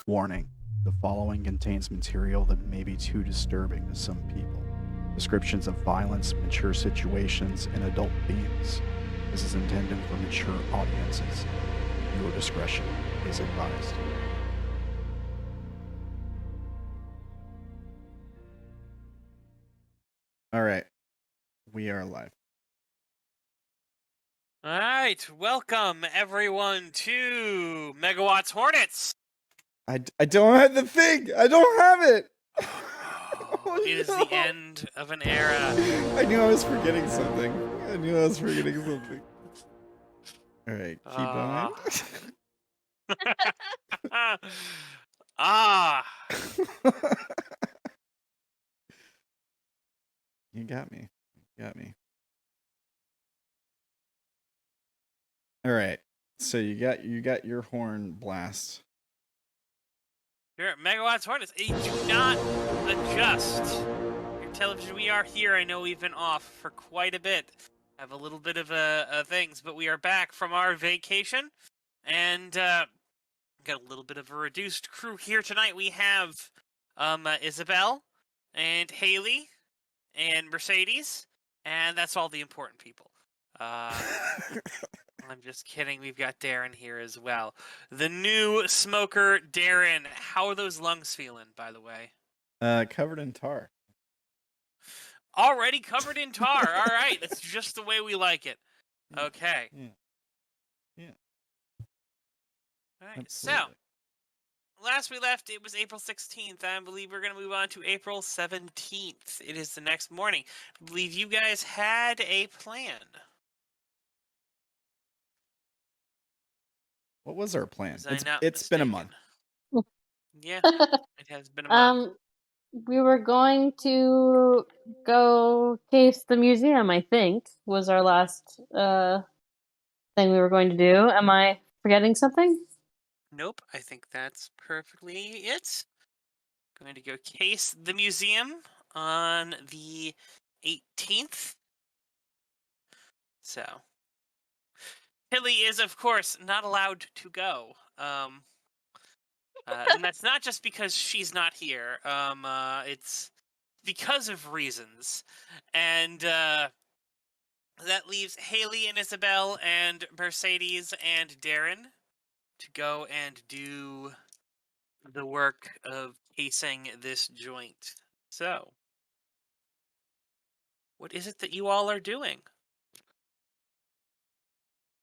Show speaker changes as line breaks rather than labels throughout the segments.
Warning, the following contains material that may be too disturbing to some people. Descriptions of violence, mature situations, and adult themes. This is intended for mature audiences. Your discretion is advised. All right, we are live.
All right, welcome everyone to Megawatts Hornets.
I don't have the thing. I don't have it.
Oh, it is the end of an era.
I knew I was forgetting something. All right, keybind. You got me. All right. So you got your horn blast.
Here at Megawatts Hornets, do not adjust your television. We are here. I know we've been off for quite a bit. Have a little bit of things, but we are back from our vacation, and got a little bit of a reduced crew here tonight. We have Isobel and Haley and Mercedes, and that's all the important people. I'm just kidding. We've got Darren here as well. The new smoker, Darren. How are those lungs feeling, by the way?
Covered in tar.
Already covered in tar. All right. That's just the way we like it. Okay.
Yeah.
All right.
Absolutely.
So, last we left, it was April 16th. I believe we're going to move on to April 17th. It is the next morning. I believe you guys had a plan.
What was our plan?
Was I not
it's been a
mistaken?
month.
Yeah, it has been a month.
We were going to go taste the museum, I think, was our last thing we were going to do. Am I forgetting something?
Nope, I think that's perfectly it. Going to go case the museum on the 18th. So, Hilly is, of course, not allowed to go. And that's not just because she's not here. It's because of reasons. And that leaves Haley and Isobel and Mercedes and Darren to go and do the work of casing this joint. So, what is it that you all are doing?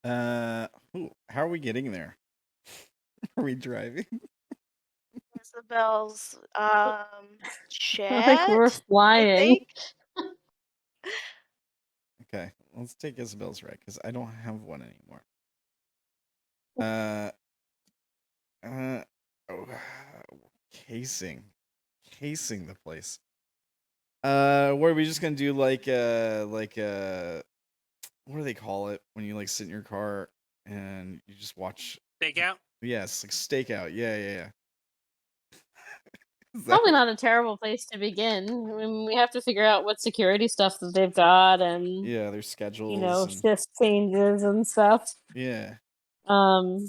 How are we getting there? Are we driving?
Isabel's jet.
Like we're flying.
Okay, let's take Isabel's right because I don't have one anymore. Casing the place. What are we just gonna do? Like what do they call it when you like sit in your car and you just watch?
Stakeout?
Yes, like stakeout. Yeah.
Probably not a terrible place to begin. I mean, we have to figure out what security stuff that they've got and
Yeah, their schedules.
shift changes and stuff.
Yeah.
I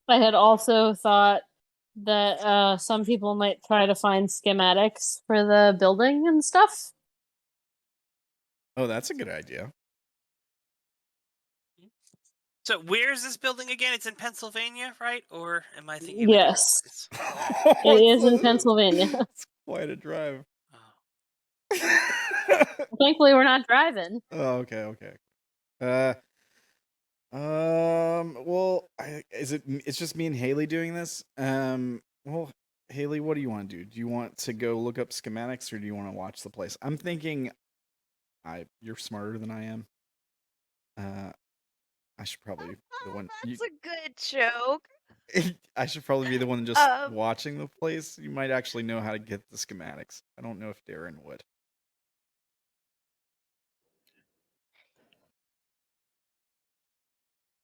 had also thought that some people might try to find schematics for the building and stuff.
Oh, that's a good idea.
So where's this building again? It's in Pennsylvania, right? Or am I thinking?
Yes, it is in Pennsylvania.
It's quite a drive.
Oh.
Thankfully, we're not driving.
Oh, okay. Well, it's just me and Haley doing this? Well, Haley, what do you want to do? Do you want to go look up schematics or do you want to watch the place? I'm thinking you're smarter than I am. I should probably be the one.
That's a good joke.
I should probably be the one just watching the place. You might actually know how to get the schematics. I don't know if Darren would.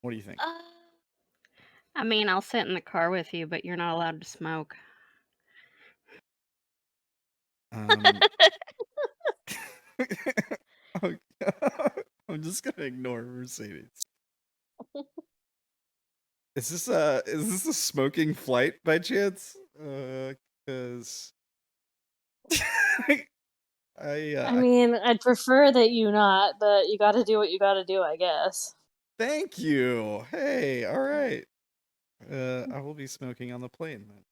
What do you think?
I mean, I'll sit in the car with you, but you're not allowed to smoke.
Oh, I'm just gonna ignore Mercedes. Is this a smoking flight by chance? Because
I mean, I'd prefer that you not, but you gotta do what you gotta do, I guess.
Thank you. Hey, all right. I will be smoking on the plane then.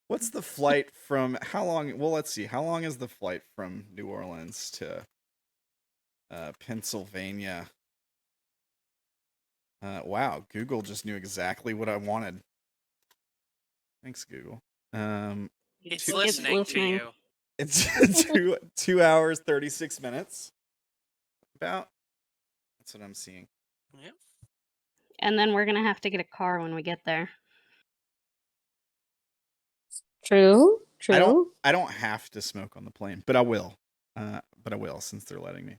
What's the flight from? How long? Well, let's see. How long is the flight from New Orleans to Pennsylvania? Wow, Google just knew exactly what I wanted. Thanks, Google.
It's
two-
listening to you.
It's 2 hours 36 minutes. About. That's what I'm seeing.
Yep.
And then we're gonna have to get a car when we get there.
True.
I don't have to smoke on the plane, but I will. But I will since they're letting me.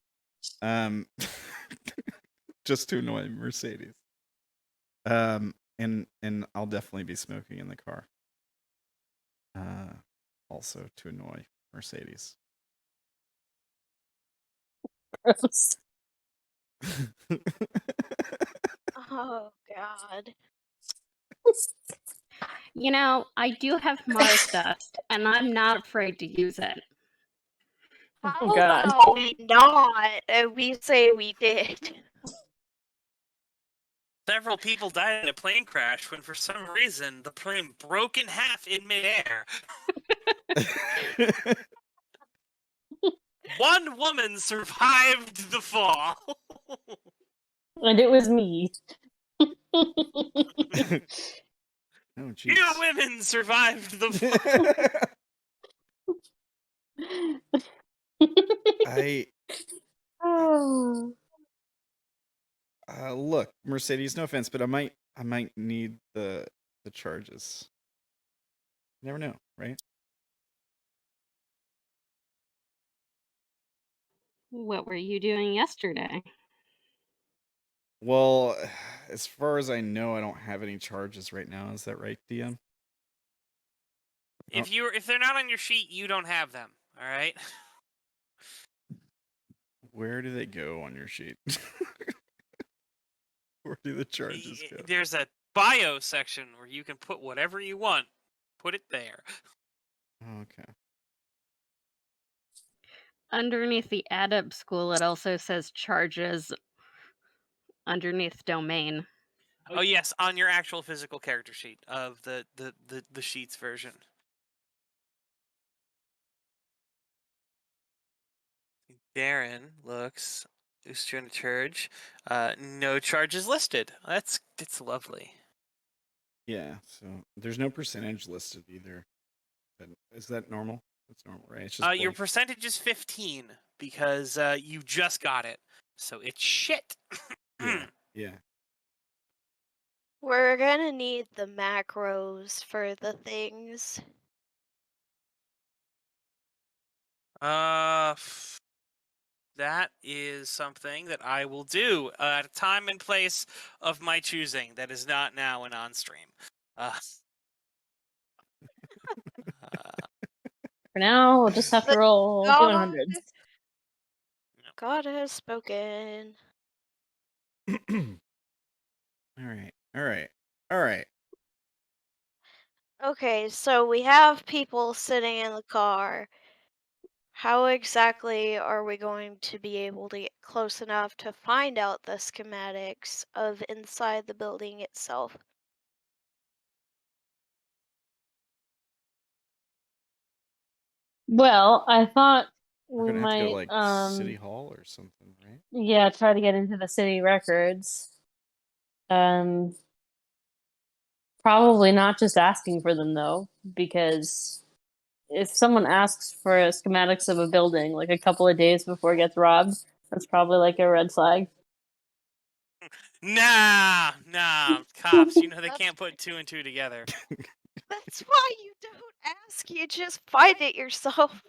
Just to annoy Mercedes. And I'll definitely be smoking in the car. Also to annoy Mercedes.
Gross.
Oh God.
You know, I do have Mars dust, and I'm not afraid to use it.
How
God.
about we not? We say we did.
Several people died in a plane crash when, for some reason, the plane broke in half in midair. One woman survived the fall.
And it was me.
Oh, jeez.
2 women survived the fall.
Oh.
Look, Mercedes, no offense, but I might need the charges. You never know, right?
What were you doing yesterday?
Well, as far as I know, I don't have any charges right now. Is that right, DM?
If they're not on your sheet, you don't have them. All right.
Where do they go on your sheet? Where do the charges go?
There's a bio section where you can put whatever you want. Put it there.
Okay.
Underneath the add-up school, it also says charges underneath domain.
Oh yes, on your actual physical character sheet of the sheets version. Darren looks. Who's trying to charge? No charges listed. It's lovely.
Yeah. So there's no percentage listed either. Is that normal? That's normal, right? It's just
Your
blank.
percentage is 15 because you just got it, so it's shit.
Yeah.
We're gonna need the macros for the things.
That is something that I will do at a time and place of my choosing. That is not now and on stream.
For now, we'll just have to roll 200s.
God has spoken.
All right.
Okay, so we have people sitting in the car. How exactly are we going to be able to get close enough to find out the schematics of inside the building itself?
Well, I thought
We're
we
gonna have to go
might
to like City Hall or something, right?
yeah, try to get into the city records. Probably not just asking for them though, because if someone asks for schematics of a building like a couple of days before it gets robbed, that's probably like a red flag.
Nah, cops. You know they can't put 2 and 2 together.
That's why you don't ask, you just find it yourself.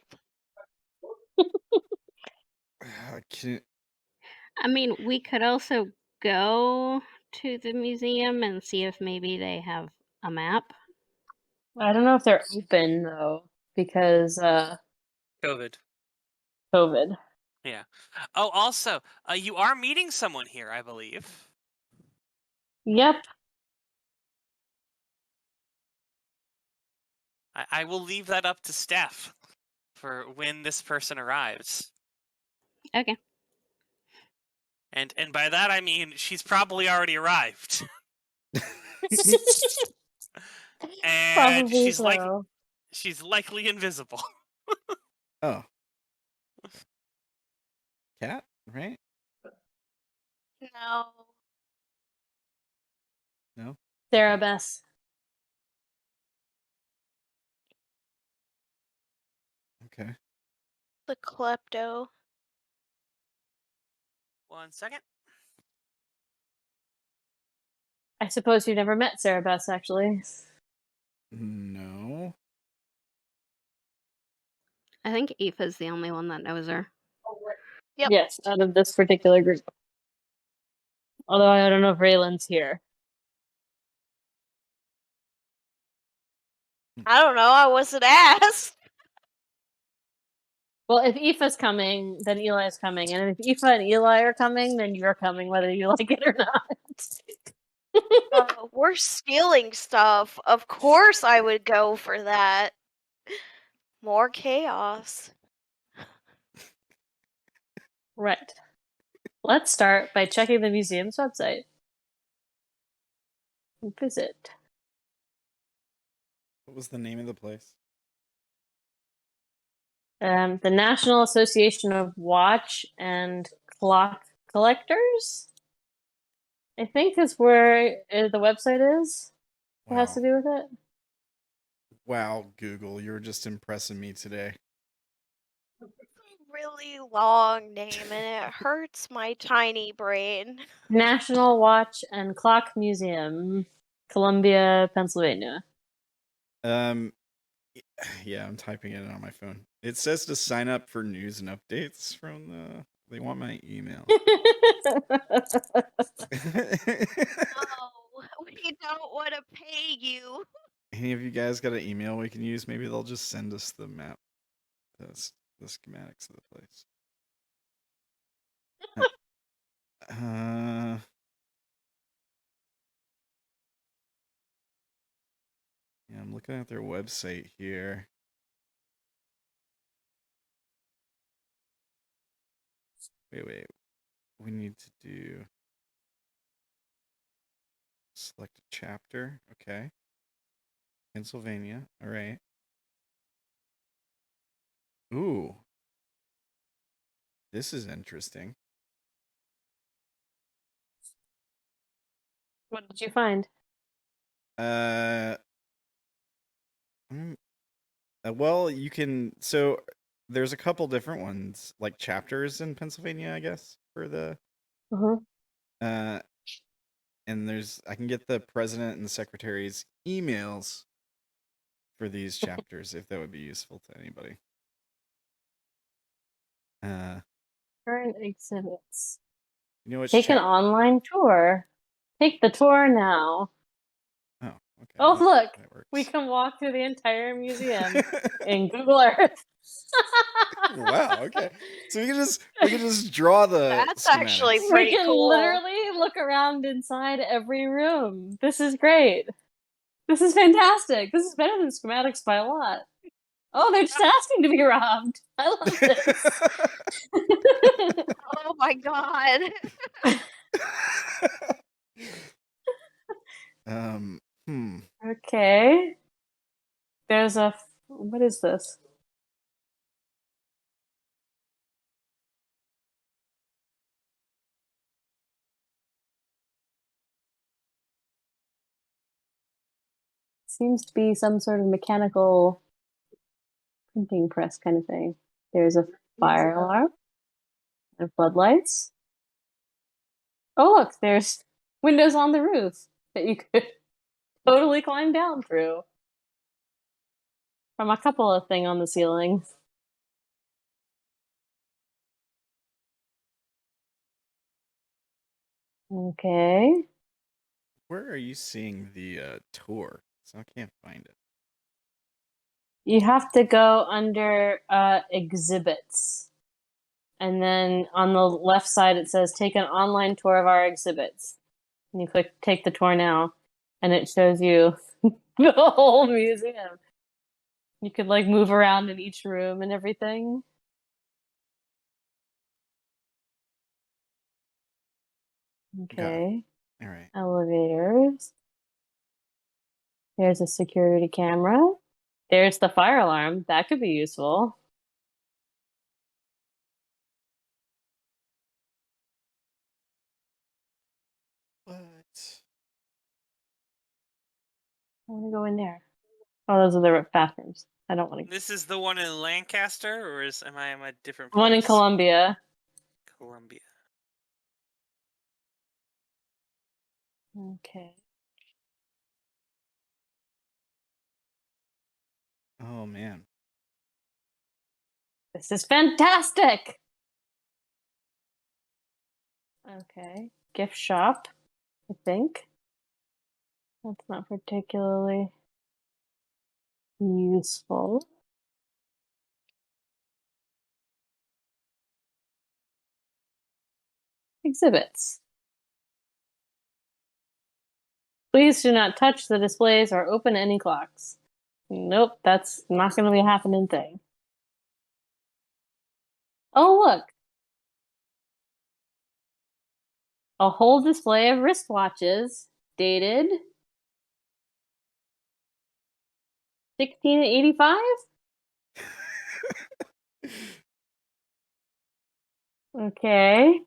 I mean, we could also go to the museum and see if maybe they have a map?
I don't know if they're open though, because
COVID.
COVID.
Yeah. Oh, also, you are meeting someone here, I believe.
Yep.
I will leave that up to staff for when this person arrives.
Okay.
And by that I mean she's probably already arrived. And
Probably
she's
so.
she's likely invisible.
Oh. Cat, right?
No.
No?
Sarah Bess.
Okay.
The klepto.
1 second.
I suppose you never met Sarah Bess, actually.
No.
I think Aoife's the only one that knows her.
Yep.
Yes, out of this particular group. Although I don't know if Raylan's here.
I don't know. I wasn't asked.
Well, if Aoife's coming, then Eli's coming. And if Aoife and Eli are coming, then you're coming, whether you like it or not.
We're stealing stuff. Of course I would go for that. More chaos.
Right. Let's start by checking the museum's website. Visit.
What was the name of the place?
The National Association of Watch and Clock Collectors, I think, is where the website is. It has to do with it.
Wow, Google, you're just impressing me today.
Really long name and it hurts my tiny brain.
National Watch and Clock Museum, Columbia, Pennsylvania.
Yeah, I'm typing it on my phone. It says to sign up for news and updates from the. They want my email.
Oh, we don't want to pay you.
Any of you guys got an email we can use? Maybe they'll just send us the map, the schematics of the place. Yeah, I'm looking at their website here. Wait. We need to do select a chapter. Okay. Pennsylvania. All right. Ooh. This is interesting.
What did you find?
Well, you can. So there's a couple different ones, like chapters in Pennsylvania, I guess, for the. And I can get the president and the secretary's emails for these chapters if that would be useful to anybody.
Current exhibits.
You know what?
Take an online tour. Take the tour now.
Oh, okay.
Oh, look.
That
We
works.
can walk through the entire museum in Google Earth.
Wow. Okay. So we can just draw the.
That's
schematics.
actually
We
pretty
can
cool.
literally look around inside every room. This is great. This is fantastic. This is better than schematics by a lot. Oh, they're just asking to be robbed. I love this.
Oh my god.
Okay. There's a. What is this? Seems to be some sort of mechanical printing press kind of thing. There's a fire alarm and floodlights. Oh, look, there's windows on the roof that you could totally climb down through. From a couple of things on the ceiling. Okay.
Where are you seeing the tour? So I can't find it.
You have to go under exhibits. And then on the left side, it says take an online tour of our exhibits. And you click take the tour now. And it shows you the whole museum. You could like move around in each room and everything. Okay.
All right.
Elevators. There's a security camera. There's the fire alarm. That could be useful.
What?
I want to go in there. Oh, those are the bathrooms. I don't want to.
This is the one in Lancaster, or am I in a different place?
One in Columbia.
Columbia.
Okay.
Oh man.
This is fantastic. Okay. Gift shop, I think. That's not particularly useful. Exhibits. Please do not touch the displays or open any clocks. Nope, that's not going to be a happening thing. Oh, look. A whole display of wristwatches dated 1685? Okay.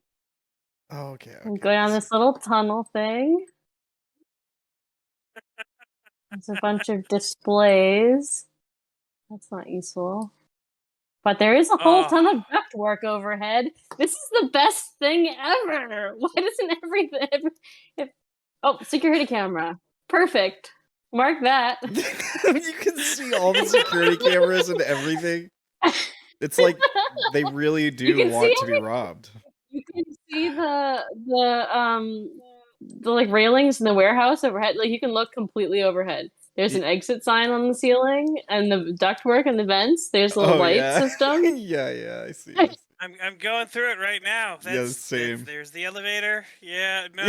Oh, okay.
And go down this little tunnel thing. There's a bunch of displays. That's not useful. But there is a whole ton of ductwork overhead. This is the best thing ever. Why doesn't everything... Oh, security camera. Perfect. Mark that.
You can see all the security cameras and everything. It's like they really do want to be robbed.
You can see the like railings in the warehouse overhead. Like you can look completely overhead. There's an exit sign on the ceiling and the ductwork and the vents. There's a little light system.
Yeah, I see.
I'm going through it right now.
Same.
There's the elevator. Yeah, no.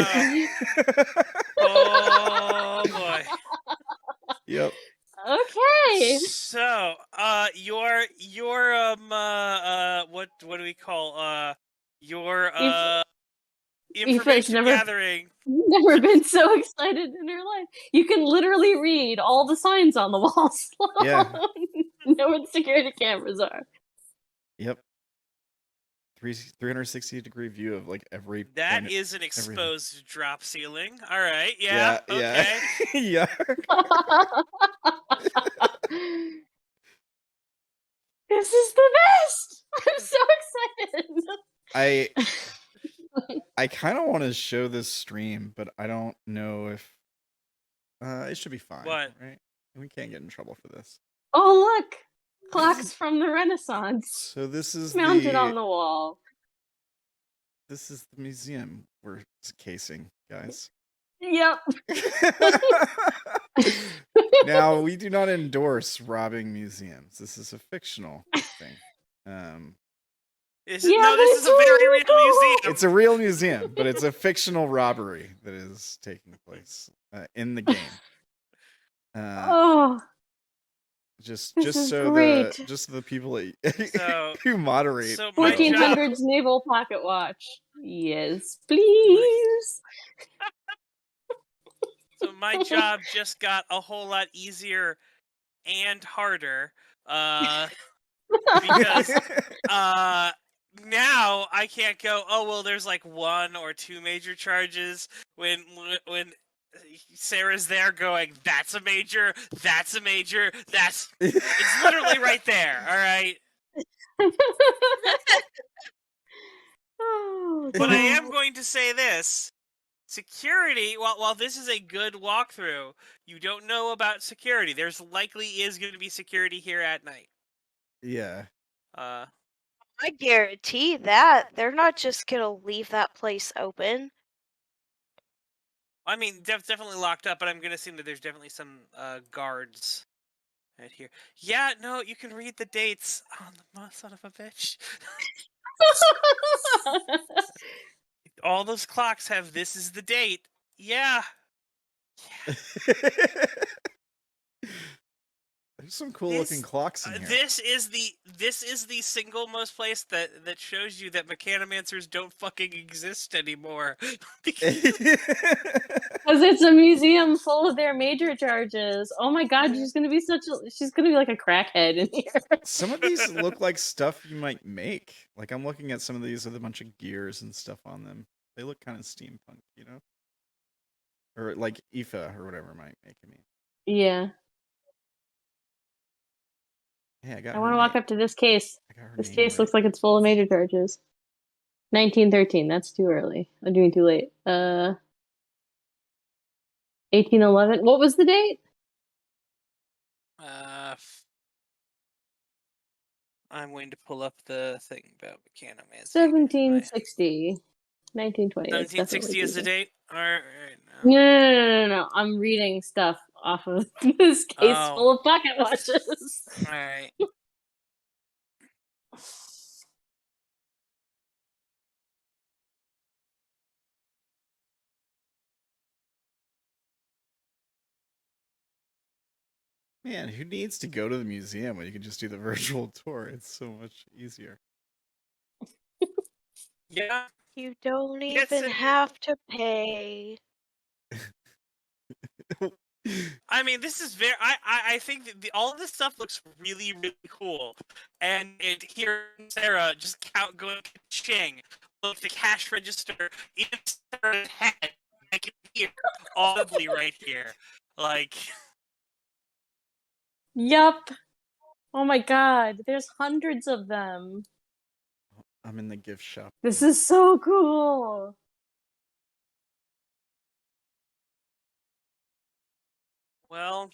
Oh boy.
Yep.
Okay.
So, your what do we call your information gathering.
Never been so excited in her life. You can literally read all the signs on the walls.
Yeah.
Know what security cameras are.
Yep. 360-degree view of like every.
That is an exposed drop ceiling. All right. Yeah. Okay.
Yeah.
This is the best. I'm so excited.
I kind of want to show this stream, but I don't know if it should be fine.
What?
Right? We can't get in trouble for this.
Oh, look. Clocks from the Renaissance.
So this is
mounted on the wall.
This is the museum we're casing, guys.
Yep.
Now, we do not endorse robbing museums. This is a fictional thing.
This is a very real museum.
It's a real museum, but it's a fictional robbery that is taking place in the game. Just so the people that who moderate.
So
1400s naval pocket watch. Yes, please.
So my job just got a whole lot easier and harder because now I can't go, oh well, there's like one or two major charges when Sarah's there going, that's a major, it's literally right there, all right? But I am going to say this. Security, while this is a good walkthrough, you don't know about security. There's likely is going to be security here at night.
Yeah.
I guarantee that. They're not just going to leave that place open.
I mean, definitely locked up, but I'm gonna assume that there's definitely some guards right here. Yeah, no, you can read the dates on the son of a bitch. All those clocks have this is the date. Yeah.
There's some cool looking clocks in here.
This is the single most place that shows you that mechanomancers don't fucking exist anymore.
Because it's a museum full of their major charges. Oh my god, she's gonna be like a crackhead in here.
Some of these look like stuff you might make. Like I'm looking at some of these with a bunch of gears and stuff on them. They look kind of steampunk, you know? Or like Aoife or whatever might make me.
Yeah.
Hey, I
want to walk up to this case. This case
right.
looks like it's full of major charges. 1913. That's too early. I'm doing too late. 1811. What was the date?
I'm going to pull up the thing about mechanomancy.
1760. 1920.
1760 is the date? Alright,
no. I'm reading stuff off of this case full of pocket watches.
Alright.
Man, who needs to go to the museum when you can just do the virtual tour? It's so much easier.
Yeah.
You don't even have to pay.
I mean, this is very. I think that all of this stuff looks really, really cool. And here, Sarah just going ching, look the cash register in Sarah's head. I can hear audibly right here, like.
Yup. Oh my god, there's hundreds of them.
I'm in the gift shop.
This is so cool.
Well,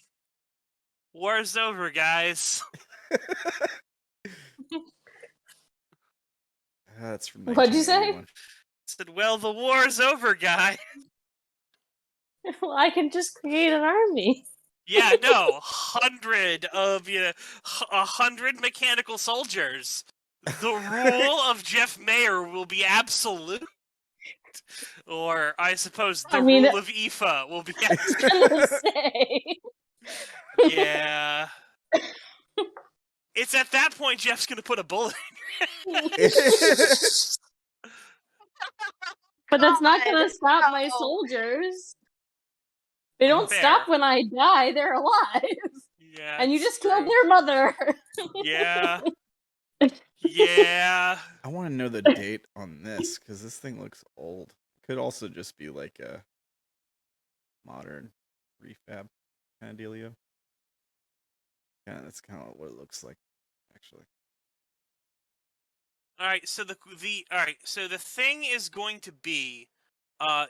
war's over, guys.
That's from
What'd you say?
I said, well, the war's over, guy.
Well, I can just create an army.
Yeah, no, 100 of 100 mechanical soldiers. The rule of Jeff Mayer will be absolute. Or I suppose the rule of Aoife will be absolute. Yeah. It's at that point Jeff's gonna put a bullet in your head.
But that's not gonna stop my soldiers. They don't stop when I die, they're alive.
Yeah.
And you just killed their mother.
Yeah. Yeah.
I want to know the date on this, because this thing looks old. Could also just be like a modern refab kind of dealio. Yeah, that's kind of what it looks like, actually.
All right, so the thing is going to be,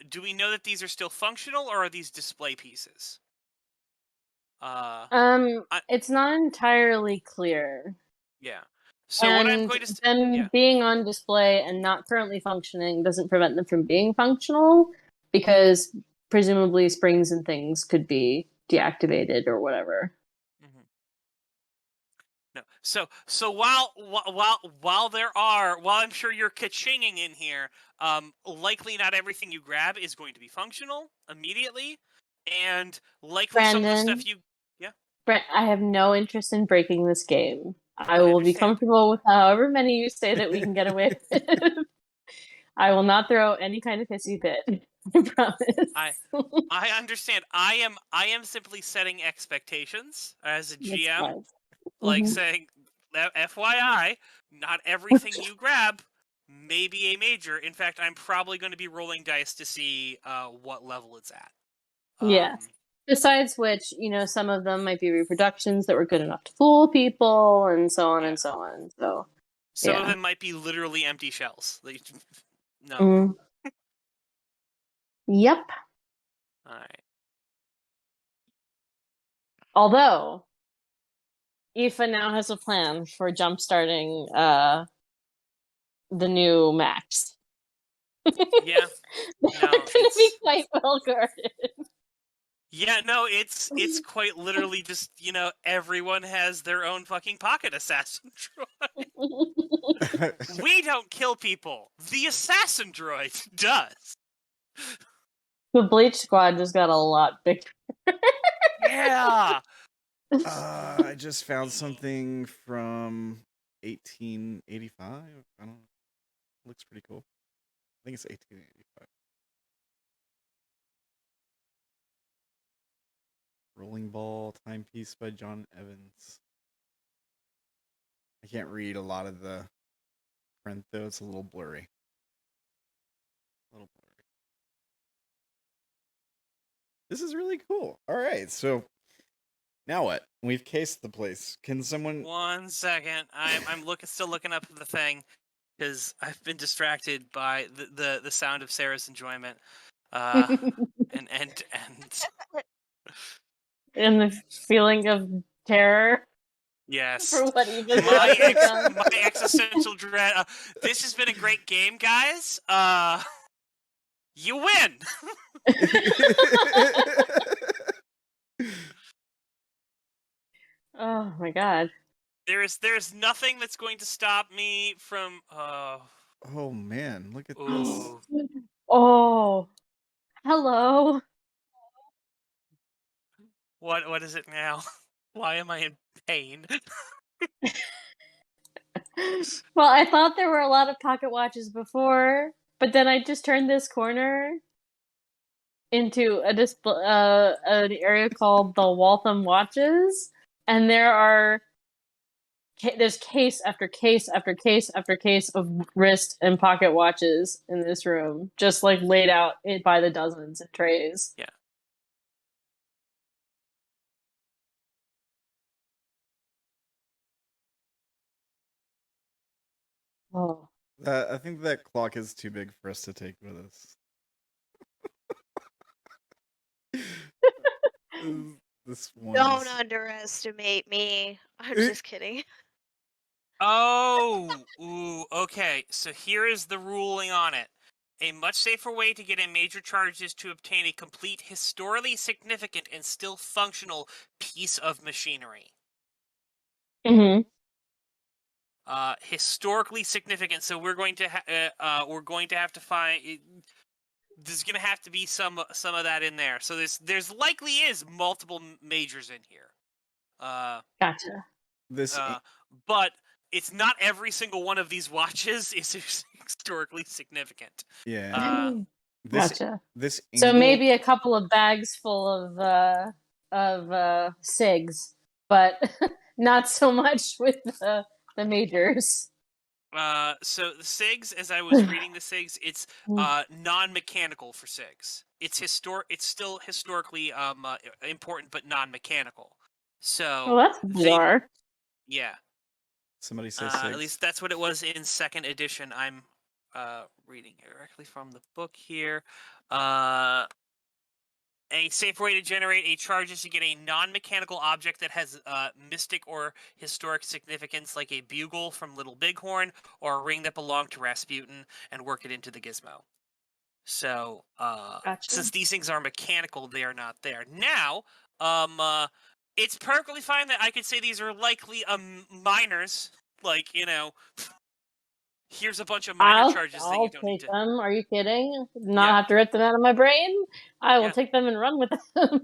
do we know that these are still functional, or are these display pieces?
It's not entirely clear.
Yeah. So what I'm going to
them being on display and not currently functioning doesn't prevent them from being functional, because presumably springs and things could be deactivated or whatever.
No. So while I'm sure you're ka-chinging in here, likely not everything you grab is going to be functional immediately, and likely some of the stuff you
Brent, I have no interest in breaking this game. I will be comfortable with however many you say that we can get away with. I will not throw any kind of hissy fit. I promise.
I understand. I am simply setting expectations as a GM. Like saying, FYI, not everything you grab may be a major. In fact, I'm probably going to be rolling dice to see what level it's at.
Yeah. Besides which, some of them might be reproductions that were good enough to fool people, and so on and so on. So
some of them might be literally empty shells. No.
Yep.
All right.
Although, Aoife now has a plan for jumpstarting the new Max.
Yeah.
They're
No,
going to be
it's
quite well guarded.
yeah, no, it's quite literally just, everyone has their own fucking pocket assassin droid. We don't kill people. The assassin droid does.
The Bleach Squad just got a lot bigger.
Yeah.
I just found something from 1885. I don't know. Looks pretty cool. I think it's 1885. Rolling Ball Timepiece by John Evans. I can't read a lot of the print though. It's a little blurry. This is really cool. All right, so now what? We've cased the place. Can someone?
1 second. I'm still looking up the thing because I've been distracted by the sound of Sarah's enjoyment. And
And the feeling of terror
yes.
for what even
My existential dread. This has been a great game, guys. You win.
Oh my god.
There's nothing that's going to stop me from.
Oh man, look at this.
Ooh.
Oh. Hello.
What is it now? Why am I in pain?
Well, I thought there were a lot of pocket watches before, but then I just turned this corner into a display, an area called the Waltham Watches, and there's case after case after case after case of wrist and pocket watches in this room, just like laid out by the dozens in trays.
Yeah.
Oh.
I think that clock is too big for us to take with us. This one.
Don't underestimate me. I'm just kidding.
Oh, ooh, okay. So here is the ruling on it. A much safer way to get a major charge is to obtain a complete, historically significant, and still functional piece of machinery.
Mm-hmm.
Historically significant. So we're going to have to find. There's going to have to be some of that in there. So there's likely is multiple majors in here.
Gotcha.
But it's not every single one of these watches is historically significant.
Yeah.
Gotcha.
This
so maybe a couple of bags full of SIGs, but not so much with the majors.
So the SIGs, as I was reading the SIGs, it's non-mechanical for SIGs. It's still historically important, but non-mechanical. So
well, that's bizarre.
Yeah.
Somebody say
at least that's what it was in second edition. I'm reading directly from the book here. A safe way to generate a charge is to get a non-mechanical object that has mystic or historic significance, like a bugle from Little Bighorn, or a ring that belonged to Rasputin, and work it into the gizmo. So,
Gotcha.
since these things are mechanical, they are not there. Now, it's perfectly fine that I could say these are likely minors, like, here's a bunch of minor charges that you don't need to...
them. Are you kidding? Not have to rip them out of my brain? I will take them and run with
them.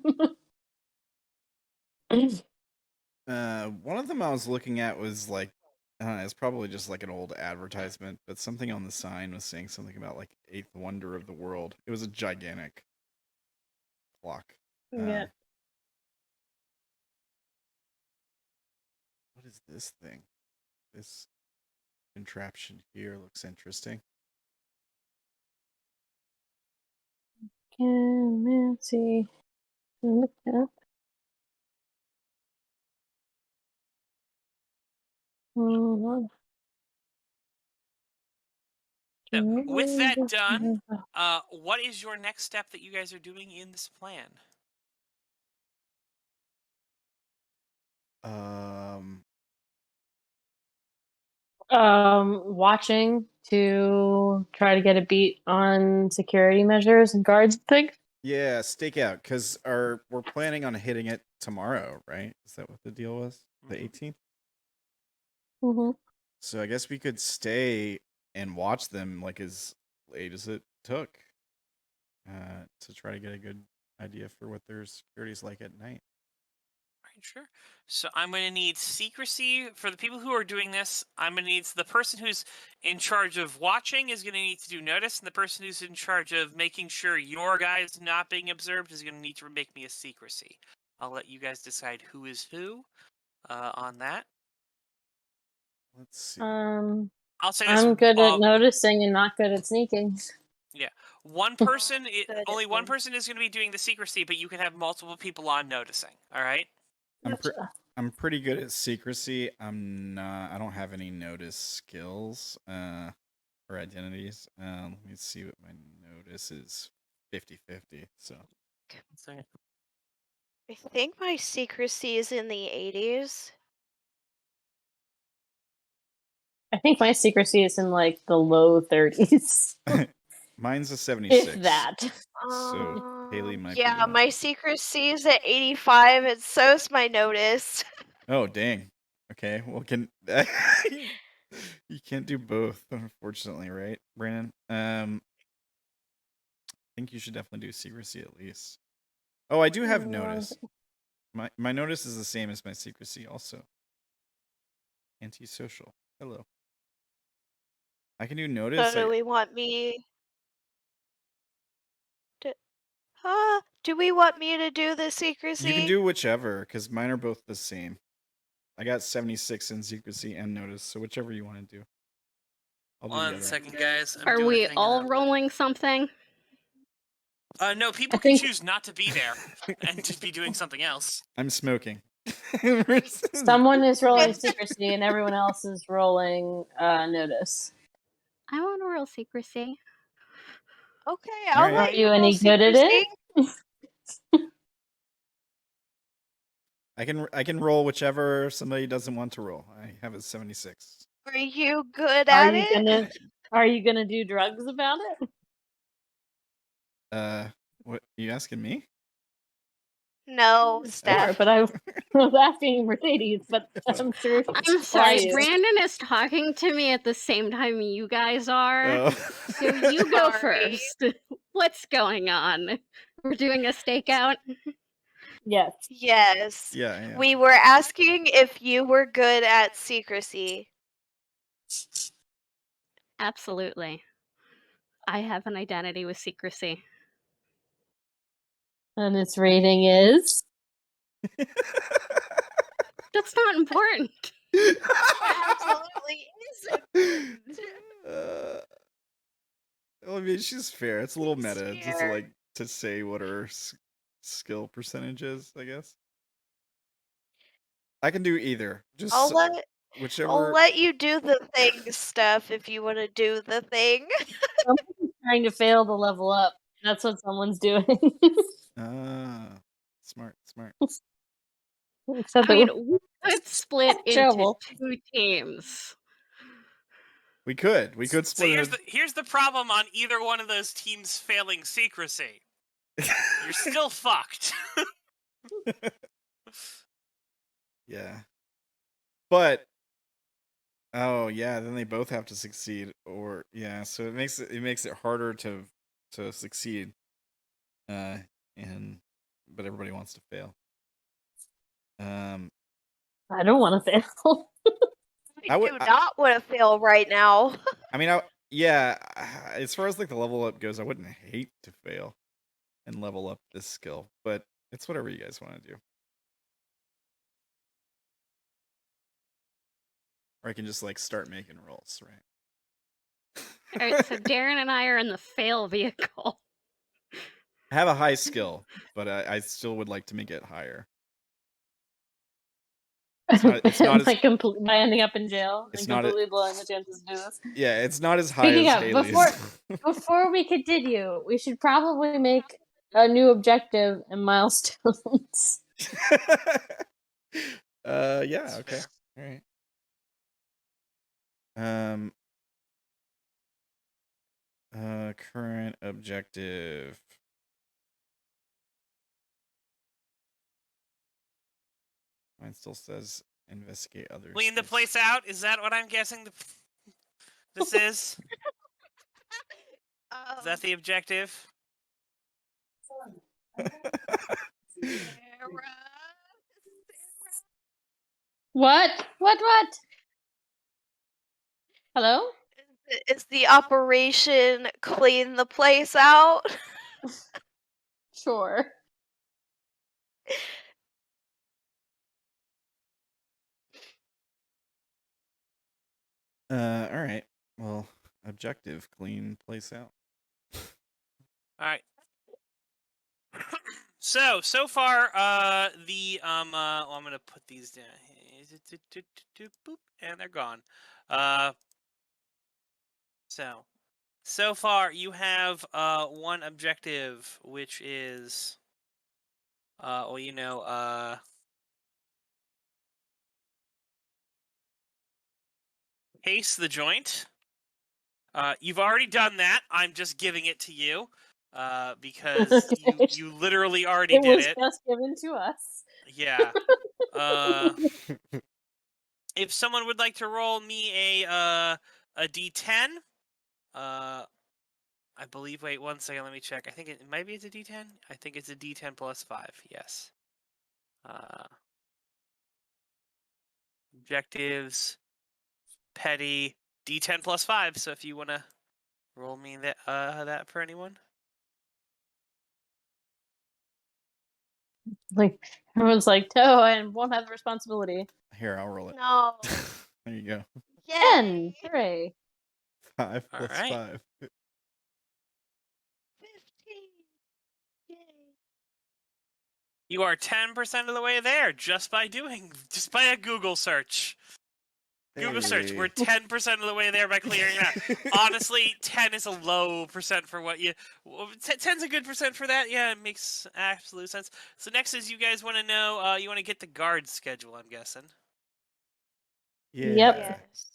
One of them I was looking at was like, I don't know, it's probably just like an old advertisement, but something on the sign was saying something about like 8th wonder of the world. It was a gigantic clock.
Yeah.
What is this thing? This contraption here looks interesting.
Can see. Look up.
So, with that done, what is your next step that you guys are doing in this plan?
Watching to try to get a beat on security measures and guards and things?
Yeah, stakeout, because we're planning on hitting it tomorrow, right? Is that what the deal was? The 18th?
Mm-hmm.
So I guess we could stay and watch them like as late as it took to try to get a good idea for what their security's like at night.
Right, sure. So I'm going to need secrecy for the people who are doing this. I'm going to need the person who's in charge of watching is going to need to do notice, and the person who's in charge of making sure your guy is not being observed is going to need to make me a secrecy. I'll let you guys decide who is who on that.
Let's see.
I'll say this.
I'm good at noticing and not good at sneaking.
Yeah, one person. Only one
thing.
person is going to be doing the secrecy, but you can have multiple people on noticing. All right.
I'm pretty good at secrecy. I don't have any notice skills or identities. Let me see what my notice is. 50-50. So
I think my secrecy is in the 80s.
I think my secrecy is in like the low 30s.
Mine's a 76.
If that.
So Haley might be.
Yeah, my secrecy is at 85, and so's my notice.
Oh dang. Okay. Well, you can't do both, unfortunately, right, Brandon? I think you should definitely do secrecy at least. Oh, I do have notice. My notice is the same as my secrecy also. Antisocial. Hello. I can do notice.
So do we want me to... do we want me to do the secrecy?
You can do whichever, because mine are both the same. I got 76 in secrecy and notice, so whichever you want to do. I'll do the
1
other.
second, guys.
Are we all rolling something?
No, people can choose not to be there and just be doing something else.
I'm smoking.
Someone is rolling secrecy and everyone else is rolling notice.
I want to roll secrecy.
Okay, I'll let
Are you any
roll
good at
secrecy.
it?
I can roll whichever somebody doesn't want to roll. I have a 76.
Are you good at it?
Are you gonna do drugs about it?
What you asking me?
No, Steph.
Sure, but I was asking Mercedes, but I'm sure.
I'm sorry, Brandon is talking to me at the same time you guys are. So you go first. What's going on? We're doing a stakeout?
Yes.
Yes.
Yeah.
We were asking if you were good at secrecy.
Absolutely. I have an identity with secrecy.
And its rating is?
That's not important.
Absolutely isn't.
I mean, she's fair. It's a little meta,
She's
just
fair.
like to say what her skill percentage is, I guess. I can do either. Just whichever.
I'll let you do the thing, Steph, if you want to do the thing.
Someone's trying to fail to level up. That's what someone's doing.
Smart.
Except
I mean, we could split into two teams.
We could split.
So here's the problem on either one of those teams failing secrecy. You're still fucked.
Yeah. But then they both have to succeed, or so it makes it harder to succeed. But everybody wants to fail.
I don't want to fail.
I do not want to fail right now.
I mean, as far as like the level up goes, I wouldn't hate to fail and level up this skill, but it's whatever you guys want to do. Or I can just like start making rolls, right?
All right, so Darren and I are in the fail vehicle.
I have a high skill, but I still would like to make it higher. It's not
by ending up in jail and completely blowing the chances to do this.
Yeah, it's not as high as Haley's.
Before we continue, we should probably make a new objective and milestones.
Yeah, okay. All right. Current objective. Mine still says investigate others.
Clean the place out? Is that what I'm guessing this is? Is that the objective?
What? What? Hello?
Is the operation clean the place out?
Sure.
All right. Well, objective, clean place out.
All right. So far, well, I'm gonna put these down. Boop, and they're gone. So far you have one objective, which is case the joint. You've already done that. I'm just giving it to you because you literally already did it.
It was just given to us.
Yeah. If someone would like to roll me a D10, I believe. Wait 1 second. Let me check. I think it maybe it's a D10. I think it's a D10 plus 5. Yes. Objectives. Petty. D10 plus 5. So if you want to roll me that for anyone.
Like everyone's like, "Oh, I won't have the responsibility."
Here, I'll roll it.
No.
There you go.
10. Hooray.
5
All
plus
right.
5.
15. Yay.
You are 10% of the way there just by a Google search. Google search. We're 10% of the way there by clearing it out. Honestly, 10 is a low percent for what you... 10's a good percent for that. Yeah, it makes absolute sense. So next is you guys want to know, you want to get the guard schedule, I'm guessing.
Yeah.
Yep.
Yes.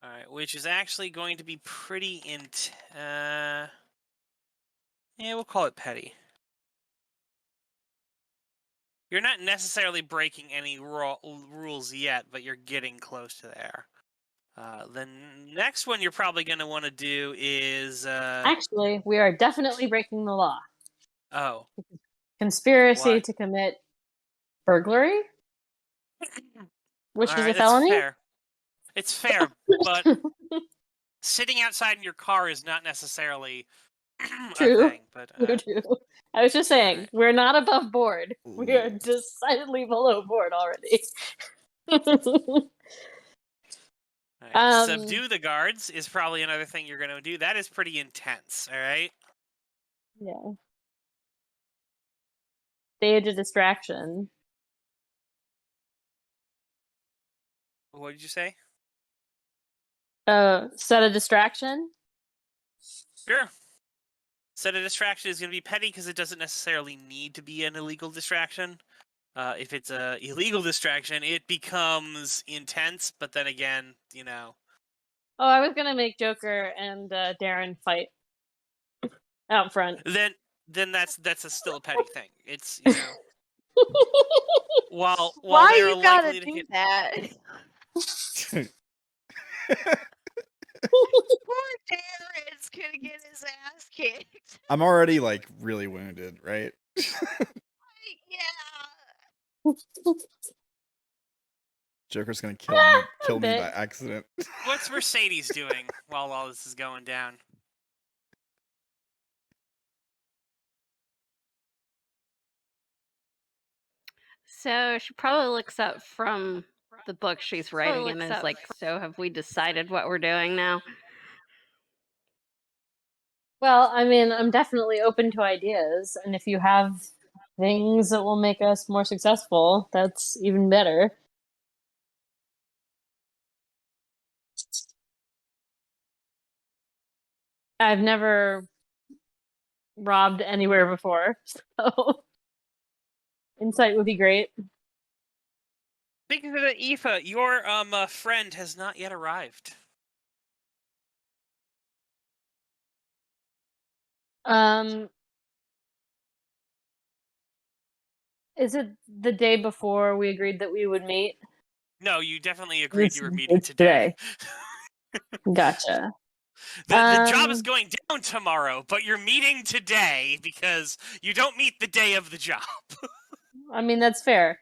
All right, which is actually going to be pretty yeah, we'll call it petty. You're not necessarily breaking any rules yet, but you're getting close to there. The next one you're probably going to want to do is...
Actually, we are definitely breaking the law.
Oh.
Conspiracy
What?
to commit burglary? Which
All
is
right,
a felony?
That's fair. It's fair, but sitting outside in your car is not necessarily
True.
a thing. But
True. I was just saying,
right.
we're not above board. We are decidedly below board already.
Right. Subdue the guards is probably another thing you're going to do. That is pretty intense, all right?
Yeah. Stage a distraction.
What did you say?
Set a distraction?
Sure. Set a distraction is going to be petty because it doesn't necessarily need to be an illegal distraction. If it's a illegal distraction, it becomes intense, but then again, you know...
Oh, I was gonna make Joker and Darren fight out front.
Then that's still a petty thing. It's, you know... while
Why
they're
you gotta
likely to
do
hit...
that? Poor Darren's gonna get his ass kicked.
I'm already like really wounded, right?
Yeah.
Joker's gonna kill me by accident.
What's Mercedes doing while all this is going down?
So she probably looks up from the book she's writing and is like, "So have we decided what we're doing now?"
Well, I mean, I'm definitely open to ideas, and if you have things that will make us more successful, that's even better. I've never robbed anywhere before, so insight would be great.
Speaking of the Aoife, your friend has not yet arrived.
Is it the day before we agreed that we would meet?
No, you definitely agreed you were meeting
It's
today.
Gotcha.
The job is going down tomorrow, but you're meeting today because you don't meet the day of the job.
I mean, that's fair.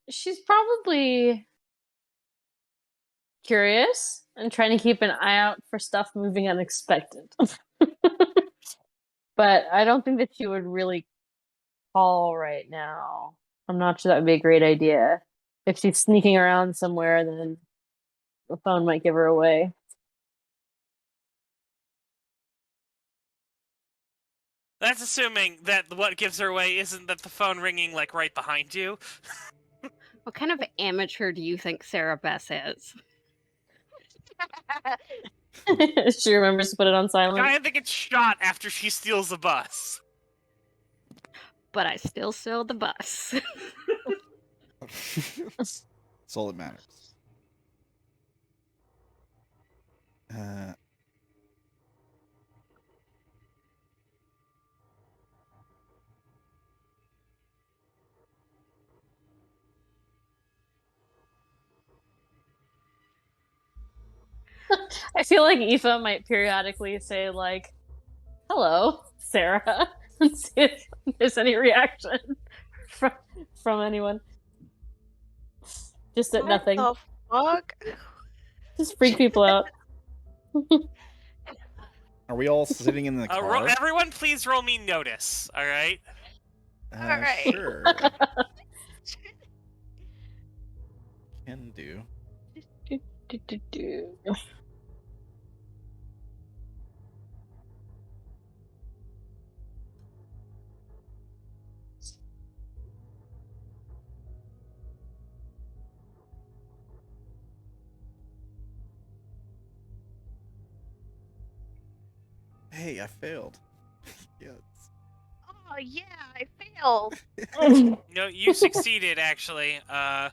She's probably curious and trying to keep an eye out for stuff moving unexpected. But I don't think that she would really call right now. I'm not sure that would be a great idea. If she's sneaking around somewhere, then the phone might give her away.
That's assuming that what gives her away isn't that the phone ringing like right behind you.
What kind of amateur do you think Sarah Bess is?
She remembers to put it on silent.
I think it's shot after she steals a bus.
But I still saw the bus.
That's all that matters.
I feel like Aoife might periodically say, like, hello, Sarah, and see if there's any reaction from anyone. Just at nothing.
What the fuck?
Just freak people out.
Are we all sitting in the car?
Everyone, please roll me notice. All right.
Alright.
Sure. Can do. Hey, I failed. Yes.
Oh yeah, I failed.
No, you succeeded actually. No,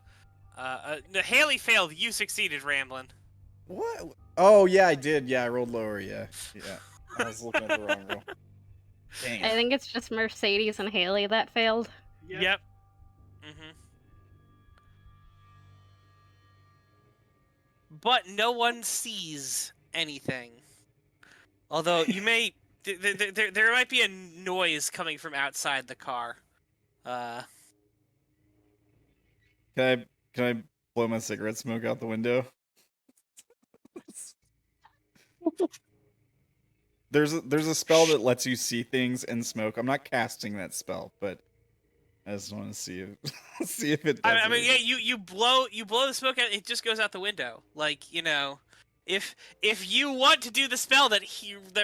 Haley failed. You succeeded, Ramblin'.
What? Oh yeah, I did. Yeah, I rolled lower. Yeah. I was looking at the wrong roll. Dang
I
it.
think it's just Mercedes and Haley that failed.
Yep. Mm-hmm. But no one sees anything. Although you may, there might be a noise coming from outside the car.
Can I blow my cigarette smoke out the window? There's a spell that lets you see things and smoke. I'm not casting that spell, but I just want to see if it does.
I mean, yeah, you blow the smoke out. It just goes out the window. Like, you know, if you want to do the spell that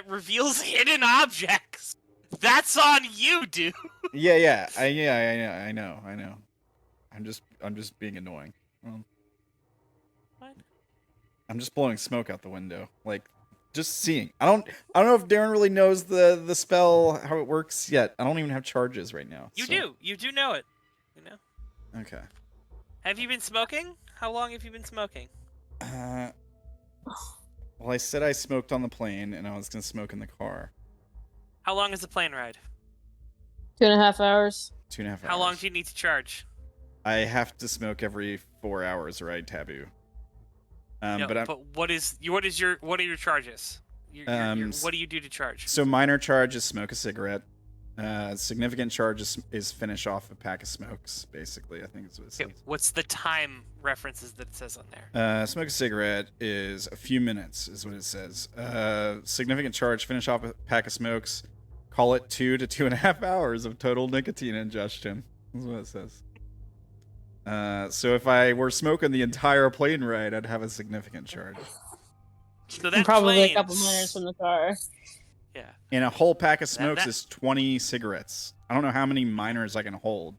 reveals hidden objects, that's on you, dude.
Yeah. I know. I'm just being annoying.
Fine.
I'm just blowing smoke out the window, like just seeing. I don't know if Darren really knows the spell, how it works yet. I don't even have charges right now.
You do know it. You know.
Okay.
Have you been smoking? How long have you been smoking?
Well, I said I smoked on the plane, and I was gonna smoke in the car.
How long is the plane ride?
2.5 hours.
2.5 hours.
How long do you need to charge?
I have to smoke every 4 hours, or I taboo.
No, but what are your charges? What do you do to charge?
So minor charge is smoke a cigarette. Significant charge is finish off a pack of smokes, basically. I think it's what it says.
Okay, what's the time references that it says on there?
Smoke a cigarette is a few minutes, is what it says. Significant charge, finish off a pack of smokes. Call it 2 to 2.5 hours of total nicotine ingestion. Is what it says. So if I were smoking the entire plane ride, I'd have a significant charge.
So that's
probably a couple minutes from the car.
Yeah.
And a whole pack of smokes is 20 cigarettes. I don't know how many minors I can hold.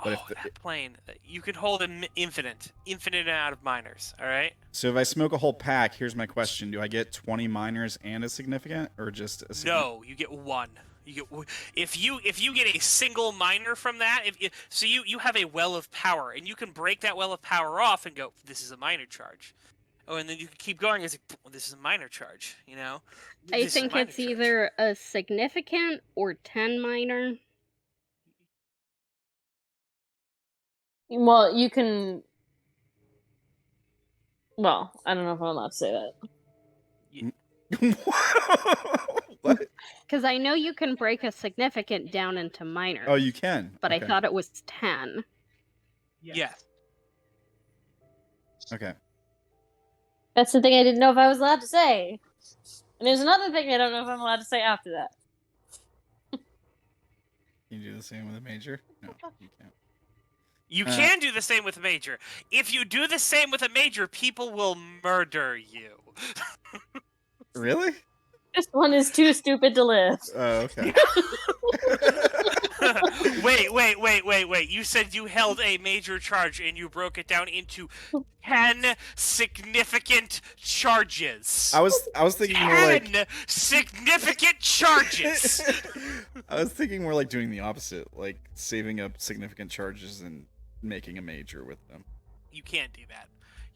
But
Oh, that plane. You could hold an infinite amount of minors, all right?
So if I smoke a whole pack, here's my question. Do I get 20 minors and a significant, or just a significant?
No, you get one. If you get a single minor from that, so you have a well of power, and you can break that well of power off and go, this is a minor charge. Oh, and then you can keep going as this is a minor charge, you know?
I think it's either a significant or 10 minor.
Well, you can. Well, I don't know if I'm allowed to say that.
What?
Because I know you can break a significant down into minor.
Oh, you can.
But
Okay.
I thought it was 10.
Yes.
Okay.
That's the thing I didn't know if I was allowed to say. And there's another thing I don't know if I'm allowed to say after that.
Can you do the same with a major? No, you can't.
You can do the same with a major. If you do the same with a major, people will murder you.
Really?
This one is too stupid to live.
Oh, okay.
Wait. You said you held a major charge and you broke it down into 10 significant charges.
I was thinking more like
10 significant charges.
I was thinking more like doing the opposite, like saving up significant charges and making a major with them.
You can't do that.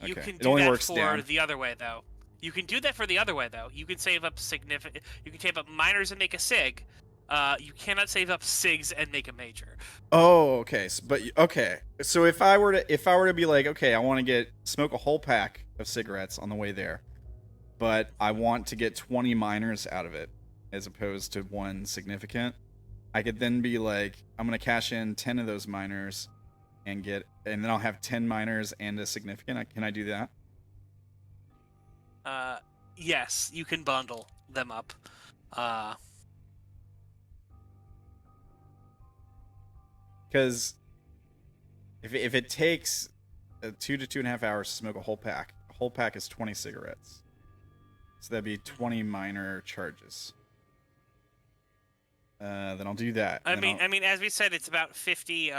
You
Okay.
can
It
do
only
that
works
for
down.
the other way though. You can do that for the other way though. You can save up significant. You can save up minors and make a sig. You cannot save up sigs and make a major.
Oh, okay. So if I were to be like, okay, I want to smoke a whole pack of cigarettes on the way there, but I want to get 20 minors out of it as opposed to one significant, I could then be like, I'm gonna cash in 10 of those minors and then I'll have 10 minors and a significant. Can I do that?
Yes, you can bundle them up.
Because if it takes 2 to 2.5 hours to smoke a whole pack is 20 cigarettes. So that'd be 20 minor charges. Then I'll do that.
I mean, as we said, it's about 50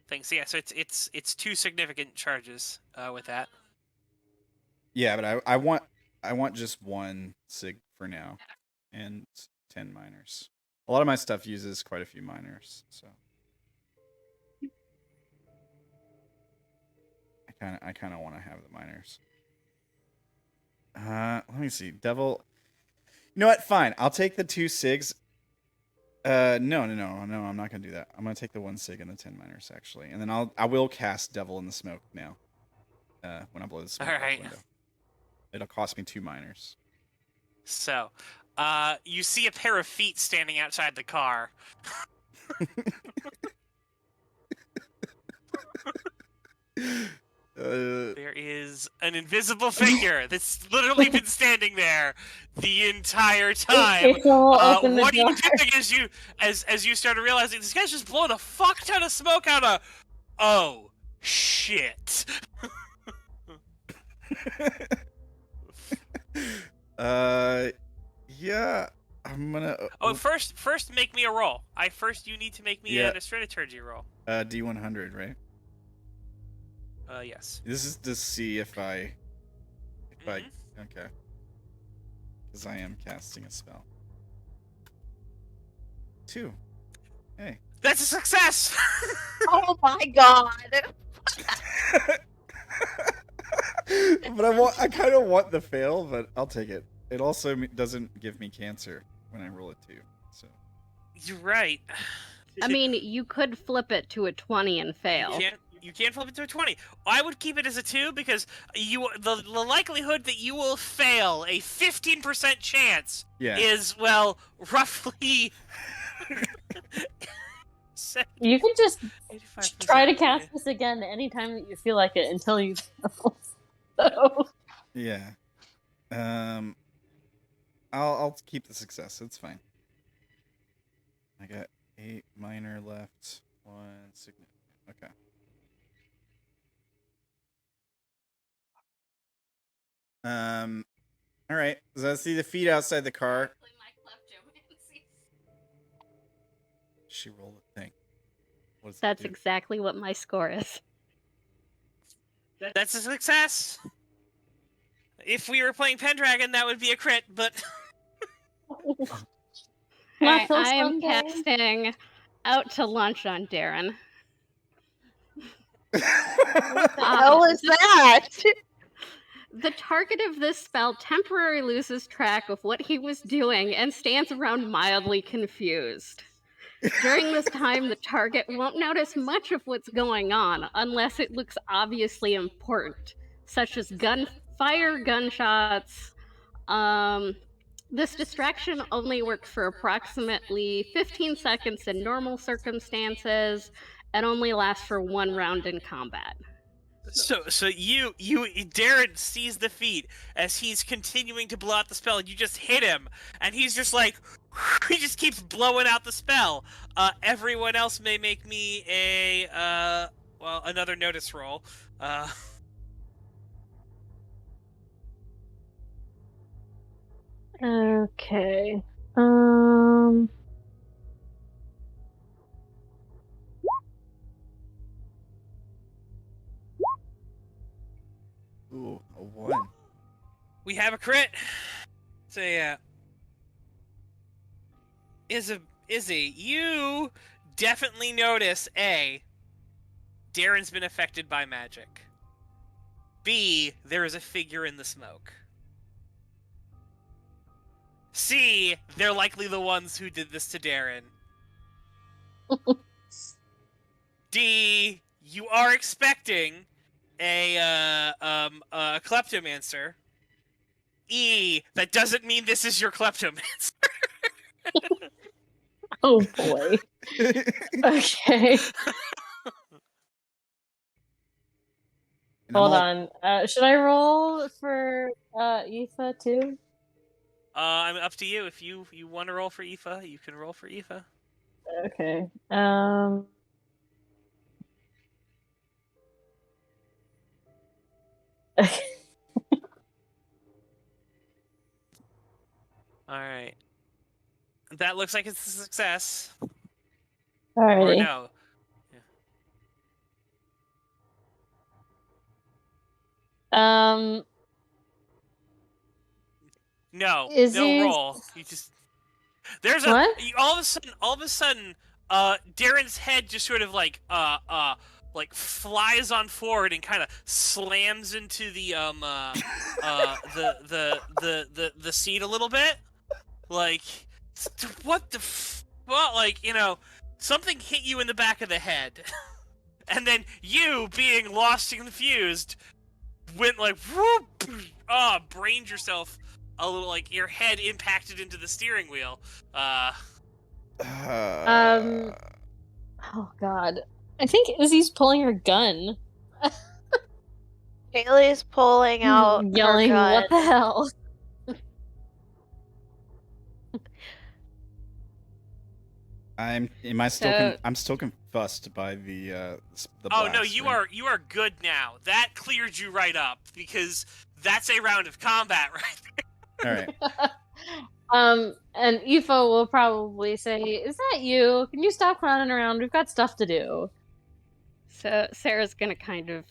things. Yeah, so it's 2 significant charges with that.
Yeah, but I want just 1 sig for now, and 10 minors. A lot of my stuff uses quite a few minors, so I kind of want to have the minors. Let me see. Devil. You know what? Fine. I'll take the 2 sigs. No. I'm not gonna do that. I'm gonna take the 1 sig and the 10 minors actually, and then I will cast Devil in the Smoke now. When I blow the smoke out the window. It'll cost me 2 minors.
So, you see a pair of feet standing outside the car. There is an invisible figure that's literally been standing there the entire time. What do you do as you start to realize this guy's just blowing a fuck ton of smoke out of? Oh shit!
Yeah, I'm gonna.
First, make me a roll. You need to make me an strategy roll.
D100, right?
Yes.
This is to see if I okay. Because I am casting a spell. 2. Hey.
That's a success!
Oh my god!
But I kind of want the fail, but I'll take it. It also doesn't give me cancer when I roll a 2, so.
You're right.
I mean, you could flip it to a 20 and fail.
You can't flip it to a 20. I would keep it as a 2 because the likelihood that you will fail a 15% chance is, well, roughly...
You can just try to cast this again anytime that you feel like it until you fail. So.
Yeah. I'll keep the success. It's fine. I got 8 minor left. 1 significant. Okay. All right. So I see the feet outside the car. She rolled a thing. What's it
That's
do?
exactly what my score is.
That's a success. If we were playing Pendragon, that would be a crit, but
Not till
I am
Sunday.
casting Out to Lunch on Darren.
What the hell is that?
The target of this spell temporarily loses track of what he was doing and stands around mildly confused. During this time, the target won't notice much of what's going on unless it looks obviously important, such as gunfire, gunshots. This distraction only works for approximately 15 seconds in normal circumstances and only lasts for 1 round in combat.
so Darren sees the feat as he's continuing to blow out the spell, and you just hit him, and he's just like, he just keeps blowing out the spell. Everyone else may make me another notice roll.
Okay.
Ooh, a 1.
We have a crit. So yeah. Izzy, you definitely notice Darren's been affected by magic. B, there is a figure in the smoke. C, they're likely the ones who did this to Darren. D, you are expecting a kleptomancer. E, that doesn't mean this is your kleptomancer.
Oh boy. Okay.
And
Hold on. Should I roll for Aoife too?
I'm up to you. If you want to roll for Aoife, you can roll for Aoife.
Okay.
All right. That looks like it's a success.
Alrighty.
Or no. No.
Izzy's-
No roll. You just there's a
What?
all of a sudden Darren's head just sort of like flies on forward and kind of slams into the the seat a little bit. Like, what the well, like, you know, something hit you in the back of the head. And then you, being lost and confused, went like whoop, brained yourself a little, like your head impacted into the steering wheel.
Oh god. I think Izzy's pulling her gun.
Kaylee's pulling out
yelling,
her gun.
"What the hell?"
I'm still confused by the
Oh no,
blaster.
you are good now. That cleared you right up because that's a round of combat right there.
All right.
And Aoife will probably say, "Is that you? Can you stop clowning around? We've got stuff to do."
So Sarah's gonna kind of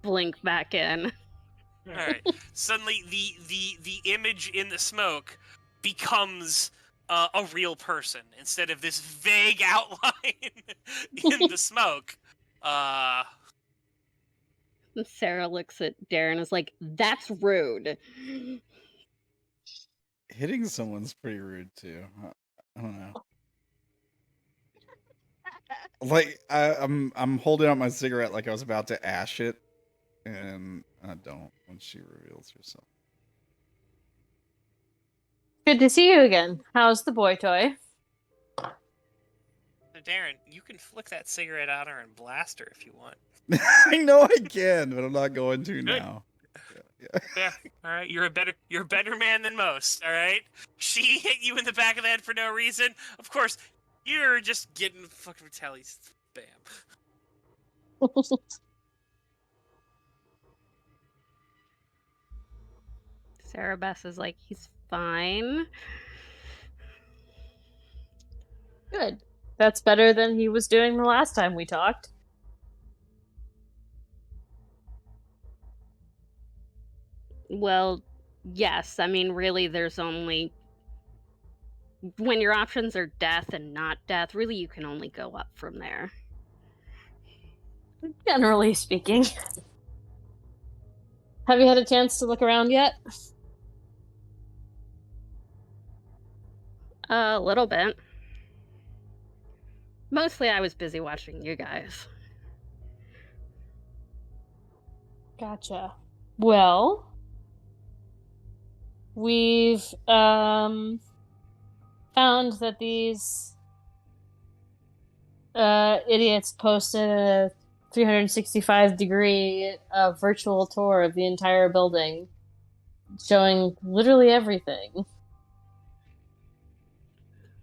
blink back in.
All right. Suddenly, the image in the smoke becomes a real person instead of this vague outline in the smoke.
Sarah looks at Darren and is like, "That's rude."
Hitting someone's pretty rude too. I don't know. Like I'm holding out my cigarette like I was about to ash it, and I don't when she reveals herself.
Good to see you again. How's the boy toy?
So Darren, you can flick that cigarette out her and blast her if you want.
I know I can, but I'm not going to now.
Yeah. All right. You're a better man than most. All right. She hit you in the back of the head for no reason. Of course, you're just getting fucking Telly's spam.
Sarah Bess is like, "He's fine."
Good. That's better than he was doing the last time we talked.
Well, yes. I mean, really, there's only... When your options are death and not death, really you can only go up from there.
Generally speaking. Have you had a chance to look around yet?
A little bit. Mostly I was busy watching you guys.
Gotcha. Well, we've found that these idiots posted a 365-degree virtual tour of the entire building, showing literally everything.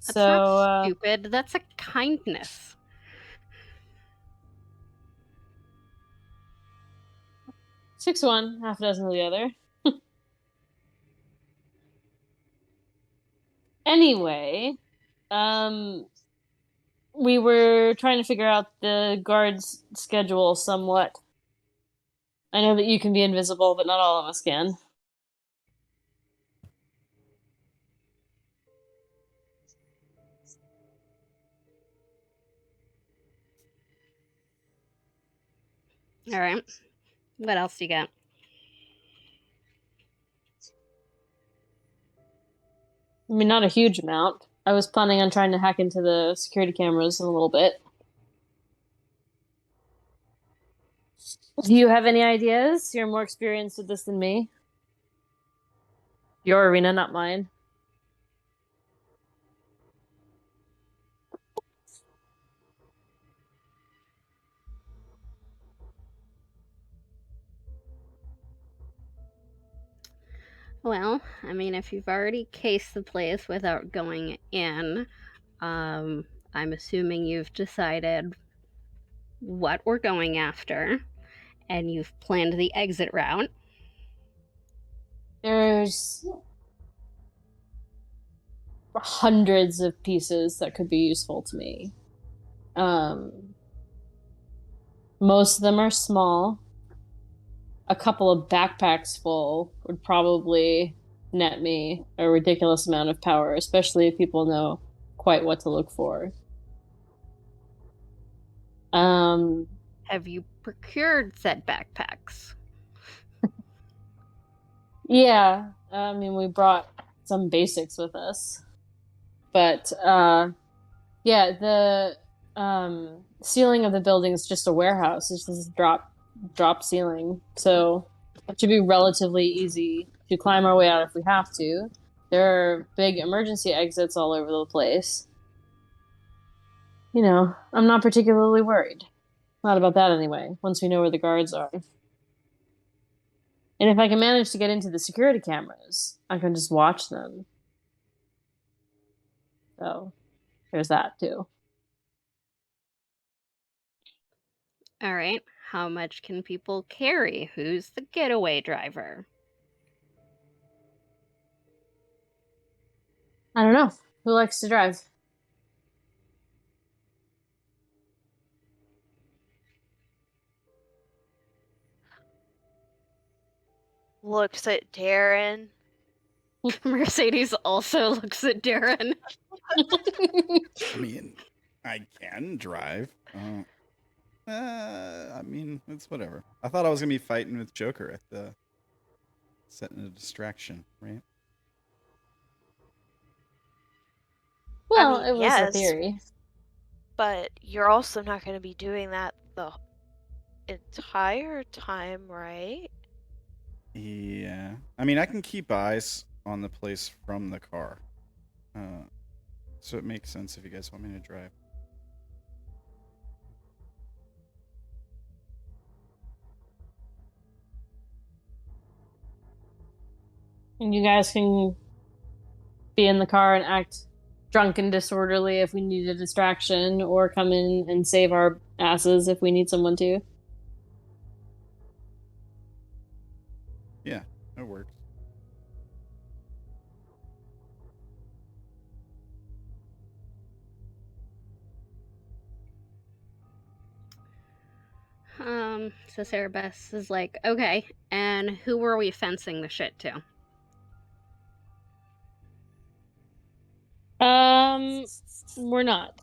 That's
So,
not stupid. That's a kindness.
6-1, half a dozen of the other. Anyway, we were trying to figure out the guard's schedule somewhat. I know that you can be invisible, but not all of us can.
All right. What else do you got?
I mean, not a huge amount. I was planning on trying to hack into the security cameras in a little bit. Do you have any ideas? You're more experienced with this than me. Your arena, not mine.
Well, I mean, if you've already cased the place without going in, I'm assuming you've decided what we're going after, and you've planned the exit route.
There's hundreds of pieces that could be useful to me. Most of them are small. A couple of backpacks full would probably net me a ridiculous amount of power, especially if people know quite what to look for.
Have you procured said backpacks?
Yeah, I mean, we brought some basics with us. But, yeah, the ceiling of the building is just a warehouse. It's just a drop ceiling. So it should be relatively easy to climb our way out if we have to. There are big emergency exits all over the place. You know, I'm not particularly worried. Not about that anyway, once we know where the guards are. And if I can manage to get into the security cameras, I can just watch them. So, there's that too.
All right. How much can people carry? Who's the getaway driver?
I don't know. Who likes to drive?
Looks at Darren.
Mercedes also looks at Darren.
I mean, I can drive. I mean, it's whatever. I thought I was gonna be fighting with Joker at the setting a distraction, right?
Well,
mean,
it was
yes.
a theory.
But you're also not going to be doing that the entire time, right?
Yeah. I mean, I can keep eyes on the place from the car. So it makes sense if you guys want me to drive.
And you guys can be in the car and act drunk and disorderly if we need a distraction, or come in and save our asses if we need someone to.
Yeah, that works.
So Cerebus is like, okay, and who were we fencing the shit to?
We're not.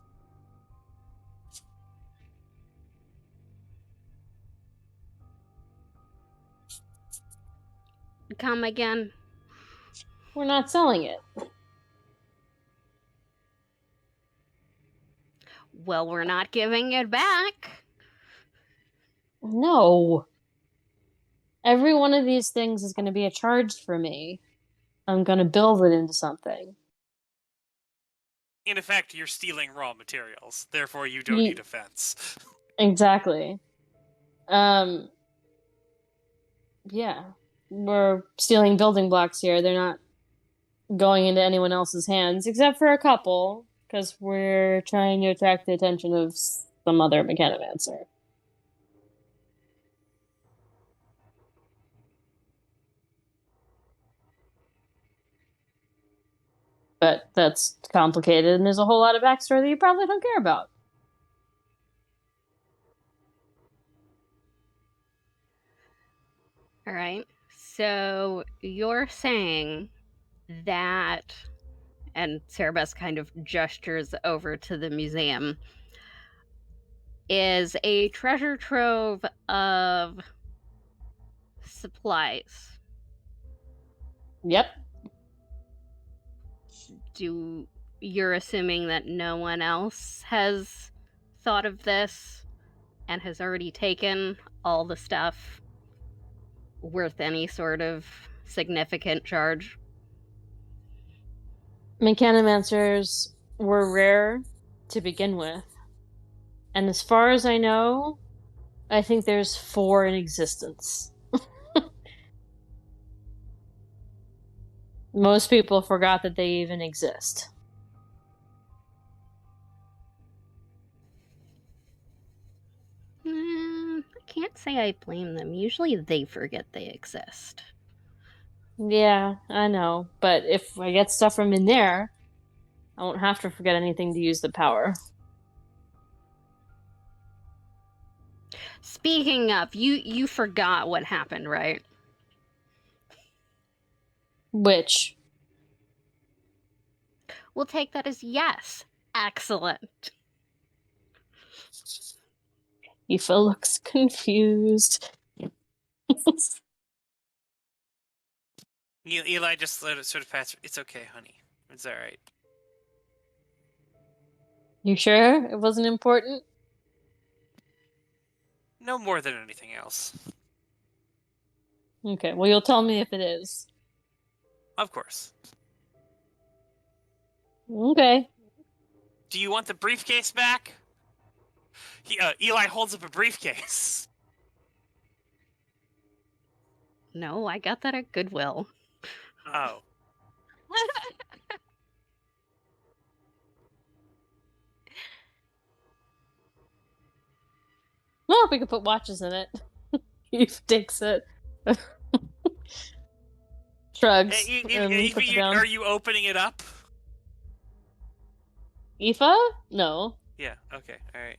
Come again.
We're not selling it.
Well, we're not giving it back.
No. Every one of these things is going to be a charge for me. I'm going to build it into something.
In effect, you're stealing raw materials. Therefore, you don't need a fence.
Exactly. Yeah. We're stealing building blocks here. They're not going into anyone else's hands, except for a couple, because we're trying to attract the attention of some other mechanomancer. But that's complicated, and there's a whole lot of backstory that you probably don't care about.
All right. So you're saying that, and Cerebus kind of gestures over to the museum, is a treasure trove of supplies.
Yep.
You're assuming that no one else has thought of this and has already taken all the stuff worth any sort of significant charge?
Mechanomancers were rare to begin with. And as far as I know, I think there's 4 in existence. Most people forgot that they even exist.
I can't say I blame them. Usually they forget they exist.
Yeah, I know. But if I get stuff from in there, I won't have to forget anything to use the power.
Speaking of, you forgot what happened, right?
Which?
We'll take that as yes. Excellent.
Aoife looks confused.
Eli just let it sort of pass. It's okay, honey. It's all right.
You sure it wasn't important?
No more than anything else.
Okay, well, you'll tell me if it is.
Of course.
Okay.
Do you want the briefcase back? Eli holds up a briefcase.
No, I got that at Goodwill.
Oh.
Well, we could put watches in it. Eve takes it. Shrugs.
Aoife,
Puts it down.
are you opening it up?
Aoife? No.
Yeah, okay, alright.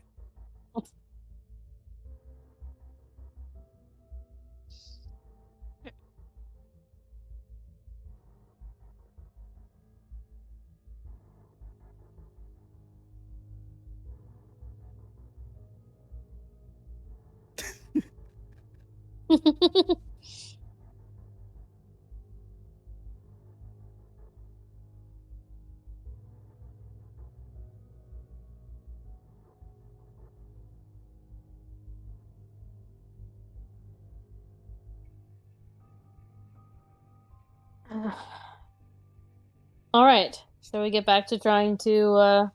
All right. So we get back to trying to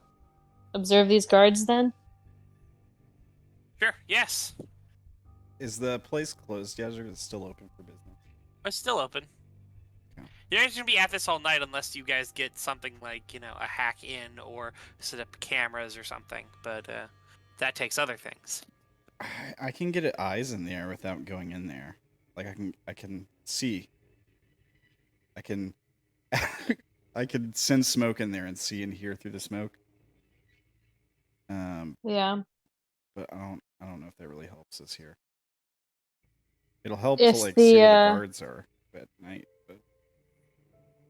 observe these guards then?
Sure, yes.
Is the place closed yet, or is it still open for business?
It's still open.
Okay.
You're not going to be at this all night unless you guys get something like, a hack in or set up cameras or something, but that takes other things.
I can get eyes in there without going in there. Like I can see. I can I can send smoke in there and see and hear through the smoke.
Yeah.
But I don't know if that really helps us here. It'll help
If
to like see where the
the
guards are at night. But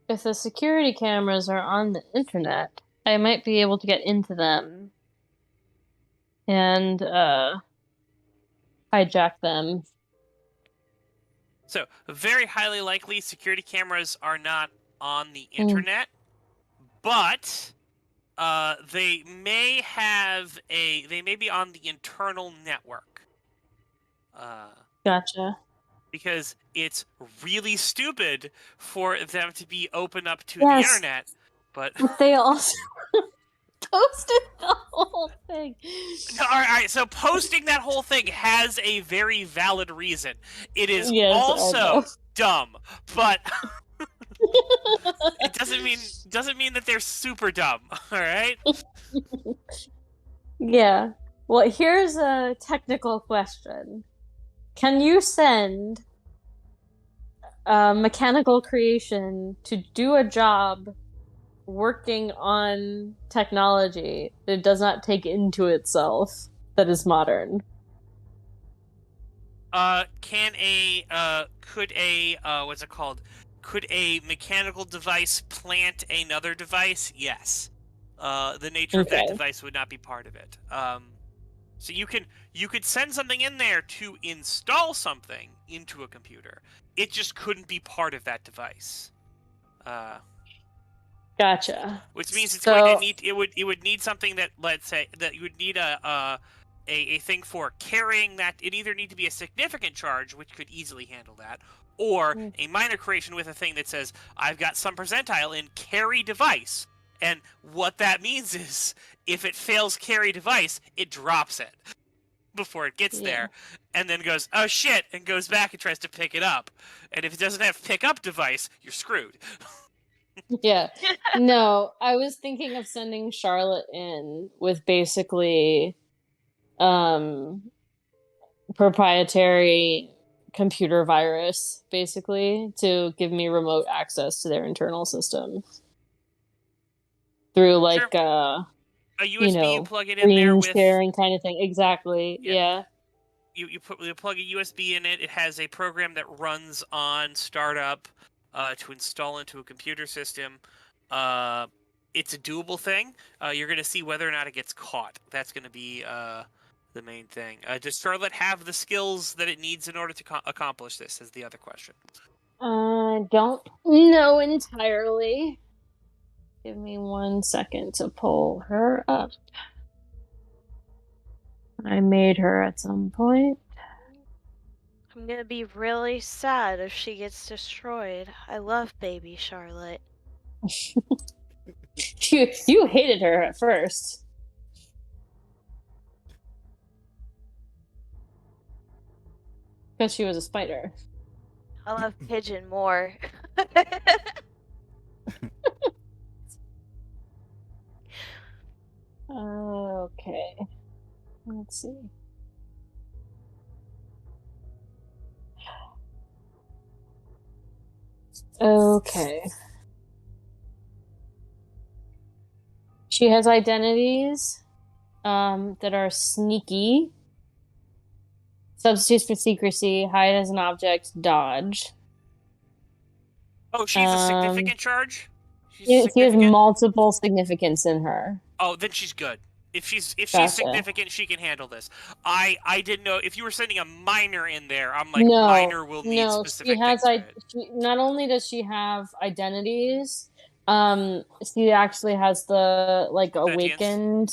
if the security cameras are on the internet, I might be able to get into them and hijack them.
So, very highly likely security cameras are not on the
Mm.
internet, but they may be on the internal network.
Gotcha.
Because it's really stupid for them to be open up to
Yes.
the internet, but
But they also posted the whole thing.
No, all right, so posting that whole thing has a very valid reason. It is
Yes, I
also
know.
dumb, but it doesn't mean that they're super dumb. All right.
Yeah. Well, here's a technical question. Can you send a mechanical creation to do a job working on technology that does not take into itself that is modern?
What's it called? Could a mechanical device plant another device? Yes. The nature of that
Okay.
device would not be part of it. So you could send something in there to install something into a computer. It just couldn't be part of that device.
Gotcha.
Which means it's
So-
going to need it would need something that, let's say, that you would need a thing for carrying that. It either need to be a significant charge, which could easily handle that, or a minor creation with a thing that says, I've got some percentile in carry device. And what that means is, if it fails carry device, it drops it before it gets there, and then goes, oh shit, and goes back and tries to pick it up. And if it doesn't have pick up device, you're screwed.
Yeah. No, I was thinking of sending Charlotte in with basically proprietary computer virus, basically, to give me remote access to their internal system. Through like
a USB,
you know,
plug it in there
screen
with
sharing kind of thing. Exactly. Yeah.
you plug a USB in it. It has a program that runs on startup to install into a computer system. It's a doable thing. You're going to see whether or not it gets caught. That's going to be the main thing. Does Charlotte have the skills that it needs in order to accomplish this? Is the other question.
Don't know entirely. Give me 1 second to pull her up. I made her at some point.
I'm gonna be really sad if she gets destroyed. I love baby Charlotte.
You hated her at first. Because she was a spider.
I love Pigeon more.
Okay. Let's see. Okay. She has identities that are sneaky, substitutes for secrecy, hide as an object, dodge.
Oh, she's a significant charge?
She has
significant?
multiple significance in her.
Oh, then she's good. If she's
Gotcha.
significant, she can handle this. I didn't know if you were sending a minor in there. I'm like,
No,
minor will need
no,
specific
she has
things.
not only does she have identities, she actually has the like awakened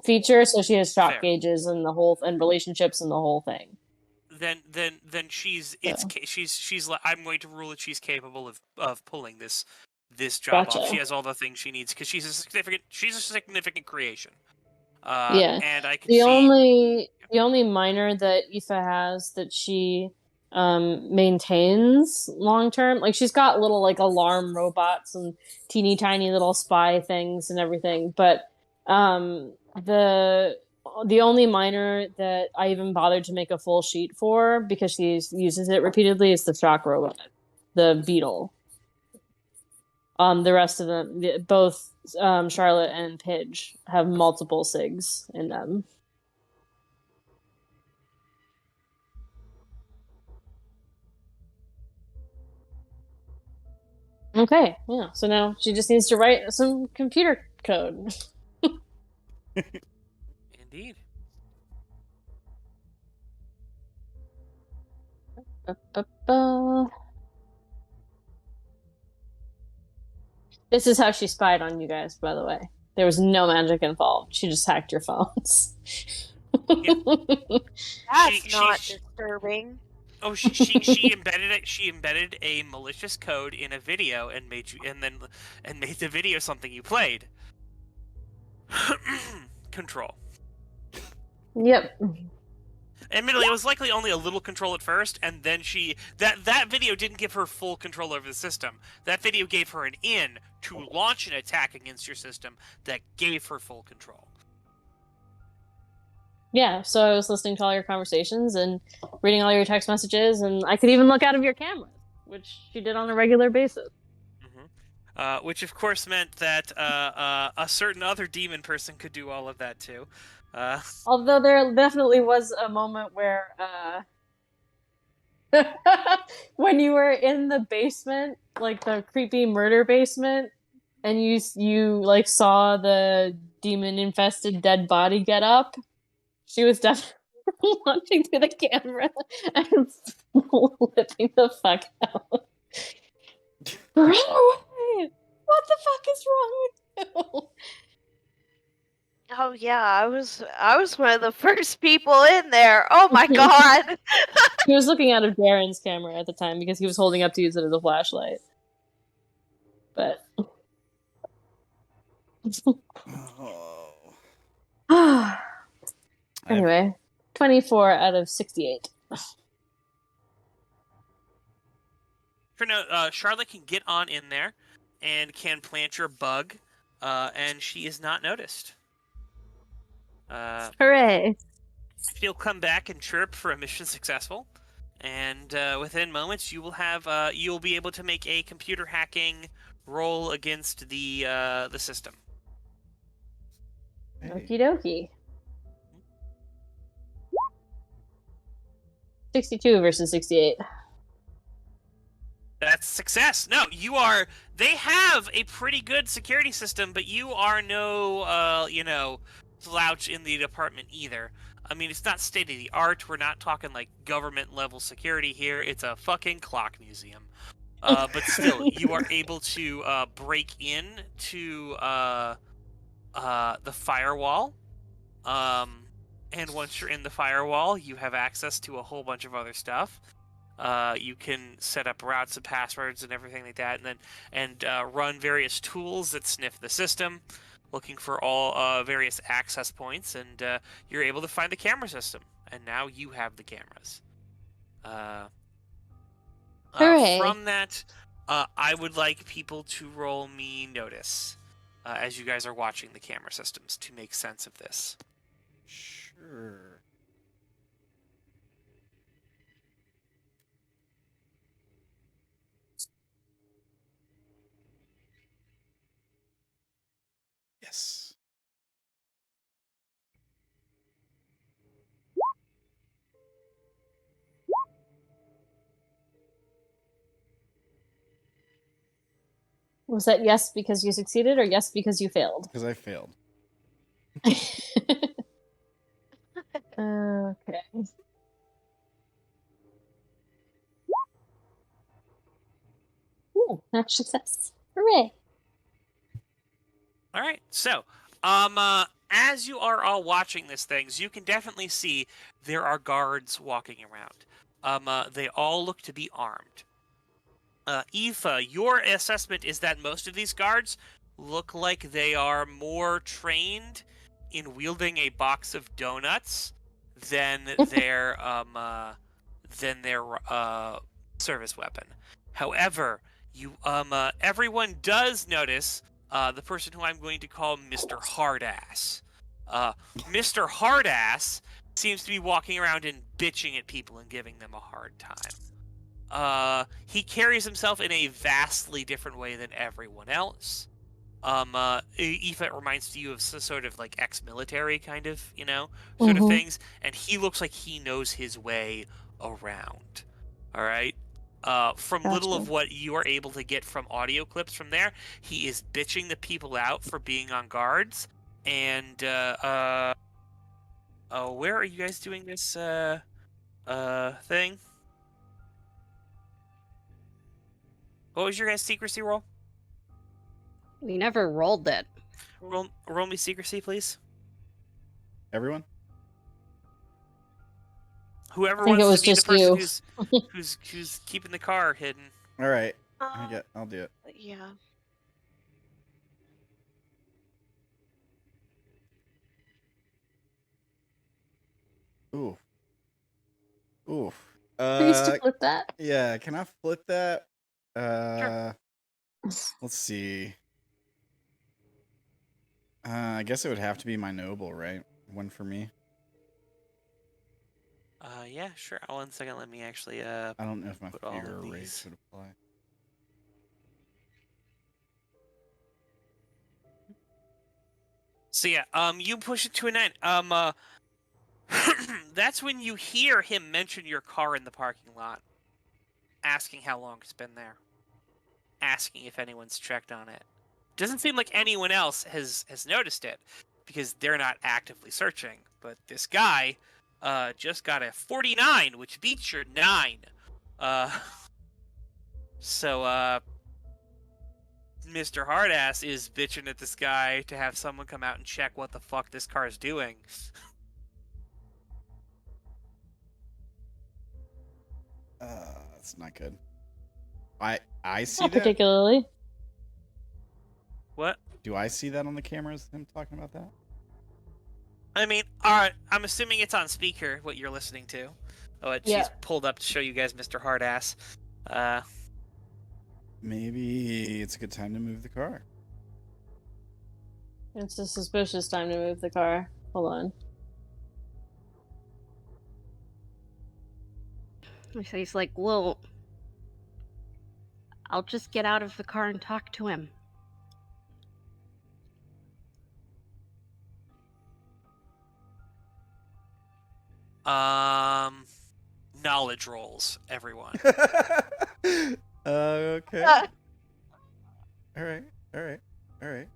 feature, so she has shock gauges and the whole and relationships and the whole thing.
Then she's I'm going to rule that she's capable of pulling this job off. She has all the things she needs because she's a significant creation. And I can
the only minor that Aoife has that she maintains long term, like she's got little like alarm robots and teeny tiny little spy things and everything, but the only minor that I even bothered to make a full sheet for because she uses it repeatedly is the shock robot, the beetle. The rest of them, both Charlotte and Pidge, have multiple SIGs in them. Okay, yeah. So now she just needs to write some computer code.
Indeed.
Ba-ba-ba. This is how she spied on you guys, by the way. There was no magic involved. She just hacked your phones.
That's
She-
not
she-
disturbing.
Oh, she embedded it. She embedded a malicious code in a video and made the video something you played. Control.
Yep.
Admittedly, it was likely only a little control at first, and then that video didn't give her full control over the system. That video gave her an in to launch an attack against your system that gave her full control.
Yeah, so I was listening to all your conversations and reading all your text messages, and I could even look out of your cameras, which she did on a regular basis.
Which, of course, meant that a certain other demon person could do all of that, too.
Although there definitely was a moment where, when you were in the basement, like the creepy murder basement, and you like saw the demon-infested dead body get up, she was definitely watching through the camera and flipping the fuck out. Run away! What the fuck is wrong with you?
Oh yeah, I was one of the first people in there. Oh my god.
He was looking out of Darren's camera at the time because he was holding up to use it as a flashlight. But
Oh.
anyway, 24 out of 68.
For now, Charlotte can get on in there and can plant your bug, and she is not noticed.
Hooray!
She'll come back and chirp for a mission successful, and within moments you'll be able to make a computer hacking roll against the system.
Okie dokie. 62 versus 68.
That's success. No, you are. They have a pretty good security system, but you are no, slouch in the department either. I mean, it's not state of the art. We're not talking like government level security here. It's a fucking clock museum. But still, you are able to break in to the firewall. And once you're in the firewall, you have access to a whole bunch of other stuff. You can set up routes and passwords and everything like that, and run various tools that sniff the system, looking for all various access points, and you're able to find the camera system. And now you have the cameras.
Hooray.
From that, I would like people to roll me notice as you guys are watching the camera systems to make sense of this.
Sure. Yes.
Was that yes because you succeeded or yes because you failed?
Because I failed.
Okay. Ooh, match success. Hooray.
All right, so as you are all watching these things, you can definitely see there are guards walking around. They all look to be armed. Aoife, your assessment is that most of these guards look like they are more trained in wielding a box of donuts than their service weapon. However, everyone does notice the person who I'm going to call Mr. Hardass. Mr. Hardass seems to be walking around and bitching at people and giving them a hard time. He carries himself in a vastly different way than everyone else. Aoife reminds you of sort of like ex-military kind of, sort of things, and he looks like he knows his way around. All right. From little of
Gotcha.
what you are able to get from audio clips from there, he is bitching the people out for being on guards. And where are you guys doing this thing? What was your guys' secrecy roll?
We never rolled it.
Roll me secrecy, please.
Everyone?
Whoever
I think it
wants
was
to be the
just
person
you.
who's keeping the car hidden.
All right.
Um,
I'll do it.
yeah.
Oof. Oof.
Please to flip that.
Yeah, can I flip that?
Sure.
Let's see. I guess it would have to be my noble, right? One for me.
Yeah, sure. 1 second, let me actually
I don't know if my
put all
fear
of
rate
these.
would apply.
So yeah, you push it to a 9. That's when you hear him mention your car in the parking lot, asking how long it's been there, asking if anyone's checked on it. Doesn't seem like anyone else has noticed it, because they're not actively searching. But this guy, just got a 49, which beats your 9. So Mr. Hardass is bitching at this guy to have someone come out and check what the fuck this car is doing.
That's not good. I see
Not
that.
particularly.
What?
Do I see that on the cameras? Him talking about that?
I mean, alright, I'm assuming it's on speaker, what you're listening to. Oh,
Yeah.
she's pulled up to show you guys Mr. Hardass.
Maybe it's a good time to move the car.
It's a suspicious time to move the car. Hold on.
So he's like, well, I'll just get out of the car and talk to him.
Knowledge rolls, everyone.
Okay. All right. All right. All right.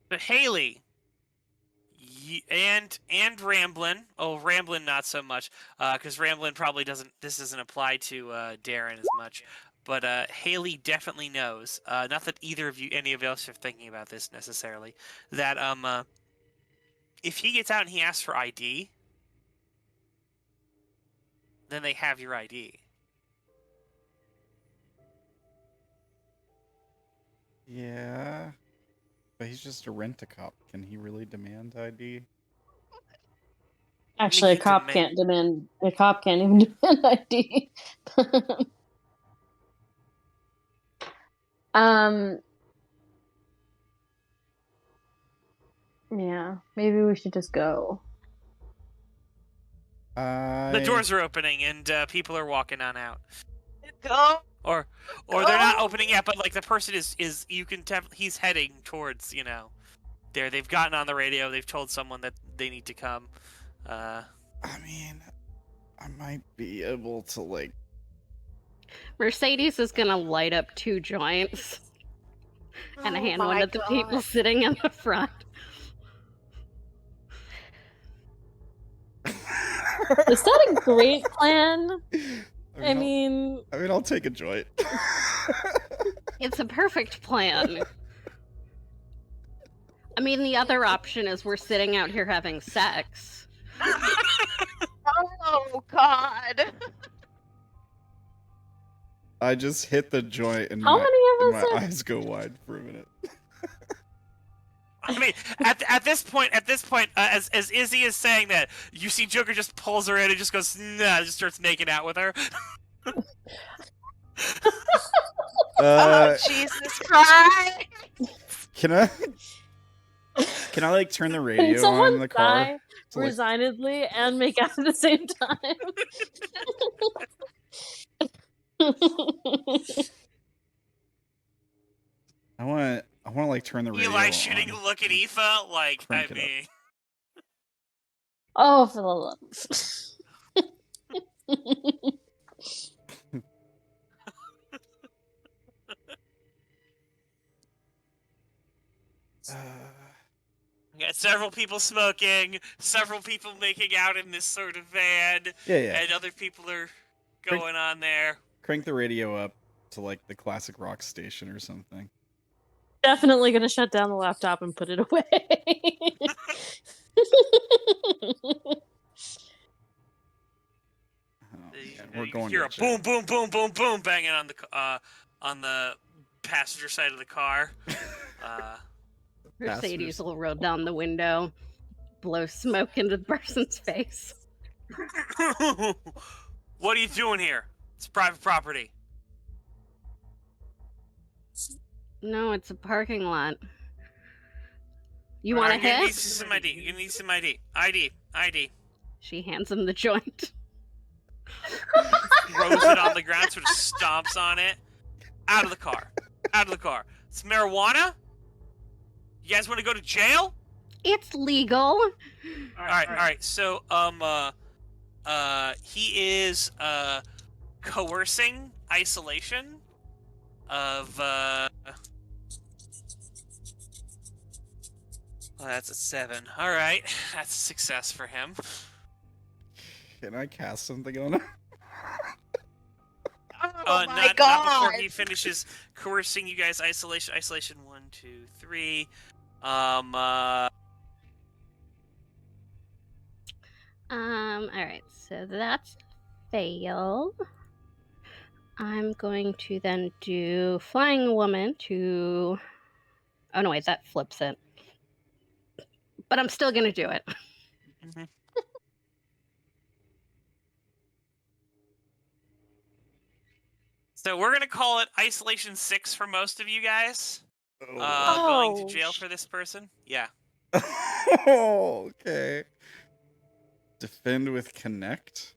But Haley, and Ramblin'. Oh, Ramblin' not so much, because Ramblin' probably doesn't. This doesn't apply to Darren as much. But Haley definitely knows. Not that either of you, any of us, are thinking about this necessarily. That if he gets out and he asks for ID, then they have your ID.
Yeah. But he's just a rent-a-cop. Can he really demand ID?
Actually, a
he
cop
demand-
can't demand. A cop can't even demand ID. Yeah, maybe we should just go.
The doors are opening and people are walking on out.
Go.
Or they're not opening yet, but like the person is you can tell he's heading towards, there. They've gotten on the radio. They've told someone that they need to come.
I mean, I might be able to, like...
Mercedes is gonna light up 2 joints and
Oh
hand one
my
of the people
God.
sitting in the front.
Is that a great plan? I
I'll-
mean,
I'll take a joint.
It's a perfect plan. I mean, the other option is we're sitting out here having sex.
Oh God.
I just hit the joint and
how
my
many of us are...
eyes go wide for a minute.
I mean, at this point, as Izzy is saying that, you see Joker just pulls her in and just goes, nah, just starts making out with her.
Oh Jesus Christ.
Can I like turn the
Can
radio on in
someone
the car?
die
to, like-
resignedly and make out at the same time?
I want to like turn the radio
Eli shooting
on.
a look at Aoife, like, I
Crank it up.
mean...
Oh, for the love.
We got several people smoking, several people making out in this sort of van,
Yeah.
and other people are going on there.
Crank the radio up to like the classic rock station or something.
Definitely gonna shut down the laptop and put it away.
We're
You
going
hear
to
a
jail.
boom, boom, boom, boom, boom, banging on the passenger side of the car.
Mercedes will roll down the window, blow smoke into the person's face.
What are you doing here? It's private property.
No, it's a parking lot. You want to
You're gonna need
hit?
some ID. You're gonna need some ID. ID.
She hands him the joint.
Throws it on the ground, sort of stomps on it. Out of the car. It's marijuana? You guys want to go to jail?
It's legal.
All right. So, he is coercing isolation of well, that's a 7. All right, that's a success for him.
Can I cast something on him?
Oh my
Not
god!
before he finishes coercing you guys. Isolation 1, 2, 3.
Alright, so that's fail. I'm going to then do Flying Woman to... Oh no, wait, that flips it. But I'm still gonna do it.
Mm-hmm. So we're gonna call it Isolation 6 for most of you guys. Going to jail for this person. Yeah.
Okay. Defend with connect.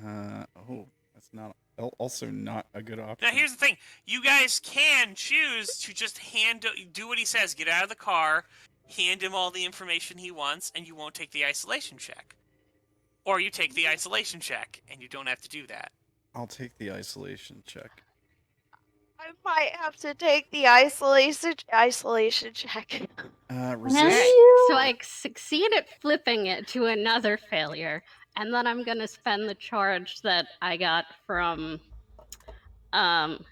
That's not also not a good option.
Now here's the thing: you guys can choose to just do what he says. Get out of the car, hand him all the information he wants, and you won't take the isolation check. Or you take the isolation check, and you don't have to do that.
I'll take the isolation check.
I might have to take the isolation check.
Resist.
So I succeed at flipping it to another failure, and then I'm gonna spend the charge that I got from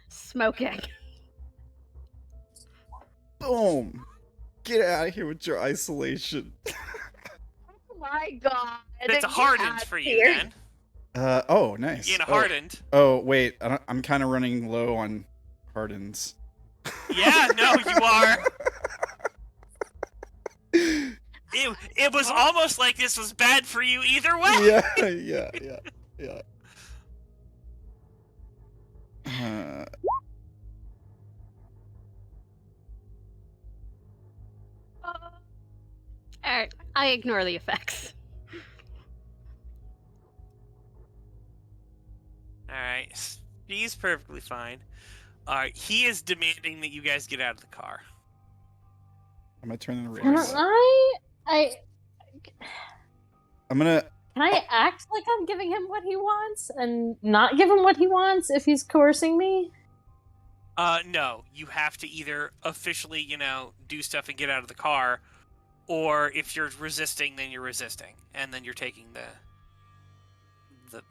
smoking.
Boom! Get out of here with your isolation.
Oh my god!
It's a hardened for you then.
Oh, nice.
You're hardened.
Oh, wait. I'm kind of running low on hardens.
Yeah, no, you are. It was almost like this was bad for you either way.
Yeah.
Alright, I ignore the effects.
Alright, she's perfectly fine. Alright, he is demanding that you guys get out of the car.
I'm gonna turn the radio.
Can
I'm gonna.
Can I act like I'm giving him what he wants and not give him what he wants if he's coercing me?
No. You have to either officially, do stuff and get out of the car, or if you're resisting, then you're resisting, and then you're taking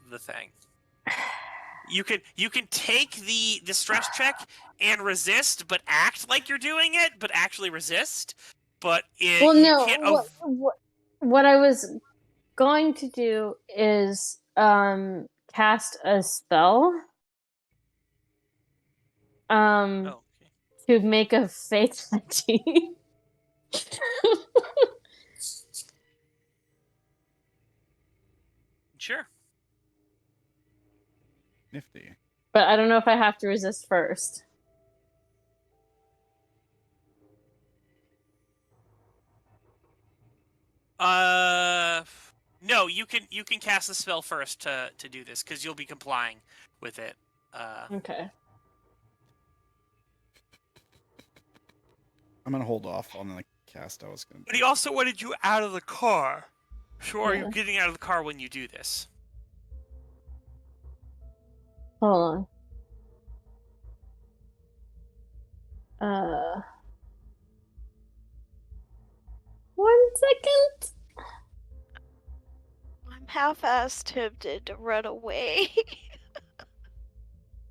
the thing. You can take the stress check and resist, but act like you're doing it, but actually resist. But
what I was going to do is cast a spell to make a fake ID.
Sure.
Nifty.
But I don't know if I have to resist first.
No, you can cast the spell first to do this, because you'll be complying with it.
Okay.
I'm gonna hold off on the cast I was gonna
But
do.
he also wanted you out of the car. So are you
Yeah.
getting out of the car when you do this?
Hold on. 1 second.
I'm half-assed tempted to run away.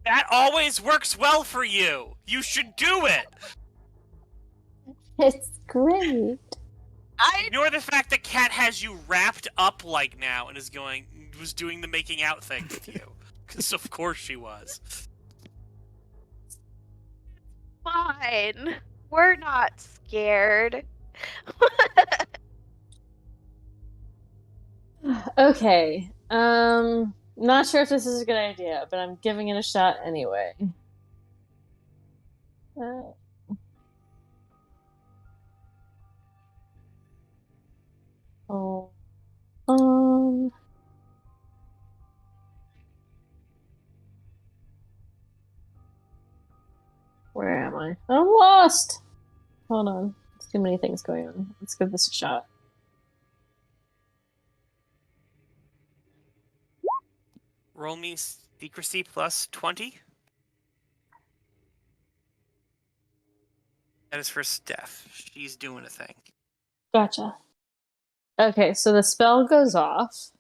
That always works well for you. You should do it.
It's great.
Ignore the fact that Kat has you wrapped up like now and was doing the making out thing with you. Because of course she was.
Fine. We're not scared.
Okay. Not sure if this is a good idea, but I'm giving it a shot anyway. Oh. Where am I? I'm lost. Hold on. There's too many things going on. Let's give this a shot.
Roll me secrecy plus 20. That is for Steph. She's doing a thing.
Gotcha. Okay, so the spell goes off.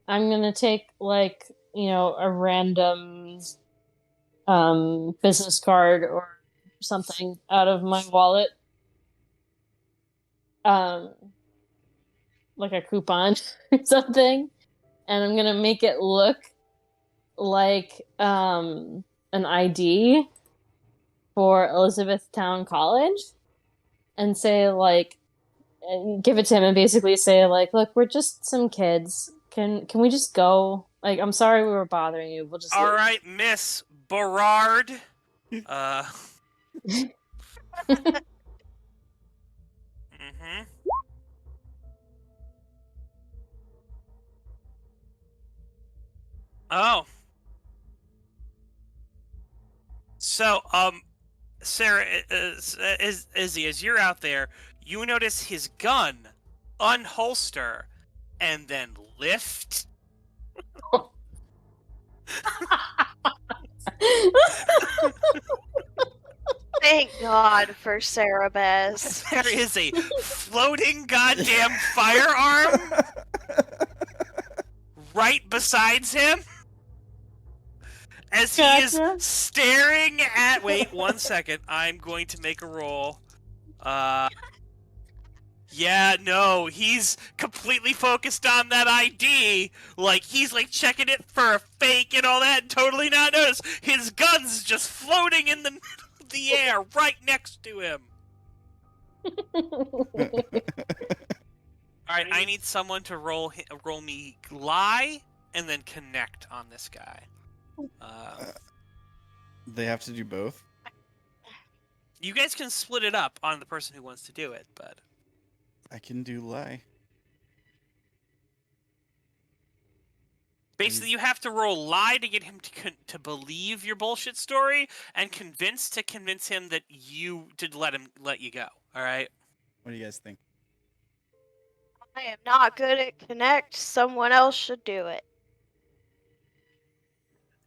I'm gonna take, like, a random business card or something out of my wallet. Like a coupon or something. And I'm gonna make it look like an ID for Elizabethtown College and say, like, give it to him and basically say, like, look, we're just some kids. Can we just go? Like, I'm sorry we were bothering you. We'll just
All
leave.
right, Miss Berard. Oh. So, Sarah, Izzy, as you're out there, you notice his gun unholster and then lift.
Thank God for Sarah Bess.
There is a floating goddamn firearm right beside him as he is staring at. Wait 1 second. I'm going to make a roll. Yeah, no, he's completely focused on that ID. Like, he's like checking it for a fake and all that, and totally not notice his gun's just floating in the middle of the air right next to him. Alright, I need someone to roll me lie and then connect on this guy.
They have to do both?
You guys can split it up on the person who wants to do it, but...
I can do lie.
Basically, you have to roll lie to get him to believe your bullshit story, and convince him that to let you go. All right.
What do you guys think?
I am not good at connect. Someone else should do it.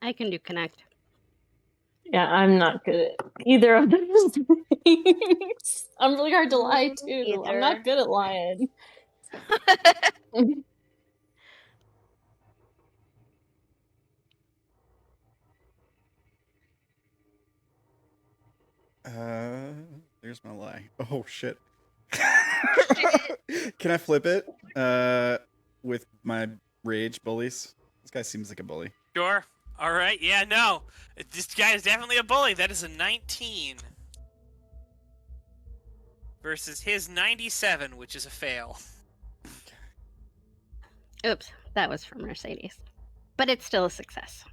I can do connect.
Yeah, I'm not good at either of those things. I'm really hard to lie too.
Either.
I'm not good at lying.
There's my lie. Oh shit. Can I flip it? With my rage bullies? This guy seems like a bully.
Sure. All right. Yeah. No. This guy is definitely a bully. That is a 19 versus his 97, which is a fail.
Oops, that was for Mercedes. But it's still a success.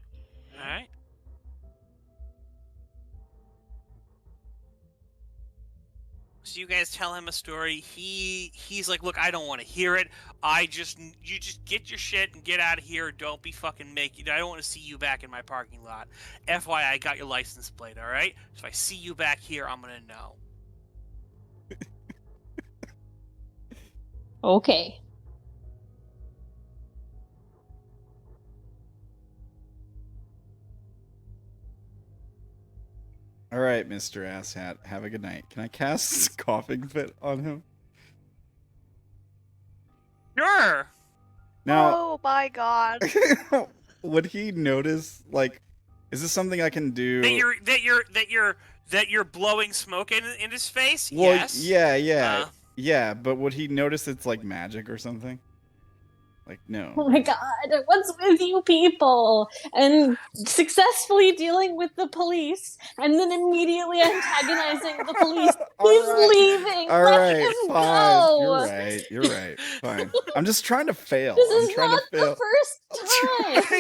All right. So you guys tell him a story. He's like, look, I don't want to hear it. You just get your shit and get out of here. Don't be fucking making. I don't want to see you back in my parking lot. FYI, I got your license plate. All right. So if I see you back here, I'm gonna know.
Okay.
All right, Mr. Asshat. Have a good night. Can I cast Coughing Fit on him?
Sure.
Now,
Oh my god.
would he notice? Like, is this something I can do?
That you're blowing smoke in his face.
Well,
Yes.
yeah. Yeah, but would he notice it's like magic or something? Like, no.
Oh my god, what's with you people? And successfully dealing with the police, and then immediately antagonizing the police. He's leaving.
All
Let
right,
him
fine.
go.
You're right. Fine. I'm just trying to fail.
This
I'm
is
trying
not
to fail.
the first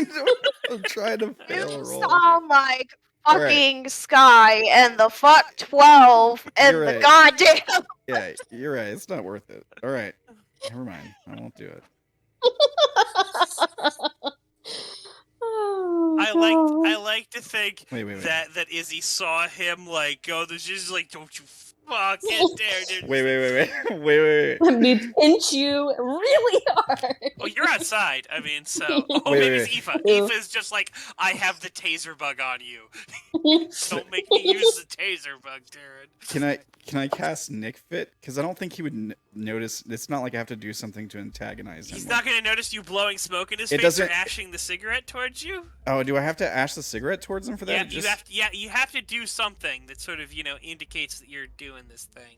time.
I'm trying to fail a
You
roll.
sound like
All right.
fucking Sky and the fuck 12 and
You're
the
right.
goddamn.
Yeah, you're right. It's not worth it. All right. Never mind. I won't do it.
Oh,
I like to think
Wait.
that Izzy saw him like go. There's just like, don't you fucking dare, dude.
Wait.
Let me pinch you really hard.
Oh, you're outside. I mean, so. Oh,
Wait,
maybe
wait.
it's Aoife. Aoife's just like, I have the taser bug on you. Don't make me use the taser bug, Darren.
Can I cast Nick Fit? Because I don't think he would notice. It's not like I have to do something to antagonize him.
He's not going to notice you blowing smoke in his
It
face
doesn't-
or ashing the cigarette towards you.
Oh, do I have to ash the cigarette towards him for that?
You have to do something that sort of, indicates that you're doing this thing.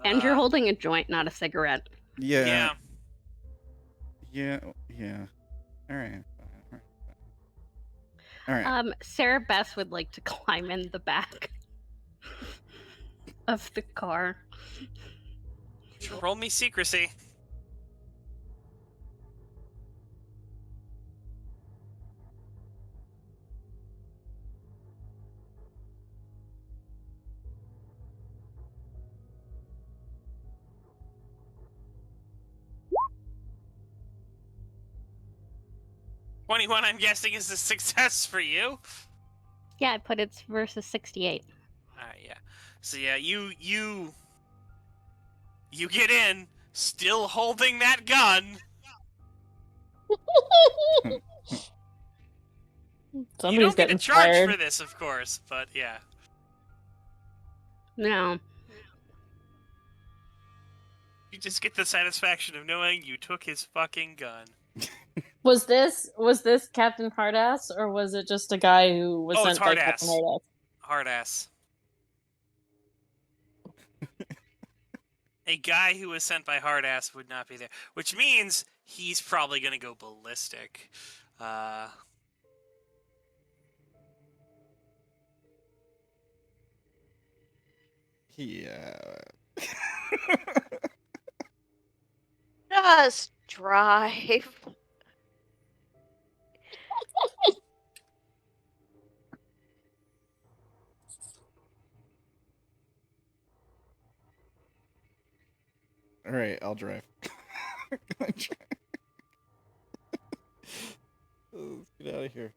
And you're holding a joint, not a cigarette.
Yeah. All right. All right.
Sarah Bess would like to climb in the back of the car.
Roll me secrecy. $21, I'm guessing, is a success for you.
Yeah, I put it's versus 68.
Alright, yeah. So yeah, you get in, still holding that gun. You
Somebody's
don't get
getting
a charge
fired.
for this, of course, but yeah.
No.
You just get the satisfaction of knowing you took his fucking gun.
Was this Captain Hardass, or was it just a guy who was
Oh, it's
sent by
Hardass.
Captain Hardass?
Hard ass. A guy who was sent by hard ass would not be there, which means he's probably gonna go ballistic.
Yeah.
Just drive.
All right, I'll drive. Let's get out of here.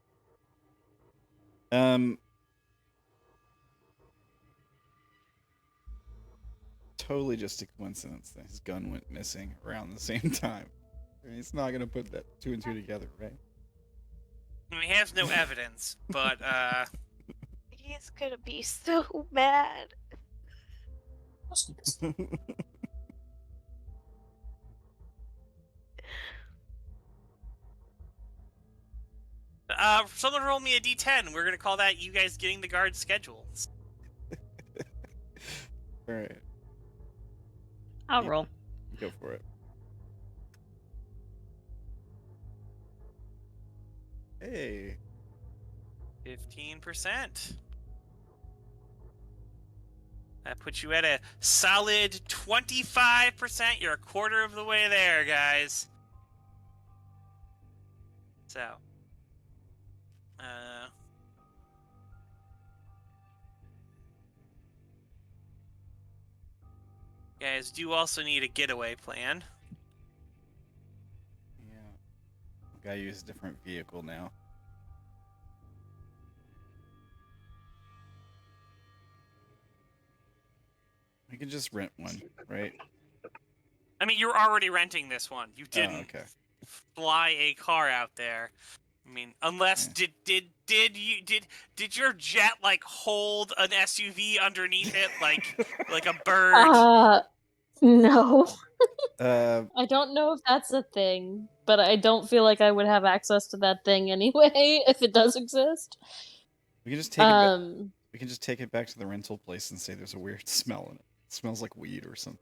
Totally just a coincidence that his gun went missing around the same time. I mean, he's not gonna put that two and two together, right?
I mean, he has no evidence, but
He's gonna be so mad.
someone roll me a d10. We're gonna call that you guys getting the guard schedule.
All right,
I'll
Yeah.
roll.
go for it. Hey.
15%. That puts you at a solid 25%. You're a quarter of the way there, guys. So, You guys do also need a getaway plan.
Yeah. Gotta use a different vehicle now. We can just rent one, right?
I mean, you're already renting this one. You
Oh,
didn't
okay.
fly a car out there. I mean, unless
Yeah.
did your jet like hold an SUV underneath it like a bird?
No.
We
I don't know if that's a thing, but I don't feel like I would have access to that thing anyway if it does exist.
can just take it. We can just take it back to the rental place and say there's a weird smell in it. It smells like weed or something.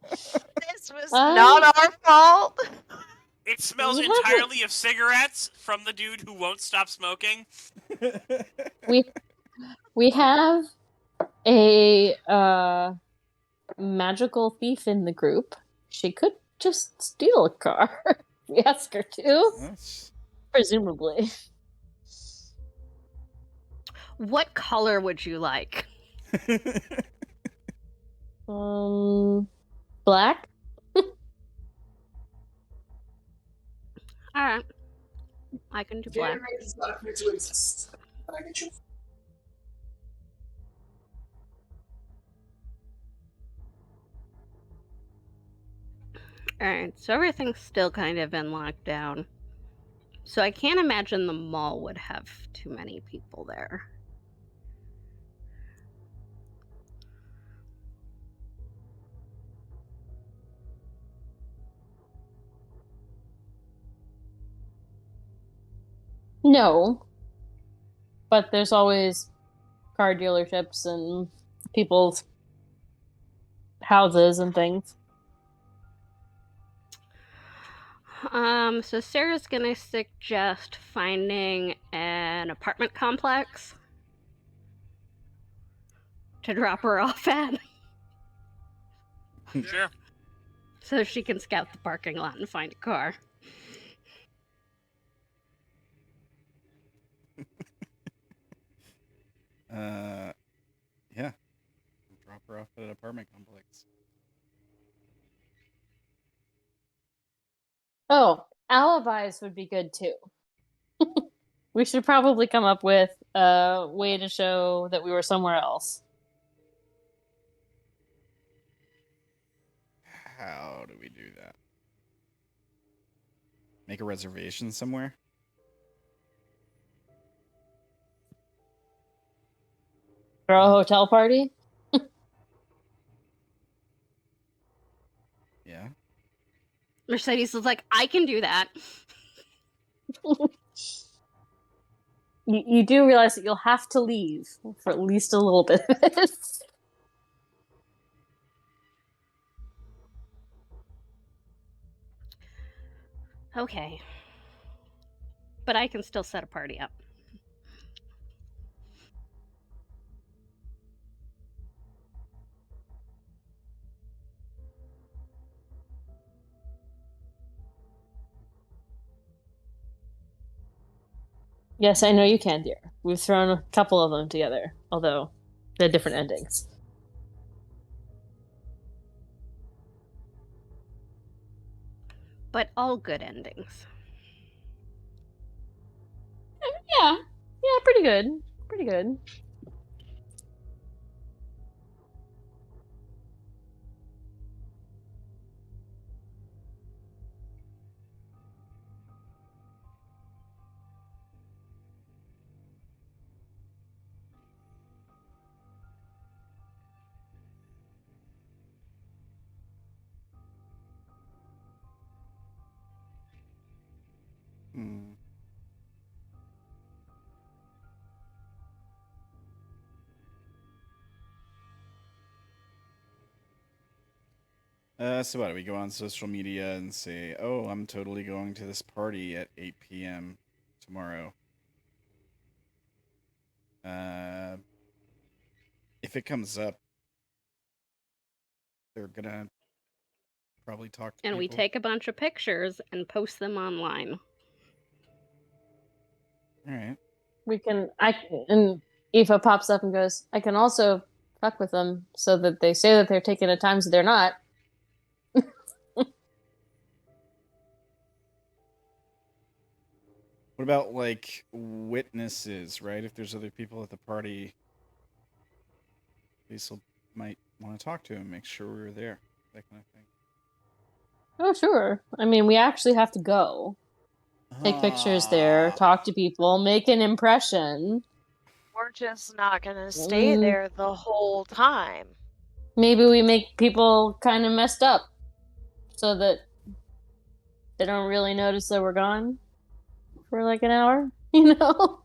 This was not our fault.
It smells
We haven't-
entirely of cigarettes from the dude who won't stop smoking.
We have a magical thief in the group. She could just steal a car. We ask her to,
That's...
presumably.
What color would you like?
Black?
Alright. I can do black. Alright, so everything's still kind of in lockdown. So I can't imagine the mall would have too many people there.
No. But there's always car dealerships and people's houses and things.
So Sarah's gonna suggest finding an apartment complex to drop her off at.
Sure.
So she can scout the parking lot and find a car.
Yeah. Drop her off at an apartment complex.
Oh, alibis would be good too. We should probably come up with a way to show that we were somewhere else.
How do we do that? Make a reservation somewhere?
Throw a hotel party?
Yeah.
Mercedes was like, I can do that.
You do realize that you'll have to leave for at least a little bit of this.
Okay. But I can still set a party up.
Yes, I know you can, dear. We've thrown a couple of them together, although they're different endings.
But all good endings.
Yeah, pretty good. Pretty good.
Hmm. So what, do we go on social media and say, oh, I'm totally going to this party at 8 p.m. tomorrow? If it comes up, they're gonna probably talk to
And we
people.
take a bunch of pictures and post them online.
All right.
And Aoife pops up and goes, I can also fuck with them so that they say that they're taking at times that they're not.
What about, like, witnesses, right? If there's other people at the party, Cecil might want to talk to him, make sure we were there, that kind of thing.
Oh, sure. I mean, we actually have to go. Take pictures there, talk to people, make an impression.
We're just not gonna stay there the whole time.
Maybe we make people kind of messed up so that they don't really notice that we're gone for like an hour, you know?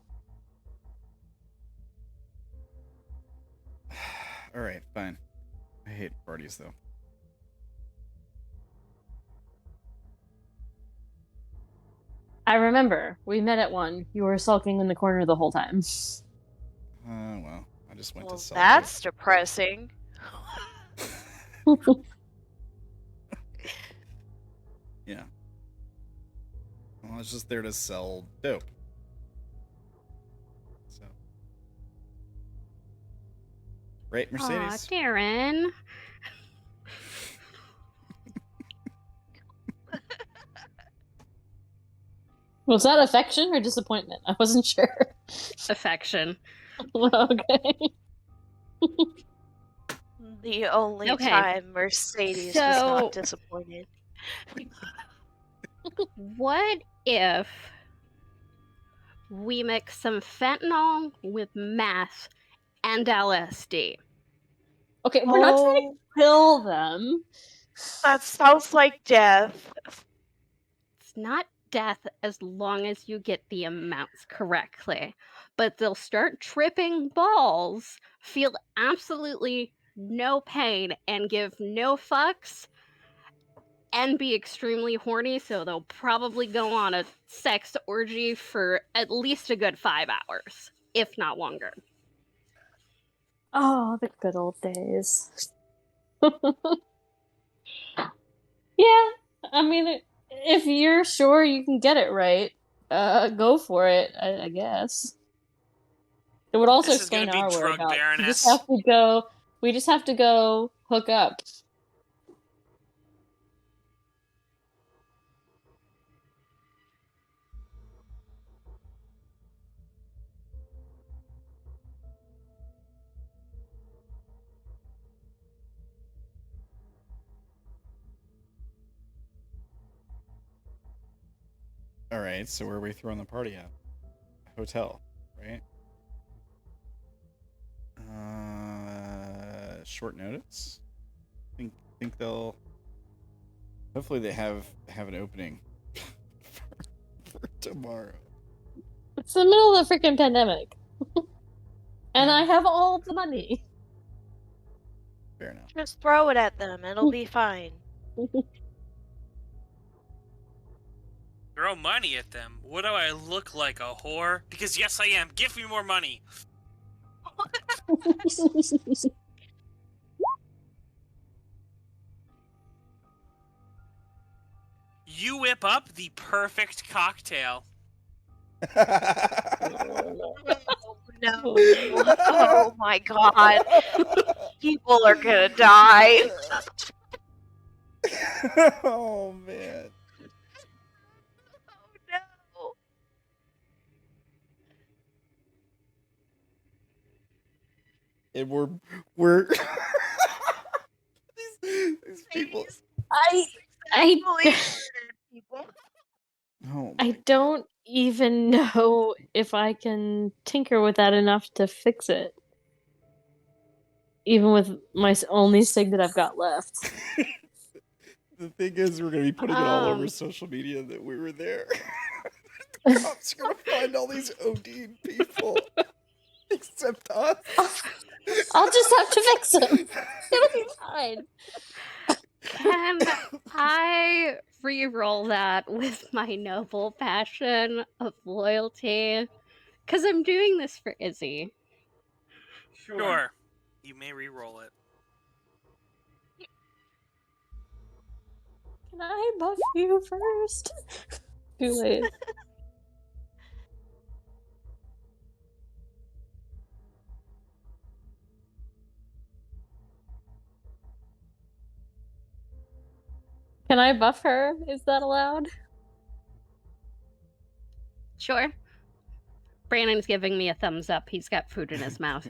Alright, fine. I hate parties, though.
I remember. We met at one. You were sulking in the corner the whole time.
Well, I just went
Well,
to
that's depressing.
Yeah. Well, I was just there to sell dope. So. Right, Mercedes?
Aw, Darren.
Was that affection or disappointment? I wasn't sure.
Affection.
Okay.
The only
Okay.
time Mercedes was
So-
not disappointed.
What if we mix some fentanyl with meth and LSD?
Okay, we're not trying to kill them.
That sounds like death.
It's not death as long as you get the amounts correctly. But they'll start tripping balls, feel absolutely no pain, and give no fucks, and be extremely horny, so they'll probably go on a sex orgy for at least a good 5 hours, if not longer.
Oh, the good old days. Yeah, I mean, if you're sure you can get it right, go for it, I guess. It would also
This is
explain
gonna be
our
drug
whereabouts.
baroness.
We just have to go hook up.
Alright, so where are we throwing the party at? Hotel, right? Short notice? Think they'll... Hopefully they have an opening for tomorrow.
It's the middle of the freaking pandemic. And I have all the money.
Fair enough.
Just throw it at them. It'll be fine.
Throw money at them. What do I look like, a whore? Because yes, I am. Give me more money. You whip up the perfect cocktail.
No. Oh my god. People are gonna die.
Oh man.
Oh
And we're these people.
I
people.
Oh
I
my
don't even know if I can tinker with that enough to fix it. Even with my only sig that I've got left.
The thing is, we're gonna be putting it all over social media that we were there. The cops are gonna find all these OD people, except us.
I'll just have to fix them. It'll be fine.
Can I re-roll that with my noble passion of loyalty? Because I'm doing this for Izzy.
Sure. You may re-roll it.
Can I buff you first? Too late. Can I buff her? Is that allowed?
Sure. Brandon's giving me a thumbs up. He's got food in his mouth.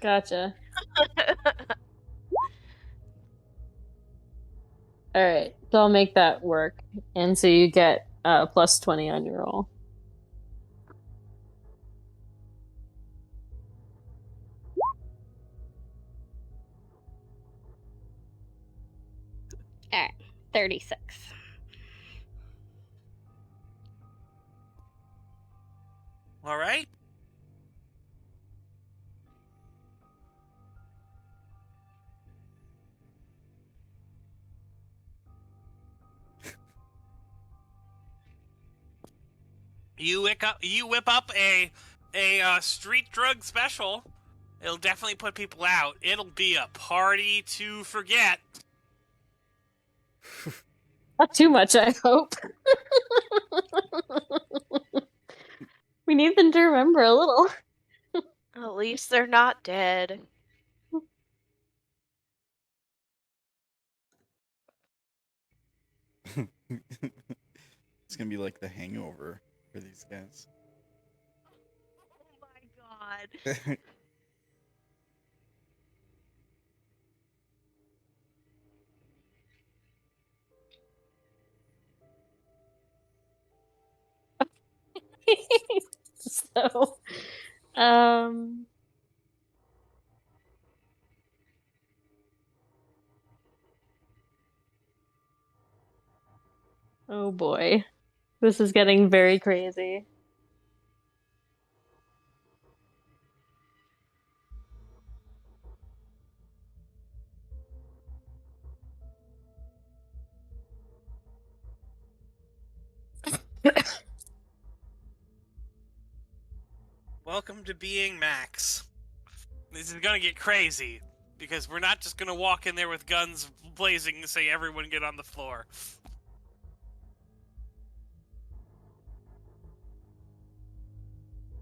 Gotcha. Alright, so I'll make that work. And so you get plus 20 on your roll.
Alright, 36.
All right. You whip up a street drug special. It'll definitely put people out. It'll be a party to forget.
Not too much, I hope. We need them to remember a little.
At least they're not dead.
It's gonna be like the Hangover for these guys.
Oh my god.
So, um, oh boy, this is getting very crazy.
Welcome to being Max. This is gonna get crazy because we're not just gonna walk in there with guns blazing and say everyone get on the floor.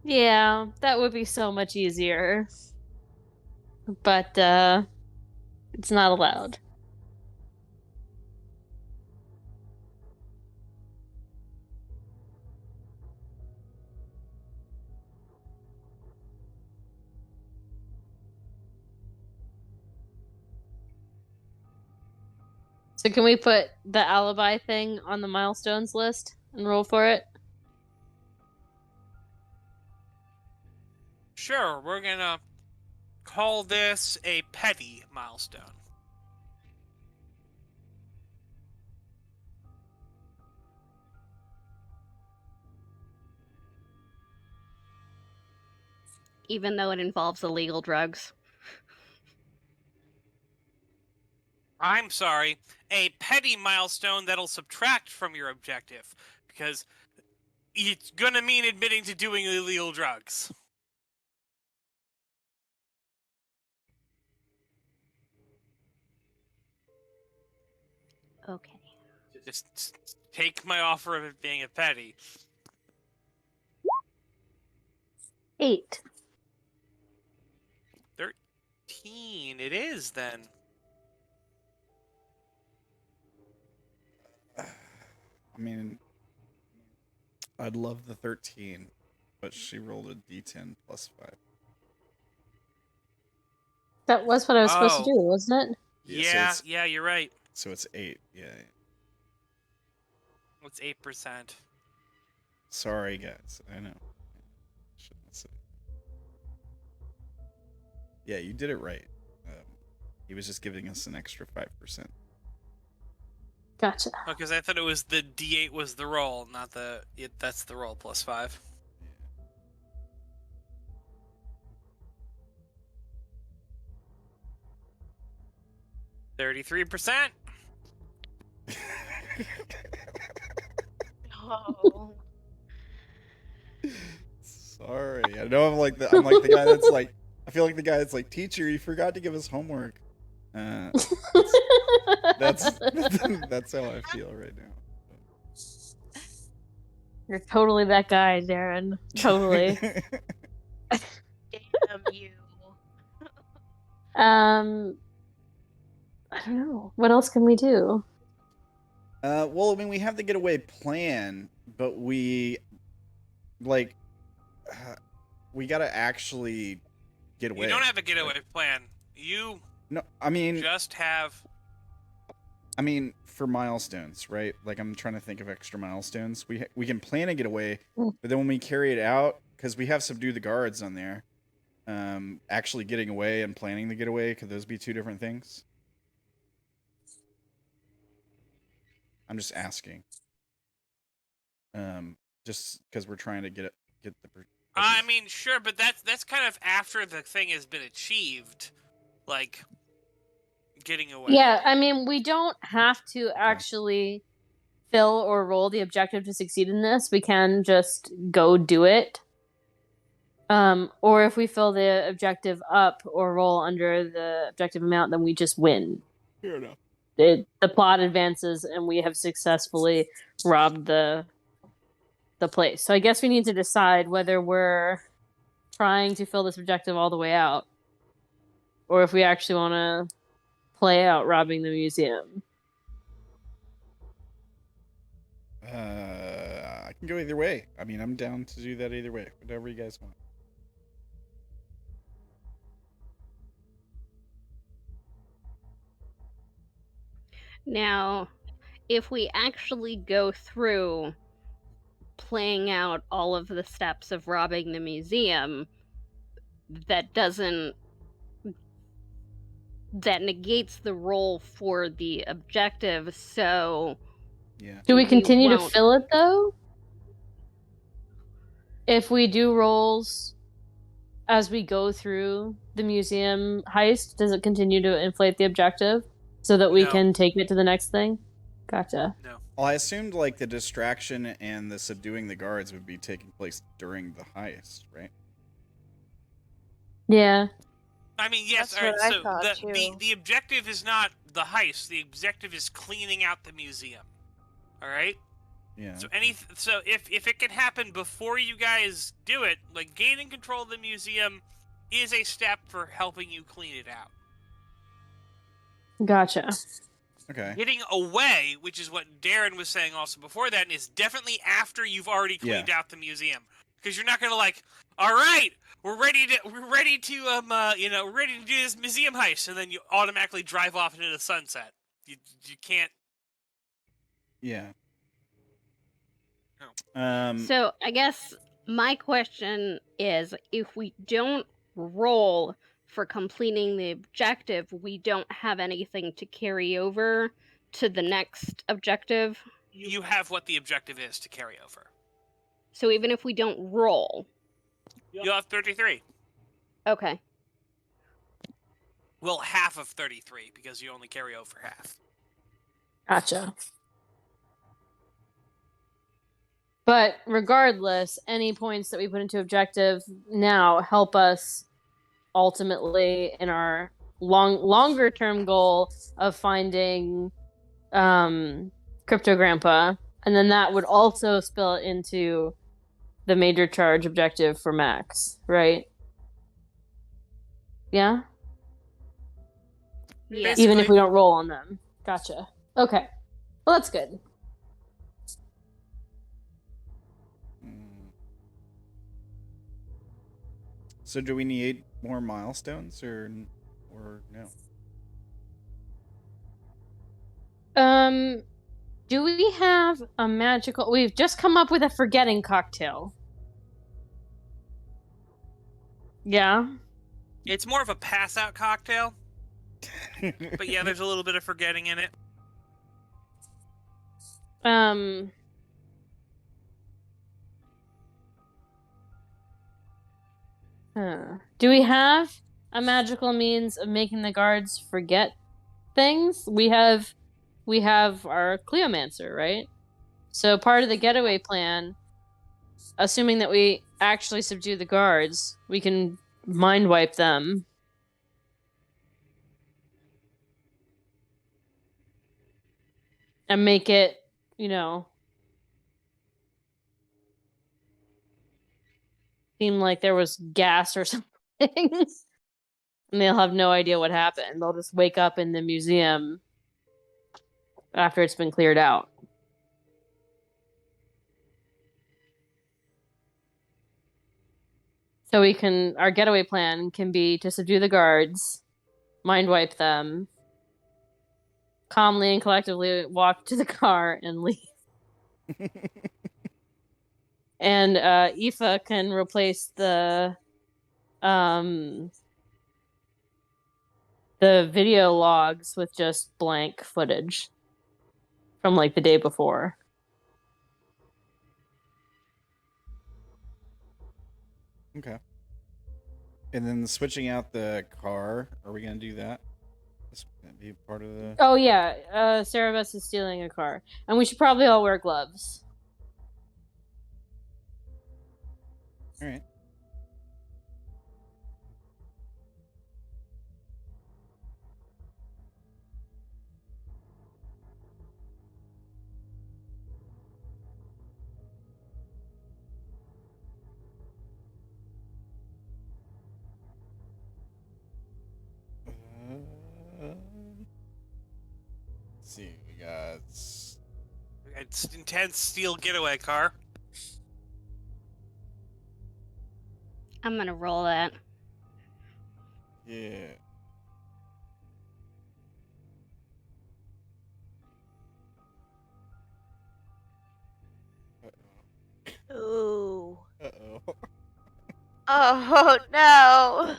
Yeah, that would be so much easier. But, it's not allowed. So can we put the alibi thing on the milestones list and roll for it?
Sure, we're gonna call this a petty milestone.
Even though it involves illegal drugs.
I'm sorry, a petty milestone that'll subtract from your objective, because it's gonna mean admitting to doing illegal drugs.
Okay.
Just take my offer of it being a petty.
8.
13, it is then.
I mean, I'd love the 13, but she rolled a D10 plus 5.
That was what I was supposed to
Oh.
do, wasn't it?
Yeah, you're right.
So it's 8. Yeah.
It's 8%.
Sorry, guys. I know. Shouldn't say. Yeah, you did it right. He was just giving us an extra 5%.
Gotcha.
Because I thought it was the D8 was the roll, not the that's the roll plus 5. 33%.
Oh.
Sorry, I know I'm like the guy that's like, I feel like the guy that's like, teacher, you forgot to give us homework. That's how I feel right now.
You're totally that guy, Darren. Totally.
Damn you.
I don't know. What else can we do?
Well, I mean, we have the getaway plan, but we like we gotta actually get away.
You don't have a getaway plan. You
No, I mean,
just have.
for milestones, right? Like, I'm trying to think of extra milestones. We can plan a getaway, but then when we carry it out, because we have subdue the guards on there, actually getting away and planning the getaway, could those be two different things? I'm just asking. Just because we're trying to get the.
I mean, sure, but that's kind of after the thing has been achieved, like getting away.
Yeah, I mean, we don't have to actually fill or roll the objective to succeed in this. We can just go do it. Or if we fill the objective up or roll under the objective amount, then we just win.
Fair enough.
The plot advances and we have successfully robbed the place. So I guess we need to decide whether we're trying to fill this objective all the way out, or if we actually want to play out robbing the museum.
I can go either way. I mean, I'm down to do that either way. Whatever you guys want.
Now, if we actually go through playing out all of the steps of robbing the museum, that negates the roll for the objective, so
Yeah.
Do we continue to
won't-
fill it though? If we do rolls as we go through the museum heist, does it continue to inflate the objective so that we
No.
can take it to the next thing? Gotcha.
No.
Well, I assumed like the distraction and the subduing the guards would be taking place during the heist, right?
Yeah.
I mean, yes.
That's
All right.
what I
So
thought, too.
the objective is not the heist. The objective is cleaning out the museum. All right.
Yeah.
So if it can happen before you guys do it, like gaining control of the museum is a step for helping you clean it out.
Gotcha.
Okay.
Getting away, which is what Darren was saying also before that, is definitely after you've already cleaned out the museum, because you're not gonna like, all right, we're ready to do this museum heist, and then you automatically drive off into the sunset. You can't.
Yeah.
So I guess my question is, if we don't roll for completing the objective, we don't have anything to carry over to the next objective.
You have what the objective is to carry over.
So even if we don't roll,
You'll have 33.
okay.
Well, half of 33, because you only carry over half.
Gotcha. But regardless, any points that we put into objective now help us ultimately in our longer term goal of finding Crypto Grandpa, and then that would also spill into the major charge objective for Max, right? Yeah?
Yeah.
Even if we don't roll on them. Gotcha. Okay. Well, that's good.
So do we need more milestones or no?
Do we have a magical... We've just come up with a forgetting cocktail. Yeah?
It's more of a pass-out cocktail. But yeah, there's a little bit of forgetting in it.
Do we have a magical means of making the guards forget things? We have our Cleomancer, right? So part of the getaway plan, assuming that we actually subdue the guards, we can mind wipe them. And make it, seem like there was gas or something. And they'll have no idea what happened. They'll just wake up in the museum after it's been cleared out. So our getaway plan can be to subdue the guards, mind wipe them, calmly and collectively walk to the car and leave. And Aoife can replace the video logs with just blank footage from like the day before.
Okay. And then switching out the car, are we gonna do that? This gonna be part of the.
Oh yeah, Cerebus is stealing a car, and we should probably all wear gloves.
All right. Let's see, we got.
It's intense steel getaway car.
I'm gonna roll that.
Yeah.
Ooh.
Uh-oh.
Oh no.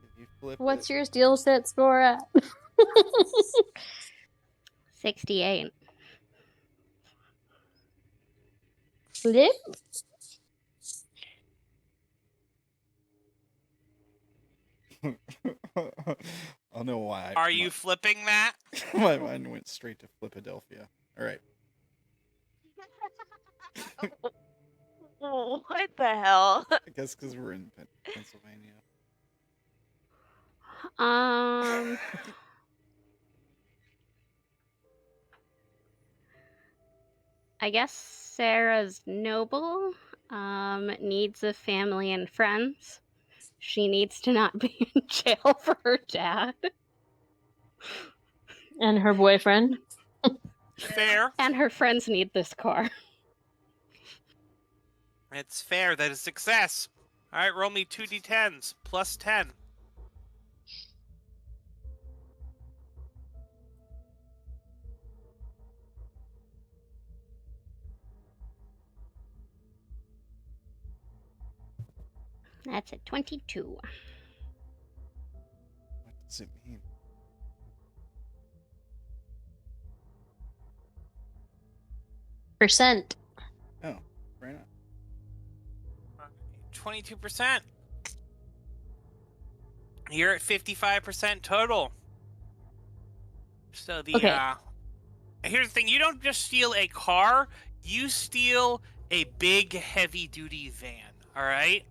Did you flip
What's
it?
your steel set score at?
68.
Flip?
I don't know why.
Are you flipping that?
My mind went straight to Flipadelphia. All right.
What the hell?
I guess because we're in Pennsylvania.
I guess Sarah's noble, needs a family and friends. She needs to not be in jail for her dad.
And her boyfriend?
Fair.
And her friends need this car.
It's fair. That is success. All right, roll me 2d10s plus 10.
That's a 22.
What does it mean?
Percent.
Oh, right on.
22%. You're at 55% total. So the
Okay.
Here's the thing: you don't just steal a car; you steal a big, heavy-duty van. All right,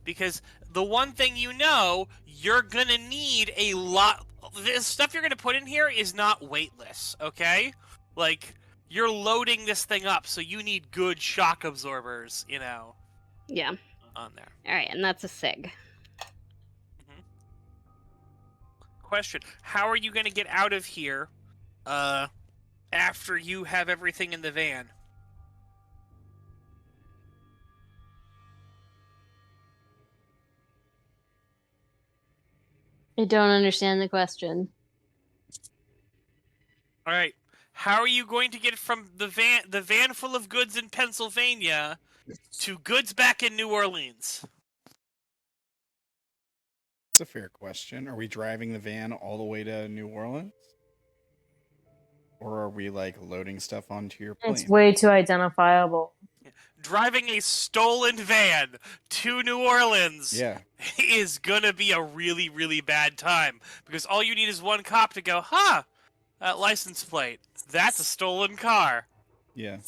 because the one thing you know, you're gonna need a lot. This stuff you're gonna put in here is not weightless. Okay, like you're loading this thing up, so you need good shock absorbers. You know,
Yeah.
on there.
Alright, and that's a SIG.
Question: how are you going to get out of here after you have everything in the van?
I don't understand the question.
All right. How are you going to get from the van full of goods in Pennsylvania to goods back in New Orleans?
That's a fair question. Are we driving the van all the way to New Orleans? Or are we, like, loading stuff onto your plane?
It's way too identifiable.
Driving a stolen van to New Orleans is gonna be a really, really bad time. Because all you need is one cop to go, that license plate. That's a stolen car.
Yeah.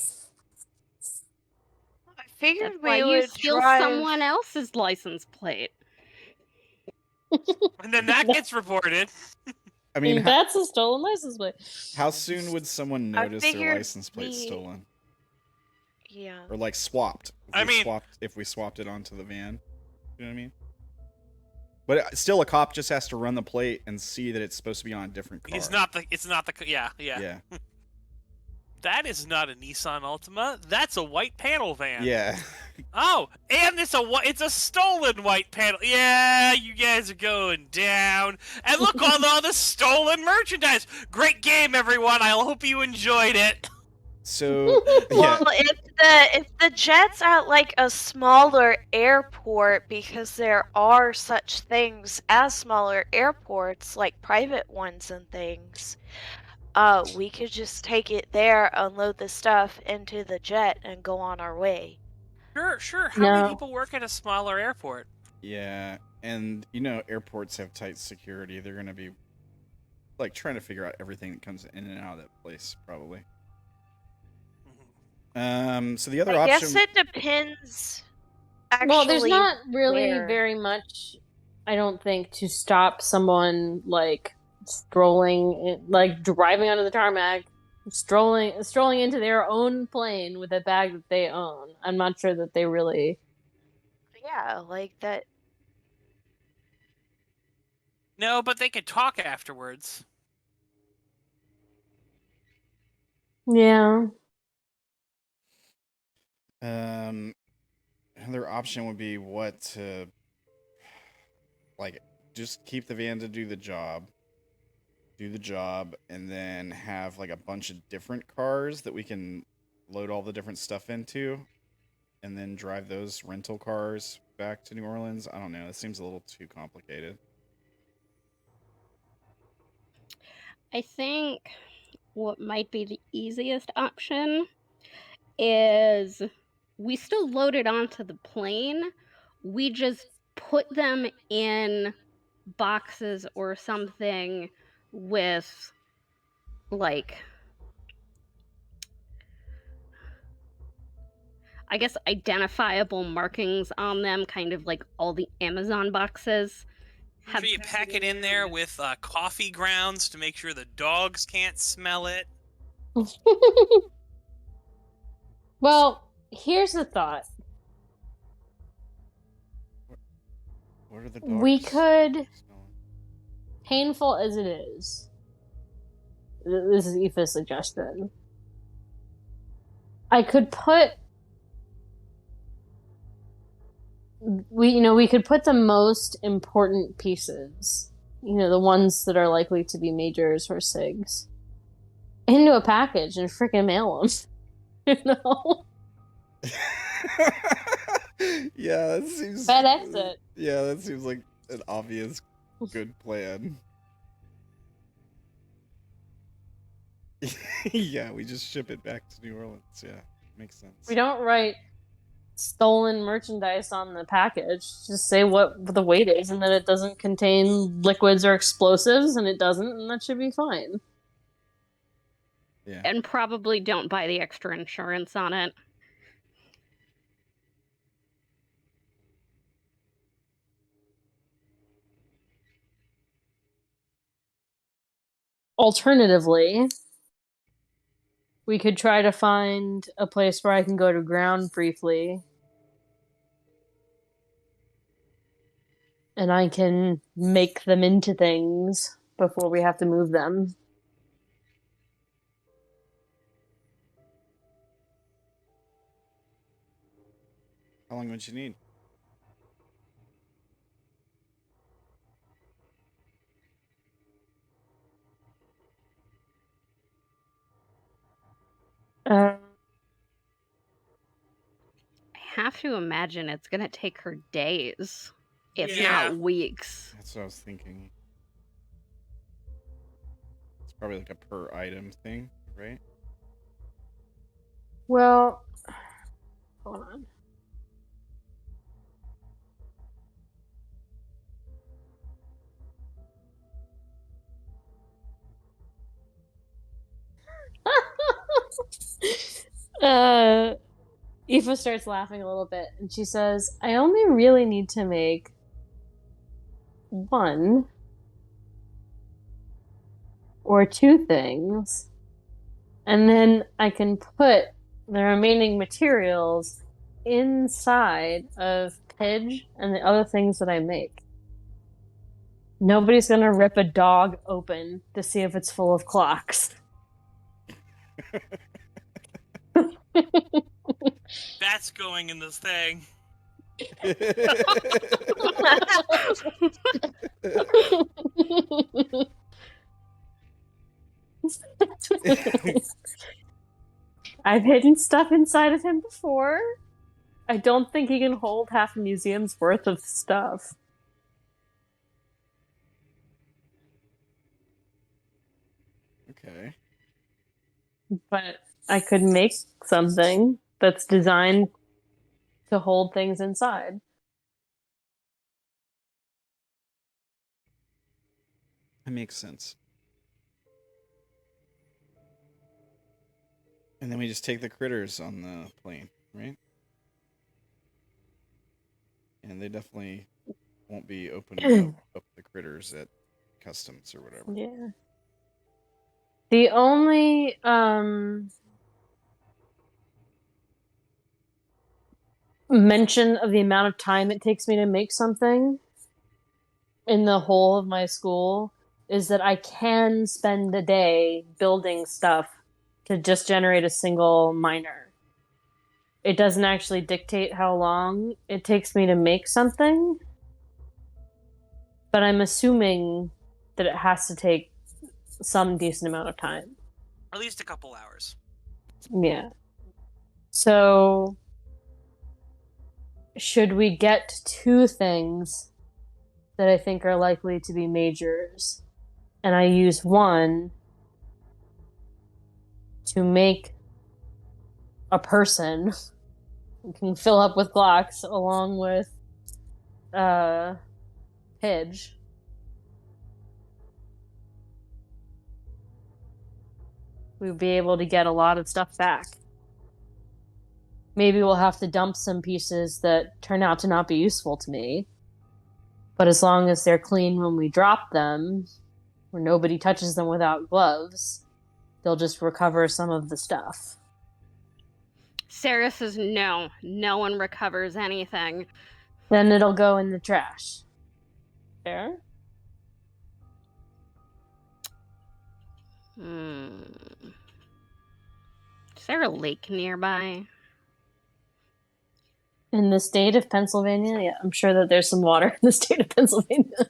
I figured
That's why
we
you
would
steal
drive.
someone else's license plate.
And then that gets reported.
I mean,
that's a stolen license plate.
how soon would someone notice their
figured
license plate stolen?
Yeah.
Or, like, swapped?
I
If we swapped it onto the van. You know what I mean? But still, a cop just has to run the plate and see that it's supposed to be on a different car.
It's not the. Yeah.
Yeah.
That is not a Nissan Altima. That's a white panel van.
Yeah.
Oh, and it's a stolen white panel. Yeah, you guys are going down. And look, all the stolen merchandise. Great game, everyone. I hope you enjoyed it.
So
Well, if the jet's at like a smaller airport, because there are such things as smaller airports, like private ones and things, we could just take it there, unload the stuff into the jet, and go on our way.
Sure. How many
No.
people work at a smaller airport?
yeah, and airports have tight security. They're gonna be like trying to figure out everything that comes in and out of that place, probably. So the other
I
option.
guess it depends. Actually,
Well, there's not really
where.
very much, I don't think, to stop someone like strolling, like driving onto the tarmac, strolling into their own plane with a bag that they own. I'm not sure that they really.
Yeah, like that.
No, but they could talk afterwards.
Yeah.
Another option would be what to like just keep the van to do the job, and then have like a bunch of different cars that we can load all the different stuff into, and then drive those rental cars back to New Orleans. I don't know. It seems a little too complicated.
I think what might be the easiest option is we still load it onto the plane. We just put them in boxes or something with, like, I guess identifiable markings on them, kind of like all the Amazon boxes.
Sure, you pack it in there with coffee grounds to make sure the dogs can't smell it.
Well, here's the thought.
What are the dogs?
We could,
smelling?
painful as it is, this is Aoife's suggestion, I could put, we could put the most important pieces, the ones that are likely to be majors or SIGs, into a package and freaking mail them.
Yeah, that seems.
FedEx it.
Yeah, that seems like an obvious good plan. Yeah, we just ship it back to New Orleans. Yeah, makes sense.
We don't write stolen merchandise on the package. Just say what the weight is and that it doesn't contain liquids or explosives, and it doesn't, and that should be fine.
Yeah.
And probably don't buy the extra insurance on it.
Alternatively, we could try to find a place where I can go to ground briefly. And I can make them into things before we have to move them.
How long would you need?
I have to imagine it's gonna take her days, if
Yeah.
not weeks.
That's what I was thinking. It's probably like a per item thing, right?
Well, hold on. Aoife starts laughing a little bit, and she says, I only really need to make one or two things, and then I can put the remaining materials inside of Pidge and the other things that I make. Nobody's gonna rip a dog open to see if it's full of clocks.
That's going in this thing.
I've hidden stuff inside of him before. I don't think he can hold half a museum's worth of stuff.
Okay.
But I could make something that's designed to hold things inside.
That makes sense. And then we just take the critters on the plane, right? And they definitely won't be opening up the critters at customs or whatever.
Yeah. The only mention of the amount of time it takes me to make something in the whole of my school is that I can spend a day building stuff to just generate a single miner. It doesn't actually dictate how long it takes me to make something, but I'm assuming that it has to take some decent amount of time.
At least a couple hours.
Yeah. So, should we get two things that I think are likely to be majors, and I use one to make a person who can fill up with blocks along with Pidge. We'll be able to get a lot of stuff back. Maybe we'll have to dump some pieces that turn out to not be useful to me. But as long as they're clean when we drop them, or nobody touches them without gloves, they'll just recover some of the stuff.
Sarah says no. No one recovers anything.
Then it'll go in the trash. Fair?
Is there a lake nearby?
In the state of Pennsylvania? Yeah, I'm sure that there's some water in the state of Pennsylvania.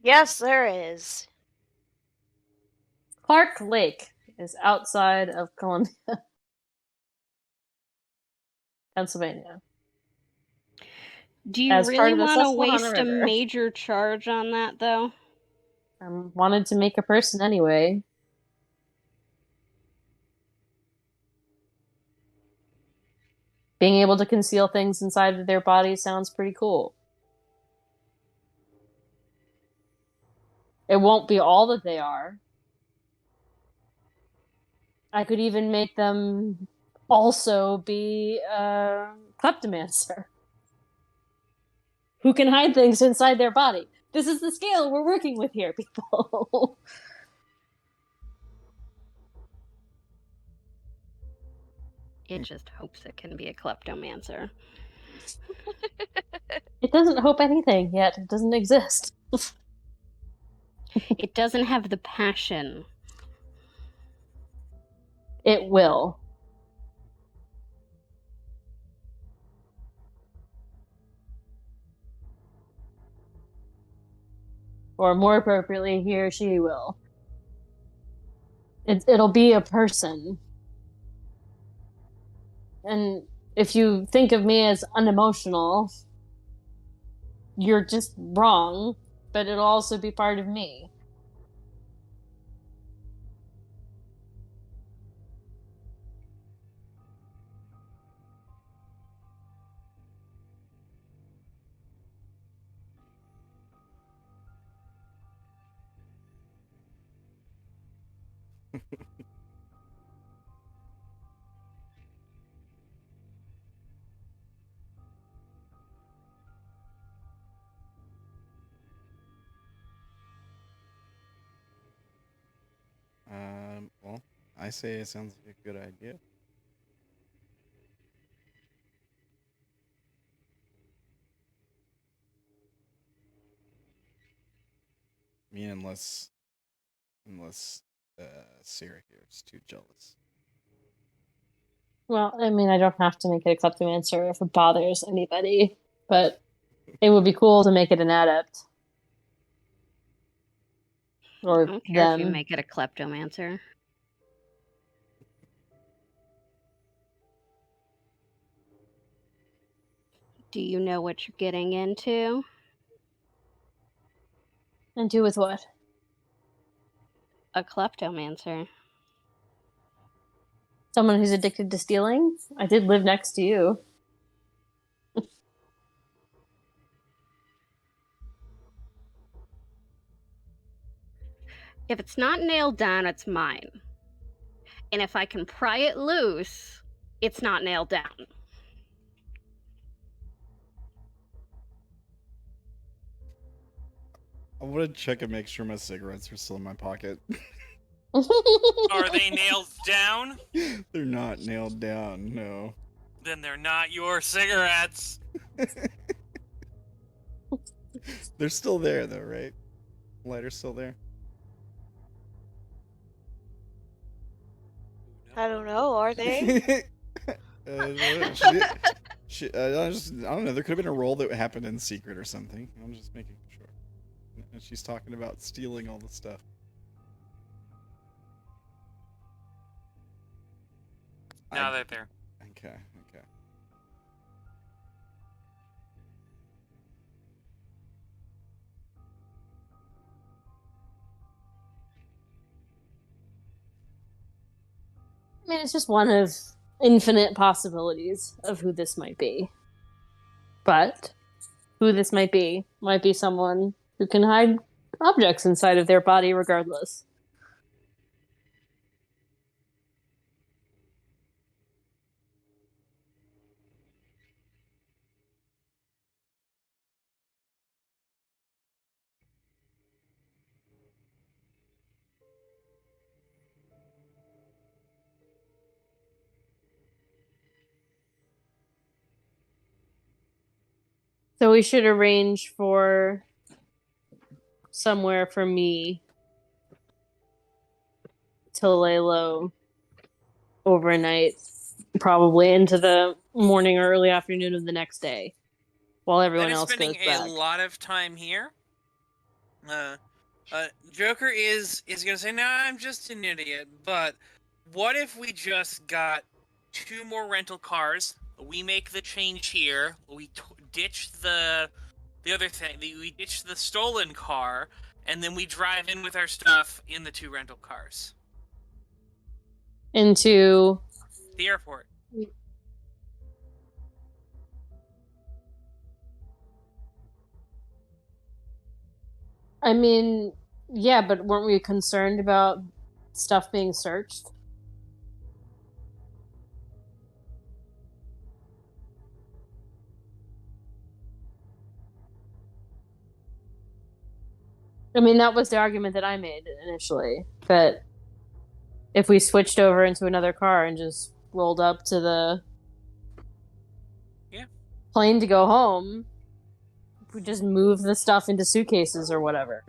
Yes, there is.
Clark Lake is outside of Columbia, Pennsylvania.
Do you
As part
really
of the
want to
Susquehanna
waste a
River.
major charge on that, though?
Wanted to make a person anyway. Being able to conceal things inside of their body sounds pretty cool. It won't be all that they are. I could even make them also be a kleptomancer who can hide things inside their body. This is the scale we're working with here, people.
It just hopes it can be a kleptomancer.
It doesn't hope anything yet. It doesn't exist.
It doesn't have the passion.
It will. Or more appropriately, he or she will. It'll be a person. And if you think of me as unemotional, you're just wrong, but it'll also be part of me.
Well, I say it sounds like a good idea. I mean, unless Sarah here is too jealous.
Well, I mean, I don't have to make it a kleptomancer if it bothers anybody, but it would be cool to make it an adept.
I
Or
don't care if you
them.
make it a kleptomancer. Do you know what you're getting into?
And do with what?
A kleptomancer.
Someone who's addicted to stealing? I did live next to you.
If it's not nailed down, it's mine. And if I can pry it loose, it's not nailed down.
I want to check and make sure my cigarettes are still in my pocket.
Are they nailed down?
They're not nailed down, no.
Then they're not your cigarettes.
They're still there, though, right? Lighter's still there?
I don't know, are they?
I don't know. There could have been a roll that happened in secret or something. I'm just making sure. And she's talking about stealing all the stuff.
Now they're there.
Okay.
I mean, it's just one of infinite possibilities of who this might be. But who this might be someone who can hide objects inside of their body regardless. So we should arrange for somewhere for me to lay low overnight, probably into the morning or early afternoon of the next day, while everyone else goes
Spending
back.
a lot of time here. Joker is gonna say, "No, I'm just an idiot." But what if we just got 2 more rental cars? We make the change here. We ditch the other thing. We ditch the stolen car, and then we drive in with our stuff in the 2 rental cars
Into
the airport.
I mean, yeah, but weren't we concerned about stuff being searched? I mean, that was the argument that I made initially, that if we switched over into another car and just rolled up to the plane to go home, we just move the stuff into suitcases or whatever.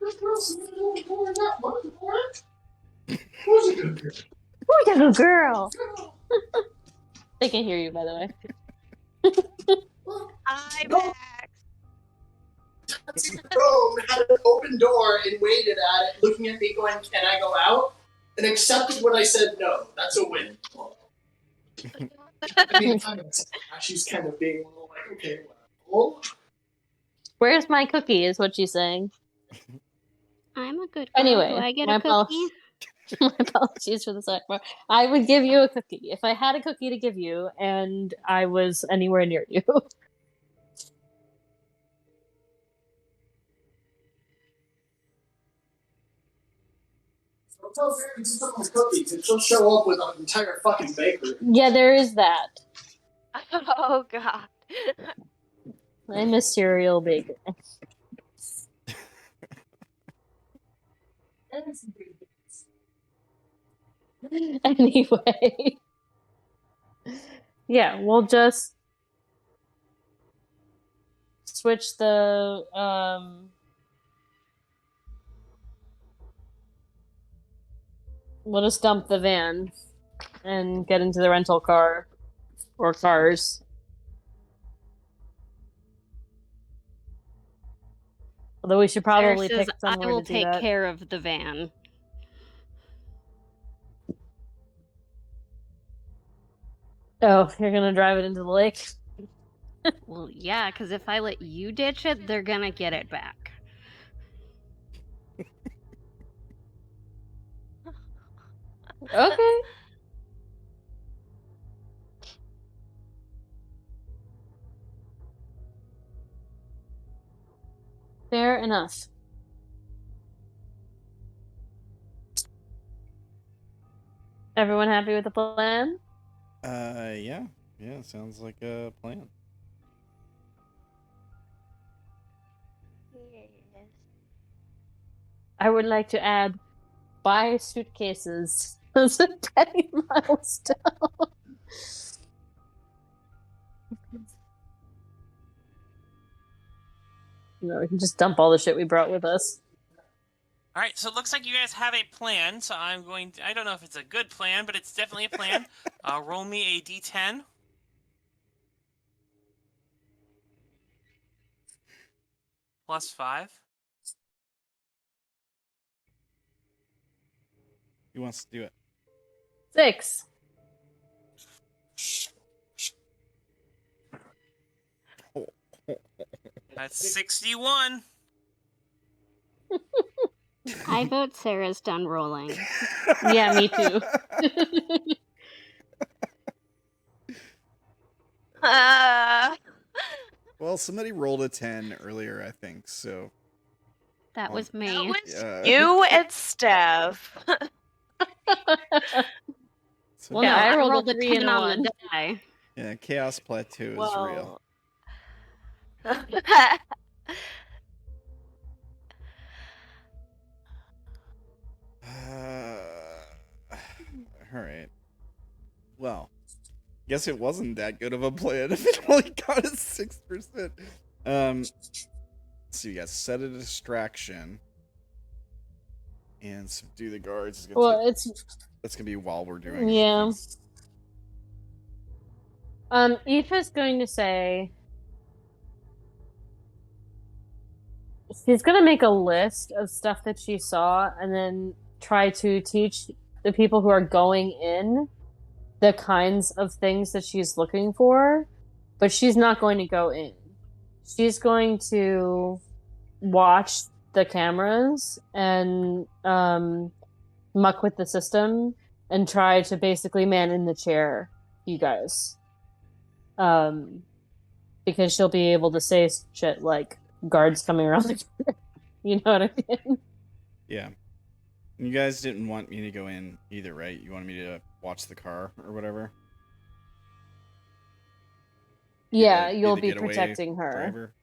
Who's a good girl? They can hear you, by the way.
I'm back.
Room had an open door and waited at it, looking at me going, "Can I go out?" and accepted when I said no. That's a win. I mean, she's kind of being a little like, okay, well.
Where's my cookie, is what she's saying.
I'm a good girl.
Anyway,
Do I get
my
a cookie?
my apologies for the sidebar. I would give you a cookie if I had a cookie to give you and I was anywhere near you.
Don't tell Darren to put my cookies, and she'll show up with an entire fucking bakery.
Yeah, there is that.
Oh god.
I'm a cereal baker. Anyway. Yeah, we'll just switch the We'll just dump the van and get into the rental car or cars. Although we should
Sarah
probably
says,
pick
I
somewhere
will
to do
take
that.
care of the van.
Oh, you're gonna drive it into the lake?
Well, yeah, because if I let you ditch it, they're gonna get it back.
Okay. Fair enough. Everyone happy with the plan?
Yeah. Yeah, sounds like a plan.
I would like to add, buy suitcases as a petty milestone. No, we can just dump all the shit we brought with us.
All right, so it looks like you guys have a plan. So I don't know if it's a good plan, but it's definitely a plan. Roll me a d10. +5.
Who wants to do it?
6.
That's 61.
I vote Sarah's done rolling.
Yeah, me too.
Well, somebody rolled a 10 earlier, I think, so...
That was me.
That was
Yeah.
you and Steph.
So,
Well,
No,
I
I
rolled
rolled
a
a
3 and
10
a
on
1.
the die.
yeah, Chaos Plateau is real. Alright. Well, guess it wasn't that good of a plan if it only got us 6%. So you guys set a distraction and subdue the guards.
Well,
That's gonna be while we're doing
yeah.
everything.
Aoife's going to say she's gonna make a list of stuff that she saw and then try to teach the people who are going in the kinds of things that she's looking for, but she's not going to go in. She's going to watch the cameras and muck with the system and try to basically man in the chair, you guys. Because she'll be able to say shit like guards coming around the corner. You know what I mean?
Yeah. You guys didn't want me to go in either, right? You wanted me to watch the car or whatever?
Yeah,
Be
you'll
the
be
getaway
protecting her.
driver?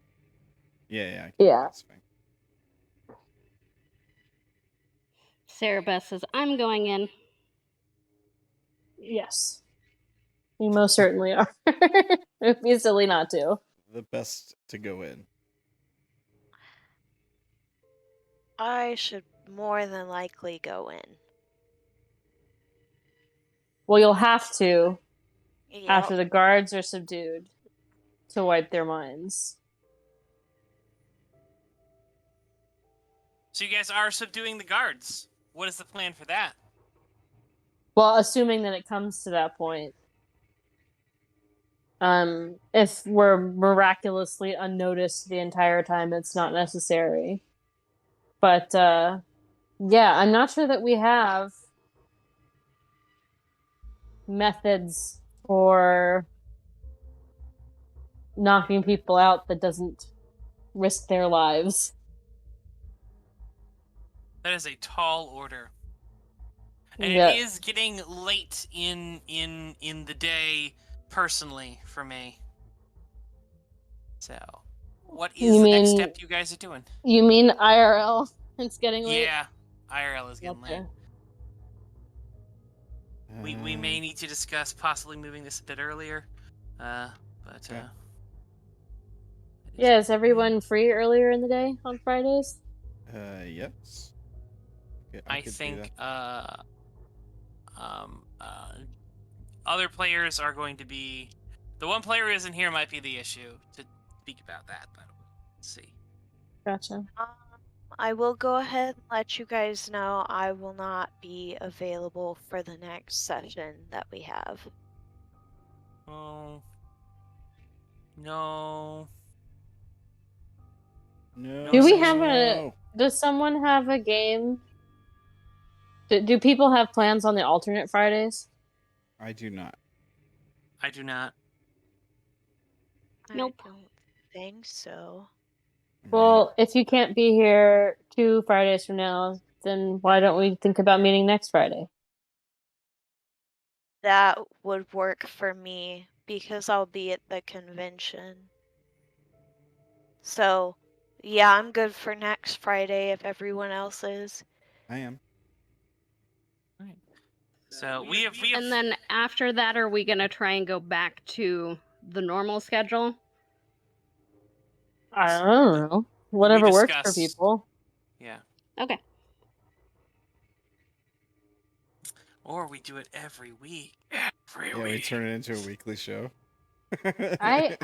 Yeah.
Yeah.
That's fine.
Sarah Beth says, I'm going in.
Yes. You most certainly are. It'd be silly not to.
The best to go in.
I should more than likely go in.
Well, you'll have to
Yep.
after the guards are subdued to wipe their minds.
So you guys are subduing the guards. What is the plan for that?
Well, assuming that it comes to that point. If we're miraculously unnoticed the entire time, it's not necessary. But, yeah, I'm not sure that we have methods for knocking people out that doesn't risk their lives.
That is a tall order. And
Yeah.
it is getting late in the day personally for me. So, what is
You
the next
mean-
step you guys are doing?
You mean IRL? It's getting late?
Yeah, IRL is getting late.
Okay.
We may need to discuss possibly moving this a bit earlier. But
Yeah.
Yeah, is everyone free earlier in the day on Fridays?
Yes. Okay,
I
could do
think
that.
Other players are going to be... The one player who isn't here might be the issue to speak about that, but let's see.
Gotcha.
I will go ahead and let you guys know I will not be available for the next session that we have.
Oh. No.
No.
Do we have a... Does someone have a game? Do people have plans on the alternate Fridays?
I do not.
I do not.
Nope.
I don't think so.
Well, if you can't be here 2 Fridays from now, then why don't we think about meeting next Friday?
That would work for me because I'll be at the convention. So, yeah, I'm good for next Friday if everyone else is.
I am.
So we have
And then after that, are we going to try and go back to the normal schedule?
I don't know. Whatever works for
discussed-
people.
Yeah.
Okay.
Or we do it every week. Every
Yeah, we
week.
turn it into a weekly show.
I'm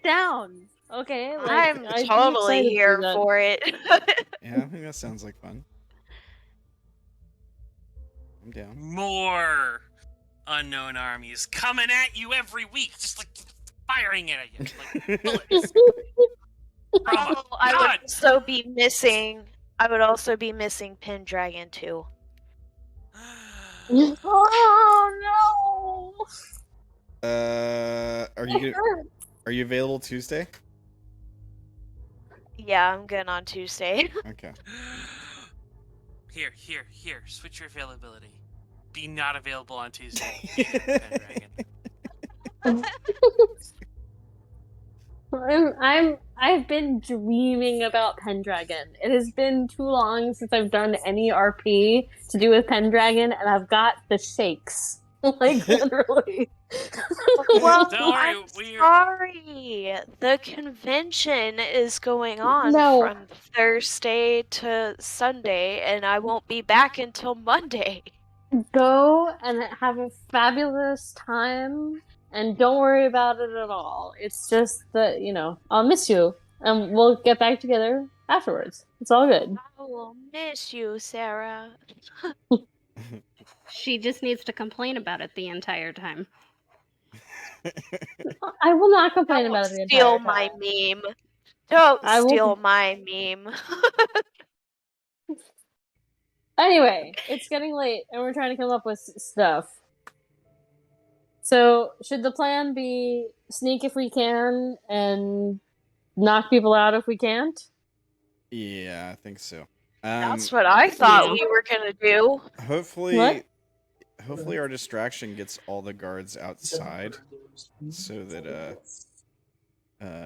down. Okay, like,
I'm
I'd be
totally
excited to do
here
that.
for it.
Yeah, I think that sounds like fun. I'm down.
More unknown armies coming at you every week, just like firing it at you like bullets.
Oh, I would also be missing. I would also be missing Pendragon too.
Oh no!
Are
It
you
hurts.
are you available Tuesday?
Yeah, I'm good on Tuesday.
Okay.
Here. Switch your availability. Be not available on Tuesday. Pendragon.
I've been dreaming about Pendragon. It has been too long since I've done any RP to do with Pendragon, and I've got the shakes. Like, literally.
Well,
Don't worry,
I'm
we're-
sorry. The convention is going on
No.
from Thursday to Sunday, and I won't be back until Monday.
Go and have a fabulous time, and don't worry about it at all. It's just that, I'll miss you, and we'll get back together afterwards. It's all good.
I will miss you, Sarah.
She just needs to complain about it the entire time.
I will not complain
Don't
about it the
steal
entire
my
time.
meme. Don't
I will-
steal my meme.
Anyway, it's getting late, and we're trying to come up with stuff. So, should the plan be sneak if we can, and knock people out if we can't?
Yeah, I think so.
That's what I thought
yeah.
we were gonna do.
Hopefully,
What?
hopefully our distraction gets all the guards outside, so that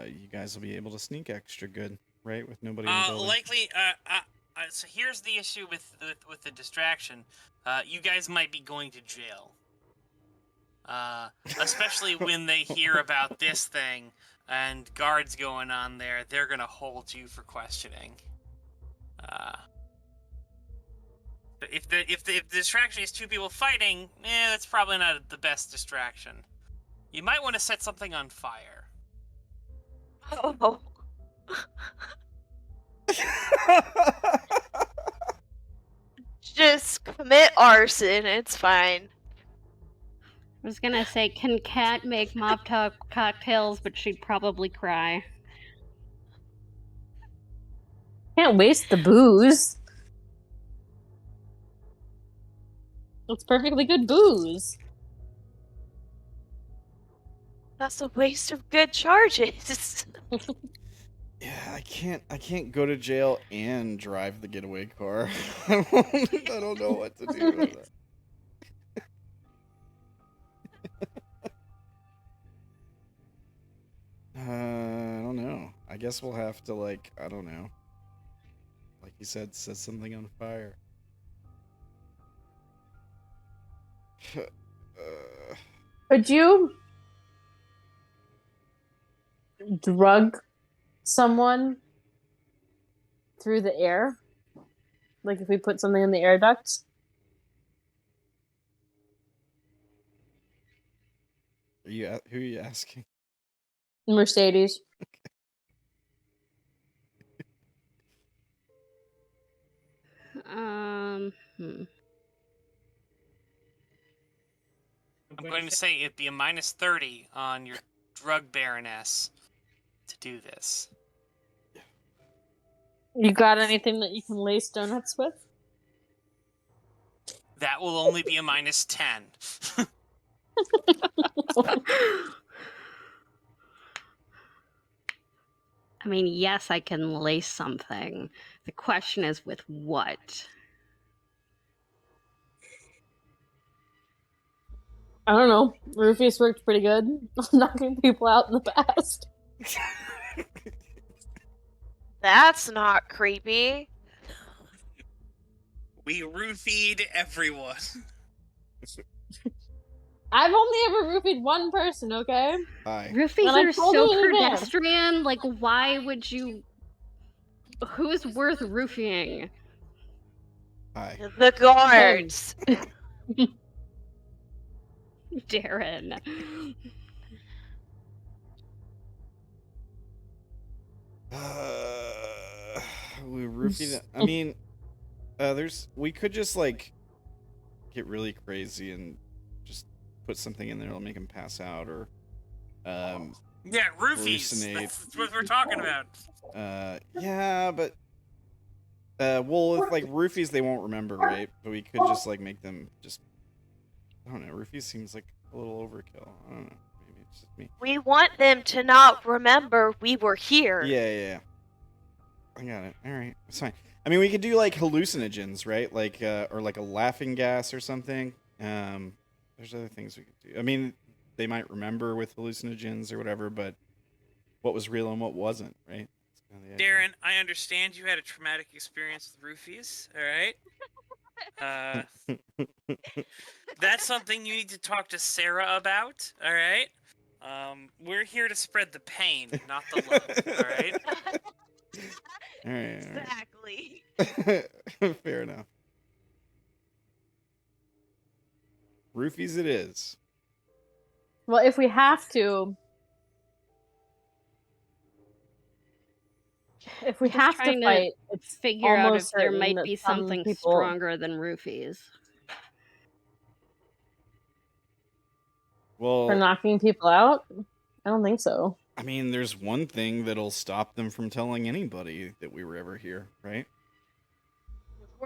you guys will be able to sneak extra good, right? With nobody in the building.
Likely. So here's the issue with the distraction. You guys might be going to jail. Especially when they hear about this thing and guards going on there, they're gonna hold you for questioning. If the distraction is 2 people fighting, that's probably not the best distraction. You might want to set something on fire.
Oh. Just commit arson, it's fine.
I was gonna say, can Kat make Moptop cocktails, but she'd probably cry.
Can't waste the booze. It's perfectly good booze.
That's a waste of good charges.
Yeah, I can't go to jail and drive the getaway car. I don't know what to do with that. I don't know. I guess we'll have to, I don't know. Like you said, set something on fire.
Could you drug someone through the air? Like if we put something in the air ducts?
Who are you asking?
Mercedes.
Hmm.
I'm going to say it'd be a -30 on your drug baroness to do this.
You got anything that you can lace donuts with?
That will only be a -10.
I mean, yes, I can lace something. The question is with what?
I don't know. Rufus worked pretty good knocking people out in the past.
That's not creepy.
We roofied everyone.
I've only ever roofied one person, okay?
Hi.
Roofies
And I
are
told
so
you again.
pedestrian. Like, why would you? Who's worth roofing?
Hi.
The guards.
Darren.
We roofied. I mean, we could just like get really crazy and just put something in there that'll make him pass out, or
Yeah, roofies.
hallucinate.
That's what we're talking about.
Yeah, but well, with like roofies, they won't remember, right? But we could just like make them just. I don't know. Roofies seems like a little overkill. I don't know. Maybe it's just me.
We want them to not remember we were here.
Yeah. I got it. All right, it's fine. I mean, we could do like hallucinogens, right? Like, or like a laughing gas or something. There's other things we could do. I mean, they might remember with hallucinogens or whatever, but what was real and what wasn't, right? That's kind of the idea.
Darren, I understand you had a traumatic experience with roofies, alright? That's something you need to talk to Sarah about, alright? We're here to spread the pain, not the love, alright?
All right.
Exactly.
Fair enough. Roofies it is.
Well, if we have to... If we
Just
have to
trying to
fight, it's
Figure out if
almost
there
certain
might
that
be
some
something
people...
stronger than roofies.
For
Well,
knocking people out? I don't think so.
I mean, there's one thing that'll stop them from telling anybody that we were ever here, right?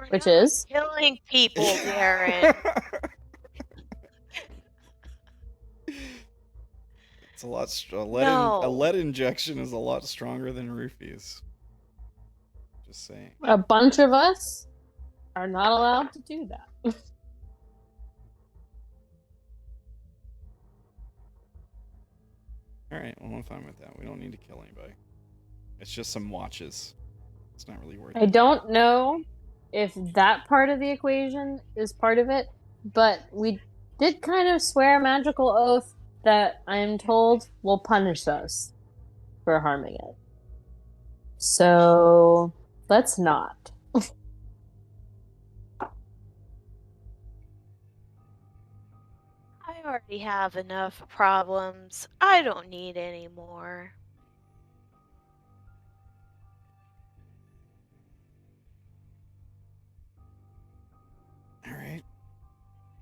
Which is?
Killing people, Darren.
It's a lot. A
No.
lead injection is a lot stronger than roofies. Just saying.
A bunch of us are not allowed to do that.
All right, well, I'm fine with that. We don't need to kill anybody. It's just some watches. It's not really worth it.
I don't know if that part of the equation is part of it, but we did kind of swear a magical oath that I am told will punish us for harming it. So let's not.
I already have enough problems. I don't need any more.
All right.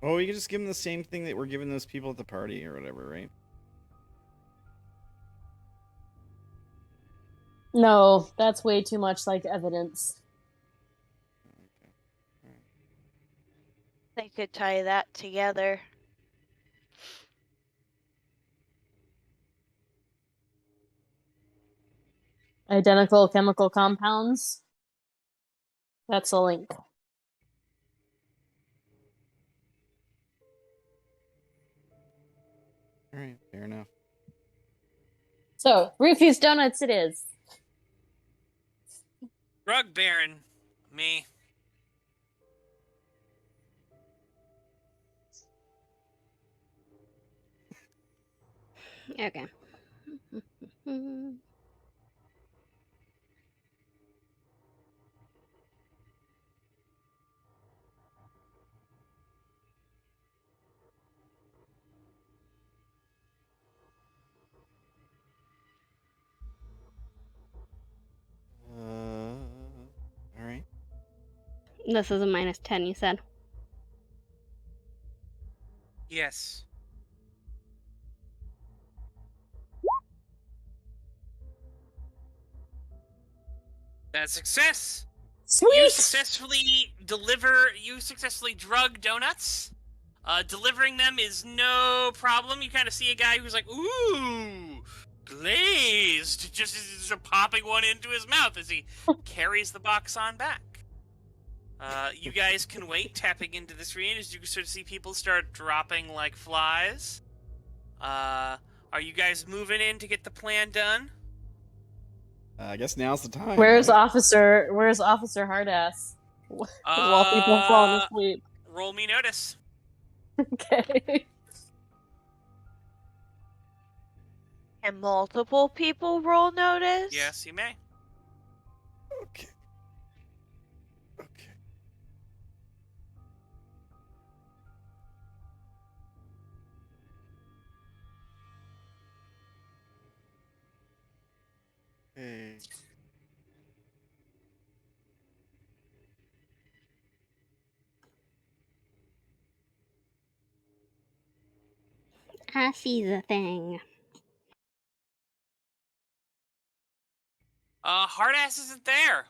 Well, we can just give them the same thing that we're giving those people at the party or whatever, right?
No, that's way too much like evidence.
Okay. All right.
They could tie that together.
Identical chemical compounds. That's a link.
All right. Fair enough.
So, Rufus Donuts it is.
Drug Baron, me.
Okay. This is a -10, you said.
Yes. That's success. You
Sweet.
successfully drug donuts. Delivering them is no problem. You kind of see a guy who's like, ooh, glazed, just popping one into his mouth as he carries the box on back. You guys can wait, tapping into the screen as you can sort of see people start dropping like flies. Are you guys moving in to get the plan done?
I guess now's the time.
Where's
right?
Officer Hardass? While people are falling asleep.
Roll me notice.
Okay.
Can multiple people roll notice?
Yes, you may.
Okay. Okay. Hey.
I see the thing.
Hardass isn't there.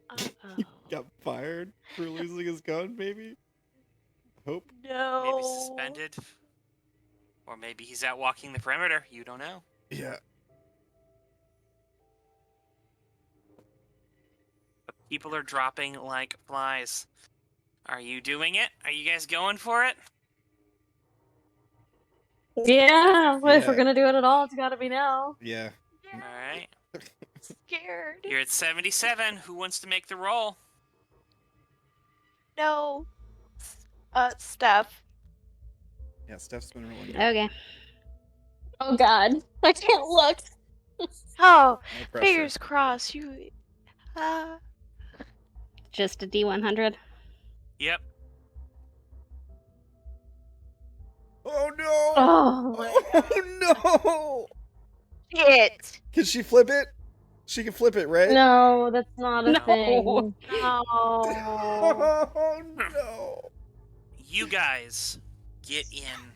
Uh-oh.
Got fired for losing his gun, maybe? Hope.
No.
Maybe suspended. Or maybe he's out walking the perimeter. You don't know.
Yeah.
But people are dropping like flies. Are you doing it? Are you guys going for it?
Yeah, well, if we're
Yeah.
gonna do it at all, it's gotta be now.
Yeah.
All right.
Scared.
You're at 77. Who wants to make the roll?
No. Steph.
Yeah, Steph's been rolling good.
Okay.
Oh God, I can't look.
Oh,
No pressure.
fingers crossed. You.
Just a D100.
Yep.
Oh no!
Oh my
Oh no!
Shit.
Can she flip it? She can flip it, right?
No, that's not a
No.
thing.
No.
Oh no!
You guys get in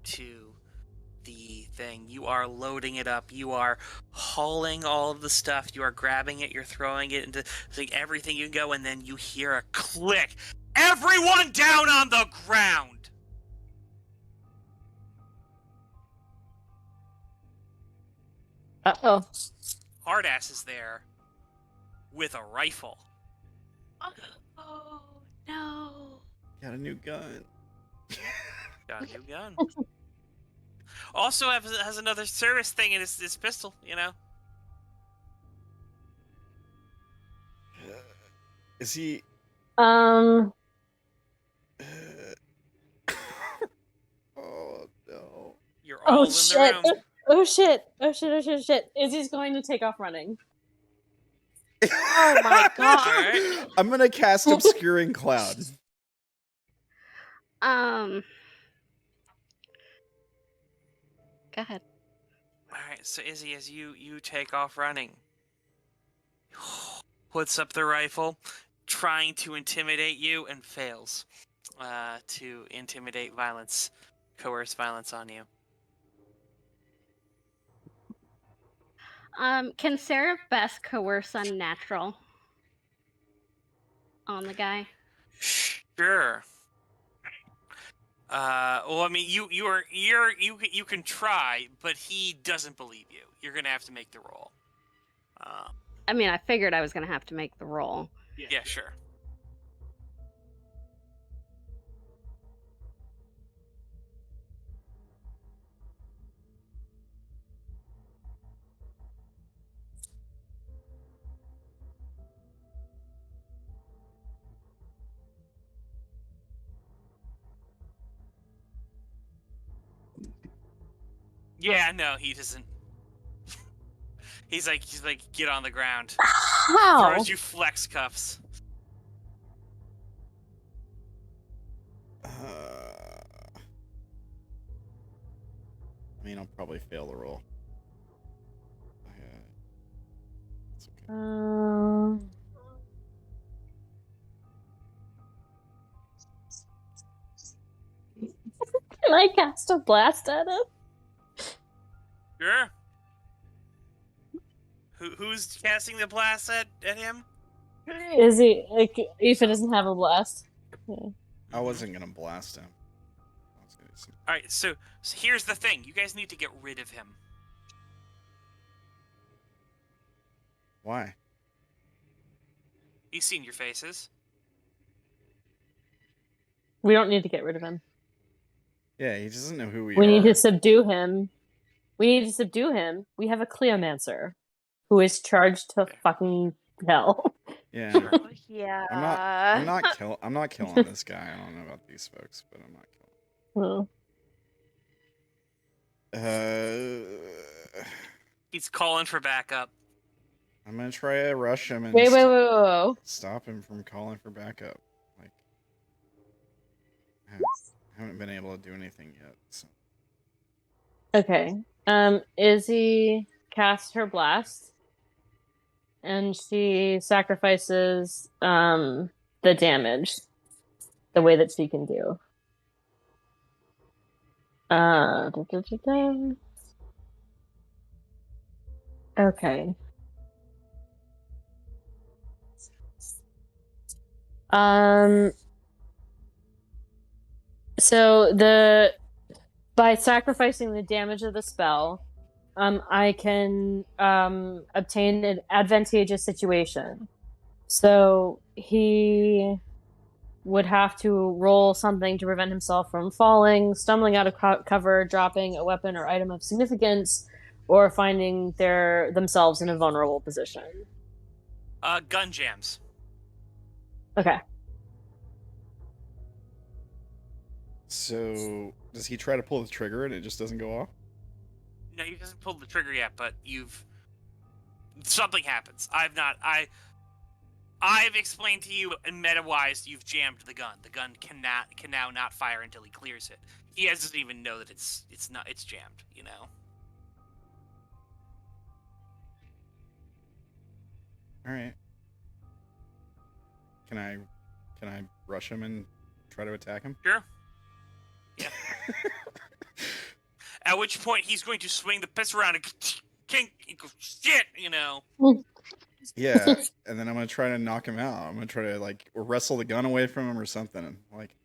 to the thing. You are loading it up. You are hauling all of the stuff. You are grabbing it. You're throwing it into like everything you can go, and then you hear a click. Everyone down on the ground!
Uh-oh.
Hardass is there with a rifle.
Oh no.
Got a new gun.
Got a new gun. Also has another service thing in his pistol, you know?
Is he?
Um.
Oh no!
You're all
Oh
in
shit.
the room.
Oh shit. Oh shit. Oh shit. Oh shit. Izzy's going to take off running.
Oh my god.
Alright.
I'm gonna cast Obscuring Cloud.
Go ahead.
Alright, so Izzy, as you take off running, puts up the rifle, trying to intimidate you, and fails to intimidate violence, coerce violence on you.
Can Sarah best coerce unnatural on the guy?
Sure. Well, I mean, you can try, but he doesn't believe you. You're gonna have to make the roll.
I mean, I figured I was gonna have to make the roll.
Yeah, sure. Yeah, no, he doesn't. He's like, get on the ground.
How?
Throws you flex cuffs.
I mean, I'll probably fail the roll. It's okay.
Can I cast a blast at him?
Sure. Who's casting the blast at him?
Is he like Aoife doesn't have a blast? Yeah.
I wasn't gonna blast him.
All right, so here's the thing: you guys need to get rid of him.
Why?
He's seen your faces.
We don't need to get rid of him.
Yeah, he doesn't know who we are.
We need to subdue him. We have a Cleomancer who is charged to fucking hell.
Yeah.
Yeah.
I'm not killing this guy. I don't know about these folks, but I'm not killing.
He's calling for backup.
I'm gonna try to rush him and
Wait.
stop him from calling for backup. Like, I haven't been able to do anything yet. So.
Okay. Izzy casts her blast, and she sacrifices the damage the way that she can do. Okay. So by sacrificing the damage of the spell, I can obtain an advantageous situation. So he would have to roll something to prevent himself from falling, stumbling out of cover, dropping a weapon or item of significance, or finding themselves in a vulnerable position.
Gun jams.
Okay.
So, does he try to pull the trigger and it just doesn't go off?
No, he hasn't pulled the trigger yet, but something happens. I've explained to you, and meta-wise, you've jammed the gun. The gun can now not fire until he clears it. He doesn't even know that it's jammed, you know?
Alright. Can I rush him and try to attack him?
Sure. Yeah. At which point he's going to swing the piss around and go, shit, you know.
Yeah, and then I'm gonna try to knock him out. I'm gonna try to like wrestle the gun away from him or something. Like,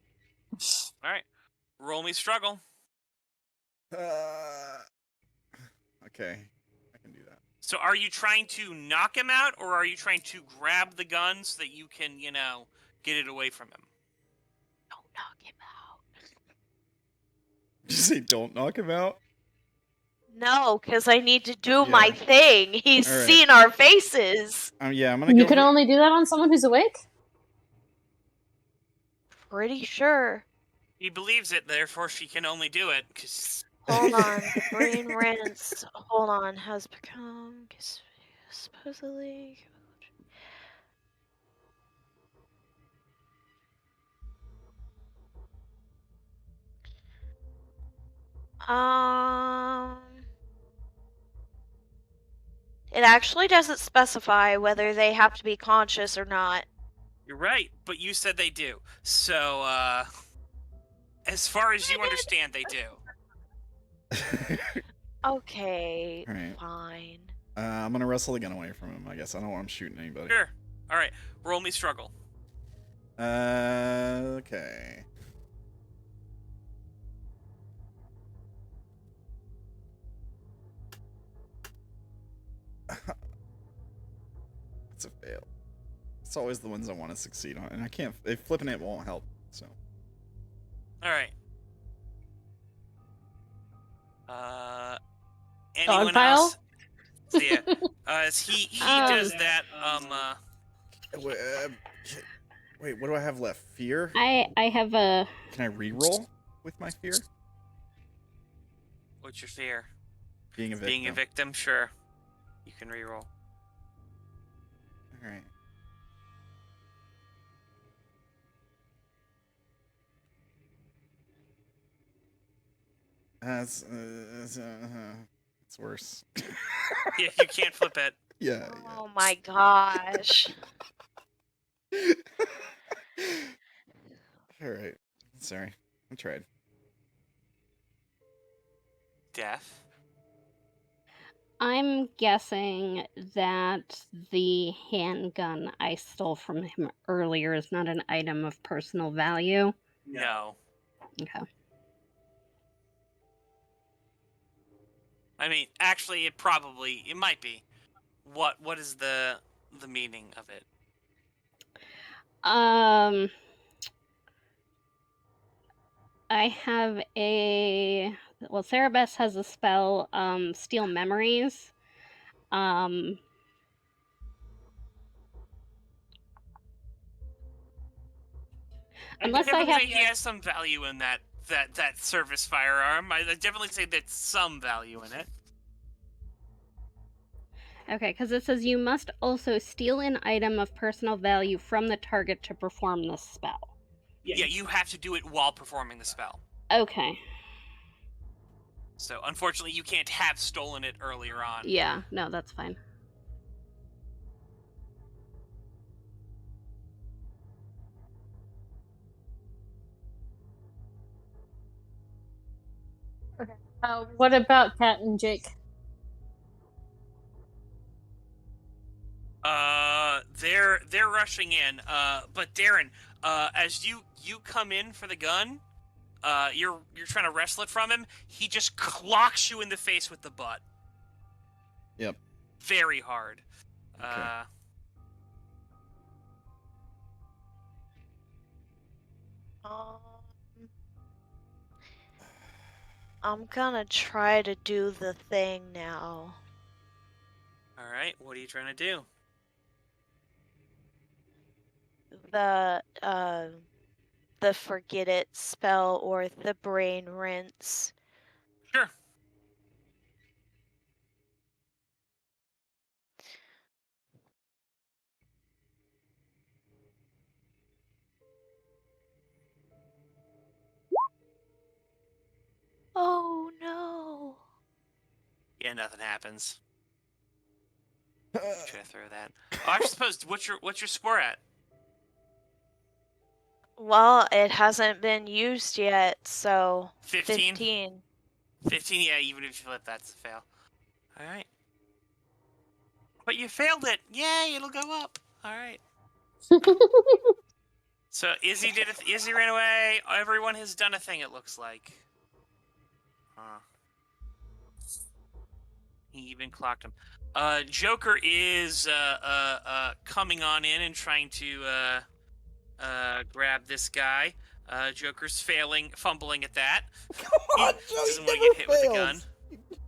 all right, roll me struggle.
Okay, I can do that.
So, are you trying to knock him out, or are you trying to grab the gun so that you can, get it away from him?
Don't knock him out.
Did you say don't knock him out?
No, because I need to do my thing. He's seen our faces.
Yeah, I'm gonna.
You can only do that on someone who's awake?
Pretty sure.
He believes it, therefore she can only do it.
Hold on, the brain rants. Hold on, has become supposedly. It actually doesn't specify whether they have to be conscious or not.
You're right, but you said they do. So, as far as you understand, they do.
Okay,
Right.
fine.
I'm gonna wrestle the gun away from him, I guess. I don't want him shooting anybody.
Sure. Alright, roll me struggle.
Okay. That's a fail. It's always the ones I want to succeed on, and I can't. Flipping it won't help. So.
Alright. Anyone
Dog pile?
else? So, yeah. As he does that,
Wait, what do I have left? Fear?
I have a...
Can I re-roll with my fear?
What's your fear?
Being a victim.
Being a victim, sure. You can re-roll.
Alright. It's worse.
Yeah, you can't flip it.
Yeah,
Oh my gosh.
yeah. All right. Sorry. I tried.
Death.
I'm guessing that the handgun I stole from him earlier is not an item of personal value.
No.
Okay.
I mean, actually, it might be. What is the meaning of it?
I have Cerebus has a spell, Steal Memories. Unless I
definitely
have
say he has some value in that service firearm. I definitely say that's some value in it.
Okay, because it says you must also steal an item of personal value from the target to perform this spell.
Yeah, you have to do it while performing the spell.
Okay.
So, unfortunately, you can't have stolen it earlier on.
Yeah, no, that's fine.
What about Kat and Jake?
They're rushing in. But Darren, as you come in for the gun, you're trying to wrestle it from him. He just clocks you in the face with the butt.
Yep.
Very hard.
Okay.
I'm gonna try to do the thing now.
All right. What are you trying to do?
The forget it spell or the brain rinse.
Sure.
Oh no.
Yeah, nothing happens. Try to throw that. Oh, I suppose. What's your score at?
Well, it hasn't been used yet, so
15?
15.
15. Yeah, even if you flip, that's a fail. All right. But you failed it. Yay! It'll go up. All right. So Izzy did it. Izzy ran away. Everyone has done a thing. It looks like. He even clocked him. Joker is coming on in and trying to grab this guy. Joker's fumbling at that.
Come on, Joe.
Doesn't want to get hit with a gun.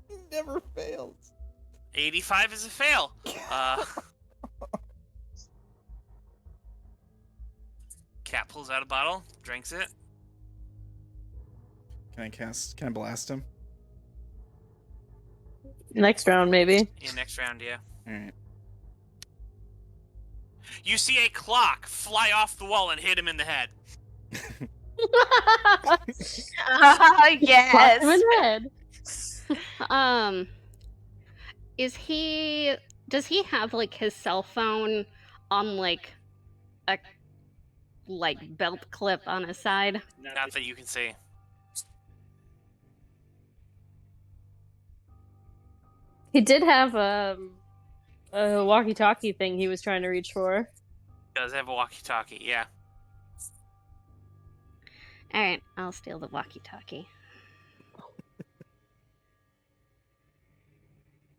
He never fails.
85 is a fail. Cat pulls out a bottle, drinks it.
Can I blast him?
Next round, maybe.
Yeah, next round, yeah.
All right.
You see a clock fly off the wall and hit him in the head.
Slap him in
Yes.
the head.
Does he have like his cell phone on like a belt clip on his side?
Not that you can see.
He did have a walkie-talkie thing he was trying to reach for.
Does have a walkie-talkie, yeah.
Alright, I'll steal the walkie-talkie.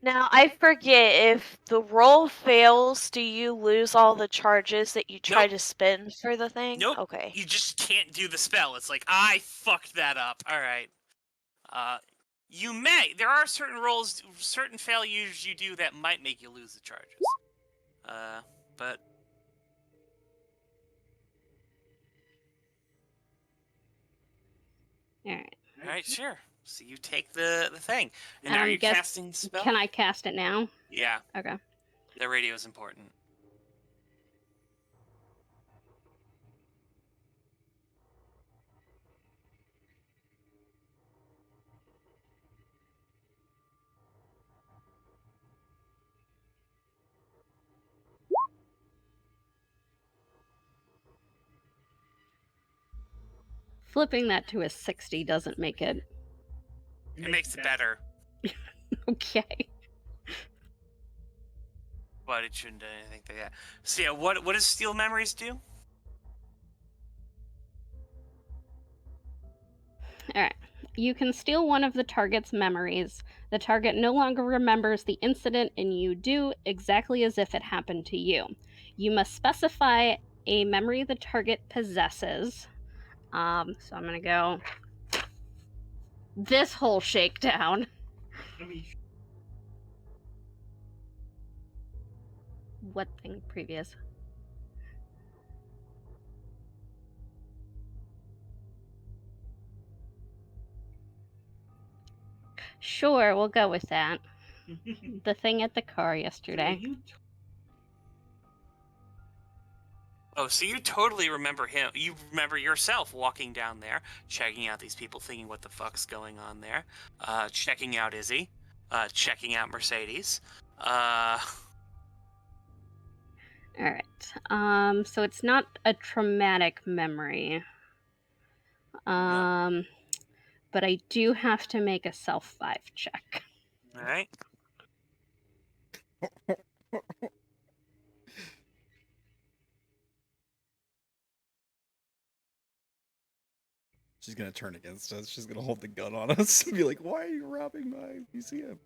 Now, I forget, if the roll fails, do you lose all the charges that you try to spend for the thing?
Nope.
Okay.
You just can't do the spell. It's like, I fucked that up. All right. You may. There are certain rolls, certain failures you do that might make you lose the charges. But...
Alright.
Alright, sure. So you take the thing. And are you casting the spell?
Can I cast it now?
Yeah.
Okay.
The radio is important.
Flipping that to a 60 doesn't make it.
It makes it better,
Okay.
but it shouldn't do anything like that. So yeah, what does steal memories do?
Alright. You can steal one of the target's memories. The target no longer remembers the incident, and you do exactly as if it happened to you. You must specify a memory the target possesses. So I'm gonna go this whole shakedown. What thing previous? Sure, we'll go with that. The thing at the car yesterday.
Oh, so you totally remember him. You remember yourself walking down there, checking out these people, thinking what the fuck's going on there, checking out Izzy, checking out Mercedes.
Alright. So it's not a traumatic memory.
No.
But I do have to make a self-5 check.
All right.
She's gonna turn against us. She's gonna hold the gun on us and be like, "Why are you robbing my museum?"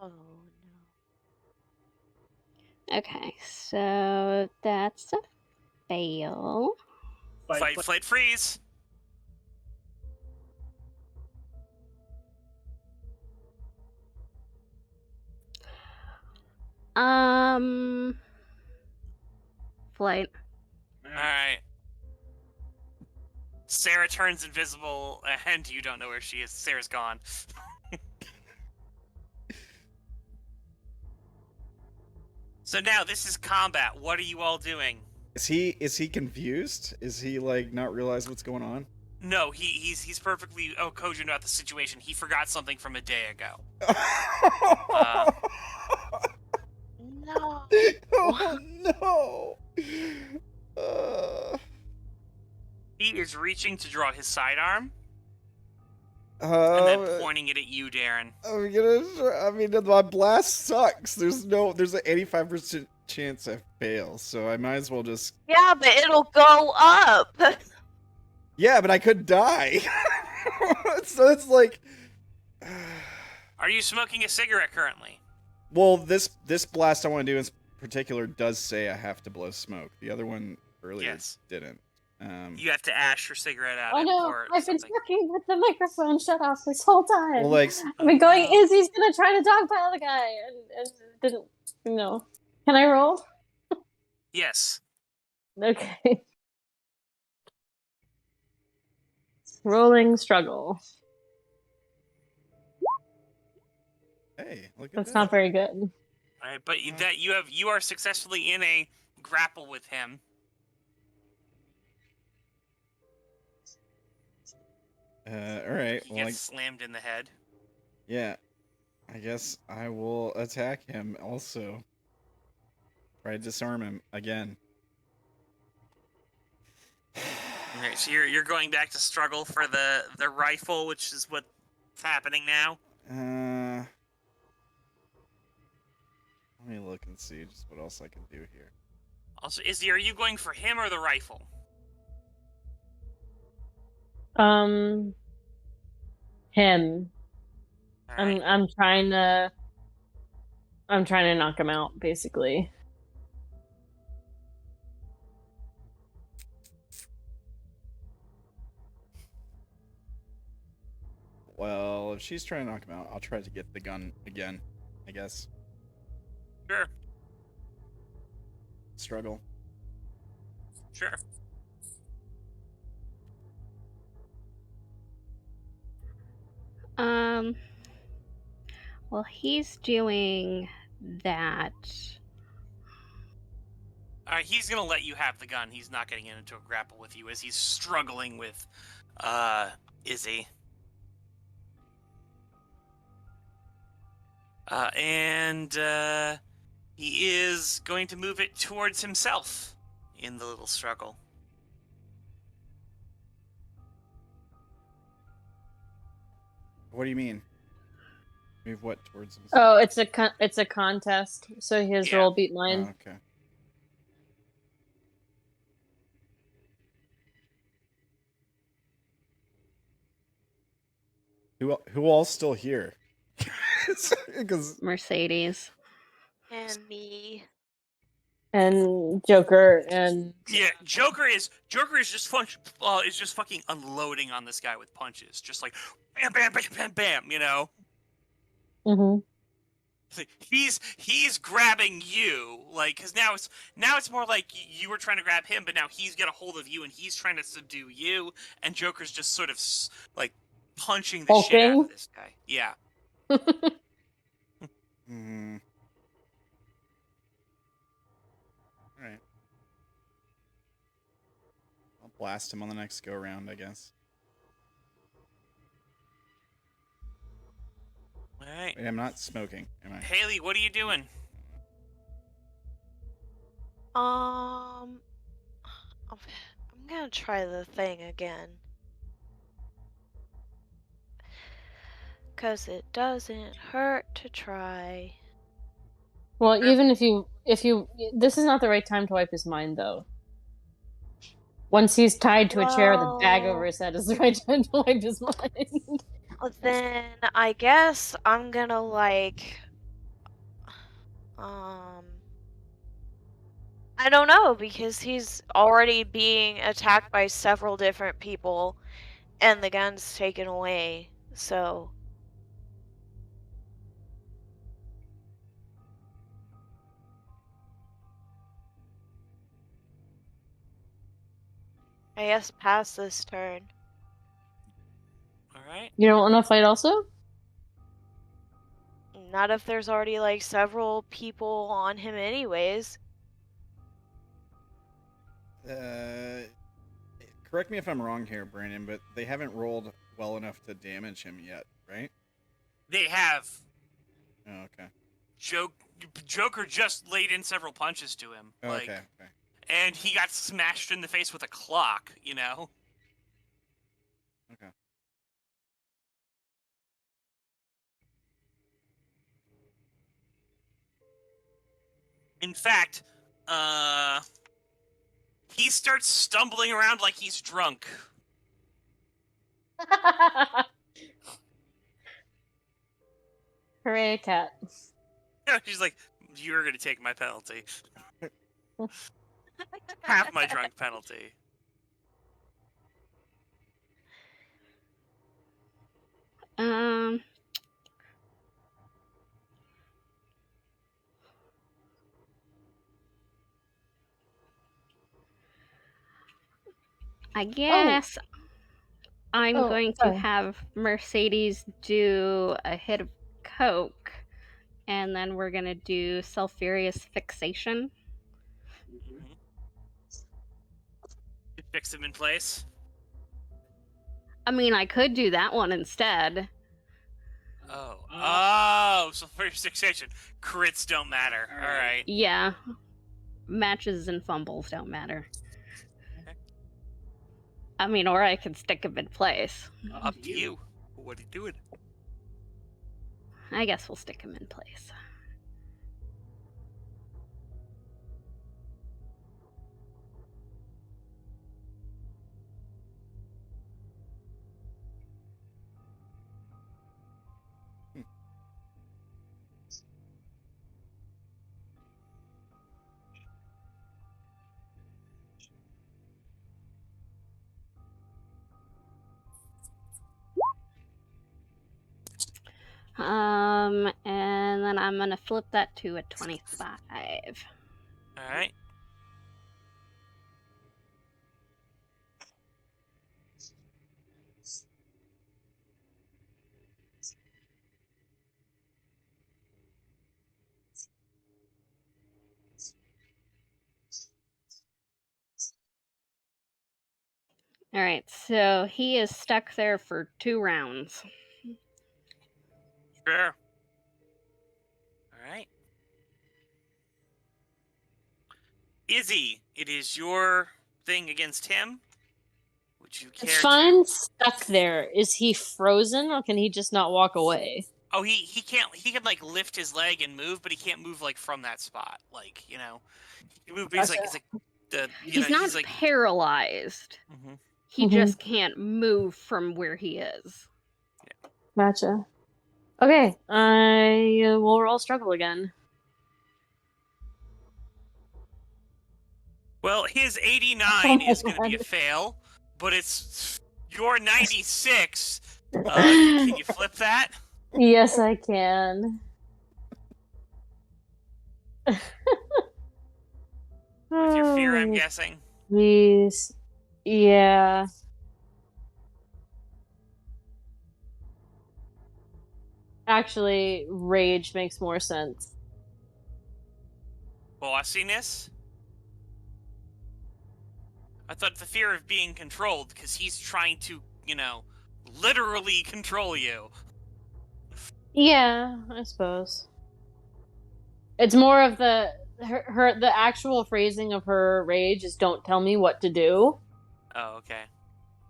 Oh no.
Okay, so that's a fail.
Fight, flight, freeze.
Flight.
All right. Sarah turns invisible, and you don't know where she is. Sarah's gone. So now this is combat. What are you all doing?
Is he confused? Is he like not realize what's going on?
No, he's perfectly cogent about the situation. He forgot something from a day ago.
No.
Oh no!
He is reaching to draw his sidearm and then pointing it at you, Darren.
I mean, my blast sucks. There's an 85% chance I fail, so I might as well just.
Yeah, but it'll go up.
Yeah, but I could die. So it's like.
Are you smoking a cigarette currently?
Well, this blast I want to do in particular does say I have to blow smoke. The other one earlier didn't.
You have to ash your cigarette out.
Oh no,
or
I've been
something.
talking with the microphone shut off this whole time.
Well, like,
I've been going, Izzy's gonna try to dogpile the guy, and didn't, Can I roll?
Yes.
Okay. Rolling struggle.
Hey, look at
That's
that.
not very good.
All right, but you are successfully in a grapple with him.
All right.
He gets slammed in the head.
Yeah. I guess I will attack him also. Try to disarm him again.
Alright, so you're going back to struggle for the rifle, which is what's happening now.
Let me look and see just what else I can do here.
Also, Izzy, are you going for him or the rifle?
Him.
Right.
I'm trying to knock him out, basically.
Well, if she's trying to knock him out, I'll try to get the gun again, I guess.
Sure.
Struggle.
Sure.
Well, he's doing that.
Alright, he's gonna let you have the gun. He's not getting into a grapple with you as he's struggling with Izzy. And he is going to move it towards himself in the little struggle.
What do you mean? Move what towards him?
Oh, it's a contest, so his
Yeah.
roll beat
Oh,
mine.
okay. Who all's still here? Because
Mercedes.
And me.
And Joker and
Yeah, Joker is just fucking unloading on this guy with punches, just like bam, bam, bam, bam, bam. You know, he's grabbing you, like, because now it's more like you were trying to grab him, but now he's got a hold of you and he's trying to subdue you, and Joker's just sort of like punching the shit out
hulking.
of this guy. Yeah.
Hmm. All right. I'll blast him on the next go round, I guess.
All right,
Wait, I'm not smoking, am I?
Haley, what are you doing?
I'm gonna try the thing again. 'Cause it doesn't hurt to try.
Well,
Sure.
even if you this is not the right time to wipe his mind though. Once he's tied to a chair with a bag over
Well,
his head is the right time to wipe his mind.
then I guess I'm gonna like, I don't know, because he's already being attacked by several different people and the gun's taken away, so. I guess pass this turn.
All right.
You don't want to fight also?
Not if there's already like several people on him anyways.
Correct me if I'm wrong here, Brandon, but they haven't rolled well enough to damage him yet, right?
They have.
Oh, okay.
Joker just laid in several punches to him.
Oh,
Like,
okay.
and he got smashed in the face with a clock, you know?
Okay.
In fact, he starts stumbling around like he's drunk.
Hooray, cat.
She's like, you're gonna take my penalty. Half my drunk penalty.
I guess I'm
Oh,
going to
sorry.
have Mercedes do a hit of coke, and then we're gonna do sulfurious fixation.
To fix him in place.
I mean, I could do that one instead.
Oh, so first fixation. Crits don't matter. Alright.
Yeah. Matches and fumbles don't matter.
Okay.
I mean, or I could stick him in place.
Up to you. What are you doing?
I guess we'll stick him in place. And then I'm gonna flip that to a 25.
Alright.
All right, so he is stuck there for 2 rounds.
Sure. All right. Izzy, it is your thing against him. Would you care
It's fine
to?
stuck there. Is he frozen, or can he just not walk away?
Oh, he can't. He can like lift his leg and move, but he can't move like from that spot. Like he can move. But he's like
He's not
he's like
paralyzed.
Mhm.
He
Mhm.
just can't move from where he is.
Gotcha. Okay, I will roll struggle again.
Well, his 89
Oh my
is going to be a
God.
fail, but it's your 96. Can you flip that?
Yes, I can.
With your fear, I'm
Oh,
guessing.
please. Yeah. Actually, rage makes more sense.
Bossiness? I thought the fear of being controlled, because he's trying to, literally control you.
Yeah, I suppose. It's more of the actual phrasing of her rage is "Don't tell me what to do,"
Oh, okay.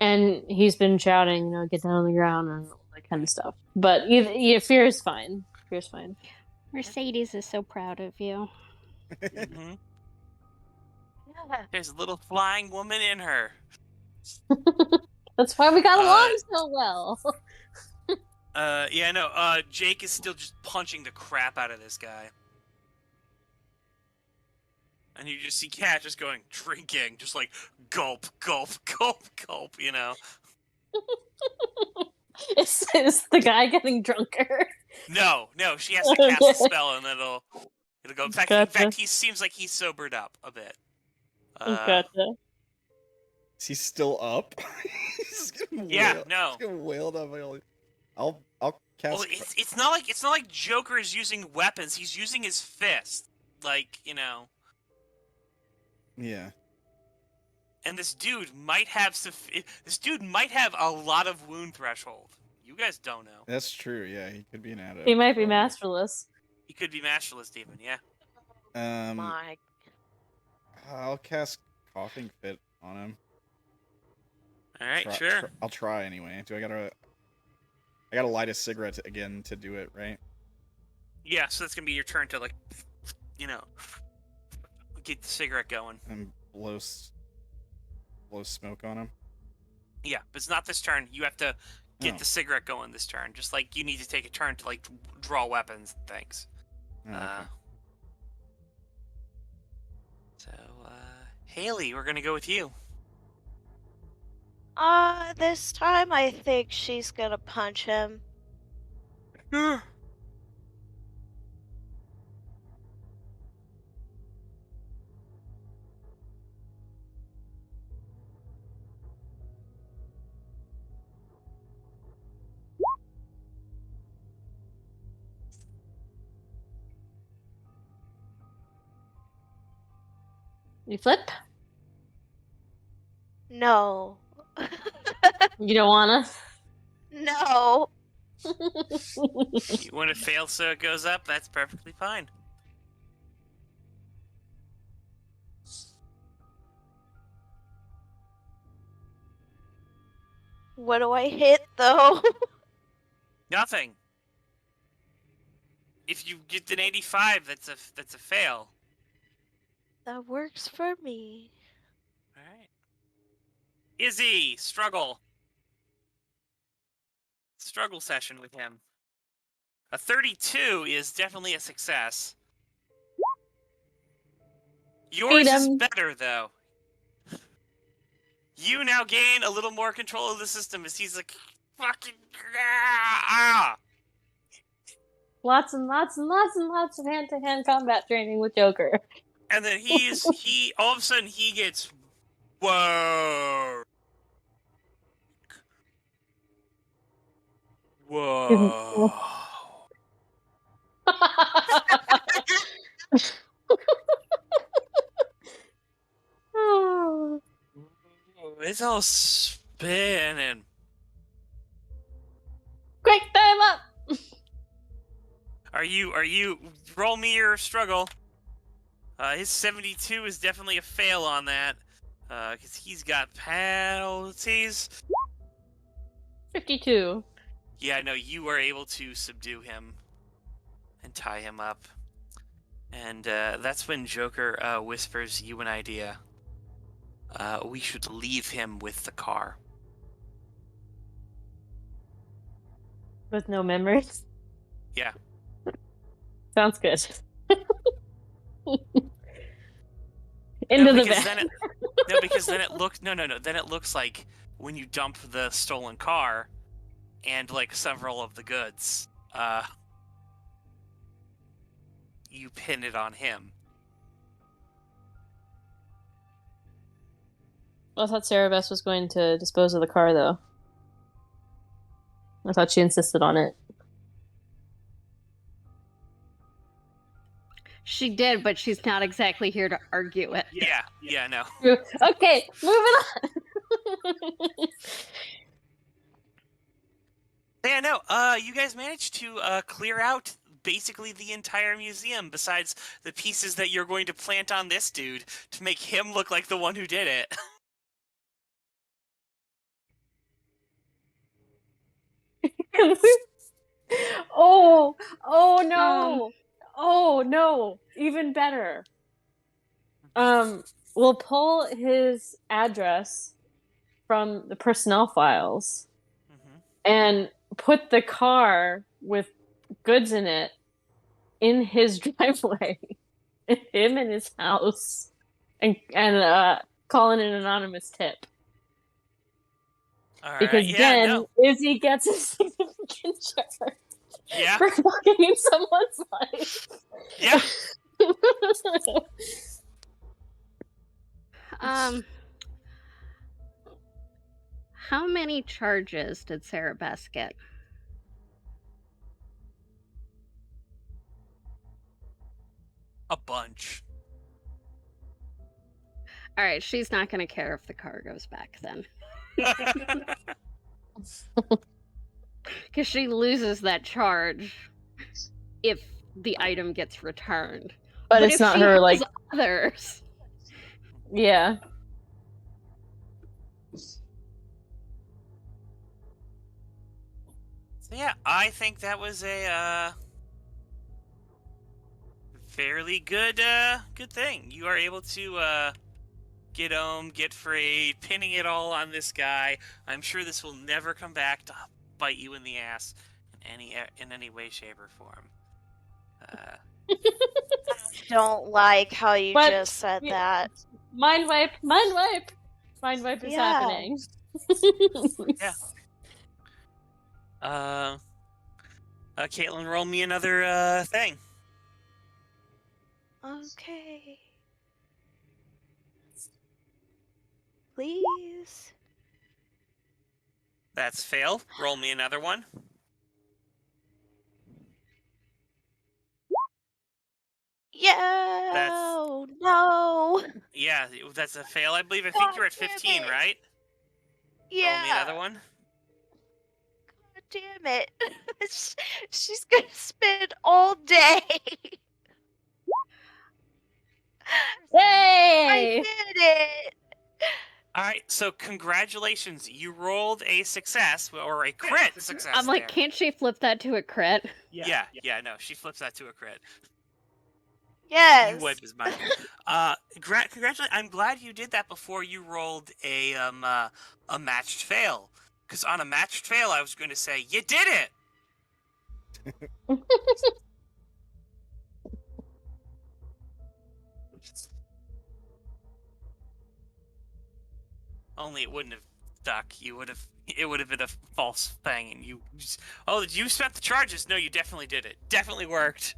and he's been shouting, "Get down on the ground" and all that kind of stuff. But fear is fine. Fear's fine.
Mercedes is so proud of you.
Mm-hmm. There's a little flying woman in her.
That's why we got along so well.
Yeah, no, Jake is still just punching the crap out of this guy. And you just see Cat just going, drinking, just like, gulp, gulp, gulp, gulp,
Is the guy getting drunker?
No, she has to cast a spell and then it'll go. In fact, he seems like he's sobered up a bit.
Gotcha.
Is he still up? He's getting
Yeah, no.
He's getting wailed up. I'll cast.
Well, it's not like Joker is using weapons. He's using his fist, like.
Yeah.
And this dude might have a lot of wound threshold. You guys don't know.
That's true. Yeah, he could be an addict.
He might be masterless.
He could be masterless even. Yeah.
My.
I'll cast coughing fit on him.
All right, sure.
I'll try anyway. I gotta light a cigarette again to do it, right?
Yeah, so that's gonna be your turn to get the cigarette going.
And blow smoke on him.
Yeah, but it's not this turn. You have to get the cigarette going this turn. Just like you need to take a turn to draw weapons and things.
Oh, okay.
So, Haley, we're gonna go with you.
This time I think she's gonna punch him.
You flip?
No.
You don't wanna?
No.
You want to fail so it goes up? That's perfectly fine.
What do I hit though?
Nothing. If you get an 85, that's a fail.
That works for me.
All right. Izzy, struggle. Struggle session with him. A 32 is definitely a success. Yours is better, though. You now gain a little more control of the system as he's like, fucking...
Lots and lots and lots and lots of hand-to-hand combat training with Joker.
And then all of a sudden he gets, whoa. Whoa. It's all spinning.
Quick, time up!
Are you? Roll me your struggle. His 72 is definitely a fail on that. Because he's got penalties.
52.
Yeah, no, you are able to subdue him and tie him up. And that's when Joker whispers you an idea. We should leave him with the car.
With no memories?
Yeah.
Sounds good. Into the van.
Because then it looks then it looks like when you dump the stolen car and like several of the goods, you pin it on him.
I thought Sarah Bess was going to dispose of the car, though. I thought she insisted on it.
She did, but she's not exactly here to argue it.
Yeah, no.
Okay, moving on.
Yeah, no. You guys managed to clear out basically the entire museum, besides the pieces that you're going to plant on this dude to make him look like the one who did it.
Oh no. Oh no, even better. We'll pull his address from the personnel files and put the car with goods in it in his driveway, him in his house, and call in an anonymous tip.
All
Because
right,
then Izzy gets a significant charge.
Yeah.
For fucking in someone's life.
Yeah.
How many charges did Sarah Bess get?
A bunch.
All right, she's not going to care if the car goes back then. Because she loses that charge if the item gets returned.
But it's
if
not
she
her,
has
like...
others.
Yeah.
So yeah, I think that was a fairly good thing. You are able to get home, get free, pinning it all on this guy. I'm sure this will never come back to bite you in the ass in any way, shape, or form.
Don't like how you just said that.
Mind wipe. Mind wipe is happening.
Yeah. Caitlin, roll me another thing.
Okay. Please.
That's fail. Roll me another one.
Yeah. No.
Yeah, that's a fail, I believe. I think you're at 15, right?
Yeah.
Roll me another one.
God damn it. She's gonna spend all day.
Yay!
I did it.
All right, so congratulations. You rolled a success, or a crit success.
I'm like,
there.
can't she flip that to a crit?
Yeah, no, she flips that to a crit.
Yes.
You wipe his mind. Congratulations. I'm glad you did that before you rolled a matched fail. Because on a matched fail, I was going to say, you did it! Only it wouldn't have stuck. It would have been a false thing, and you spent the charges. No, you definitely did it. Definitely worked.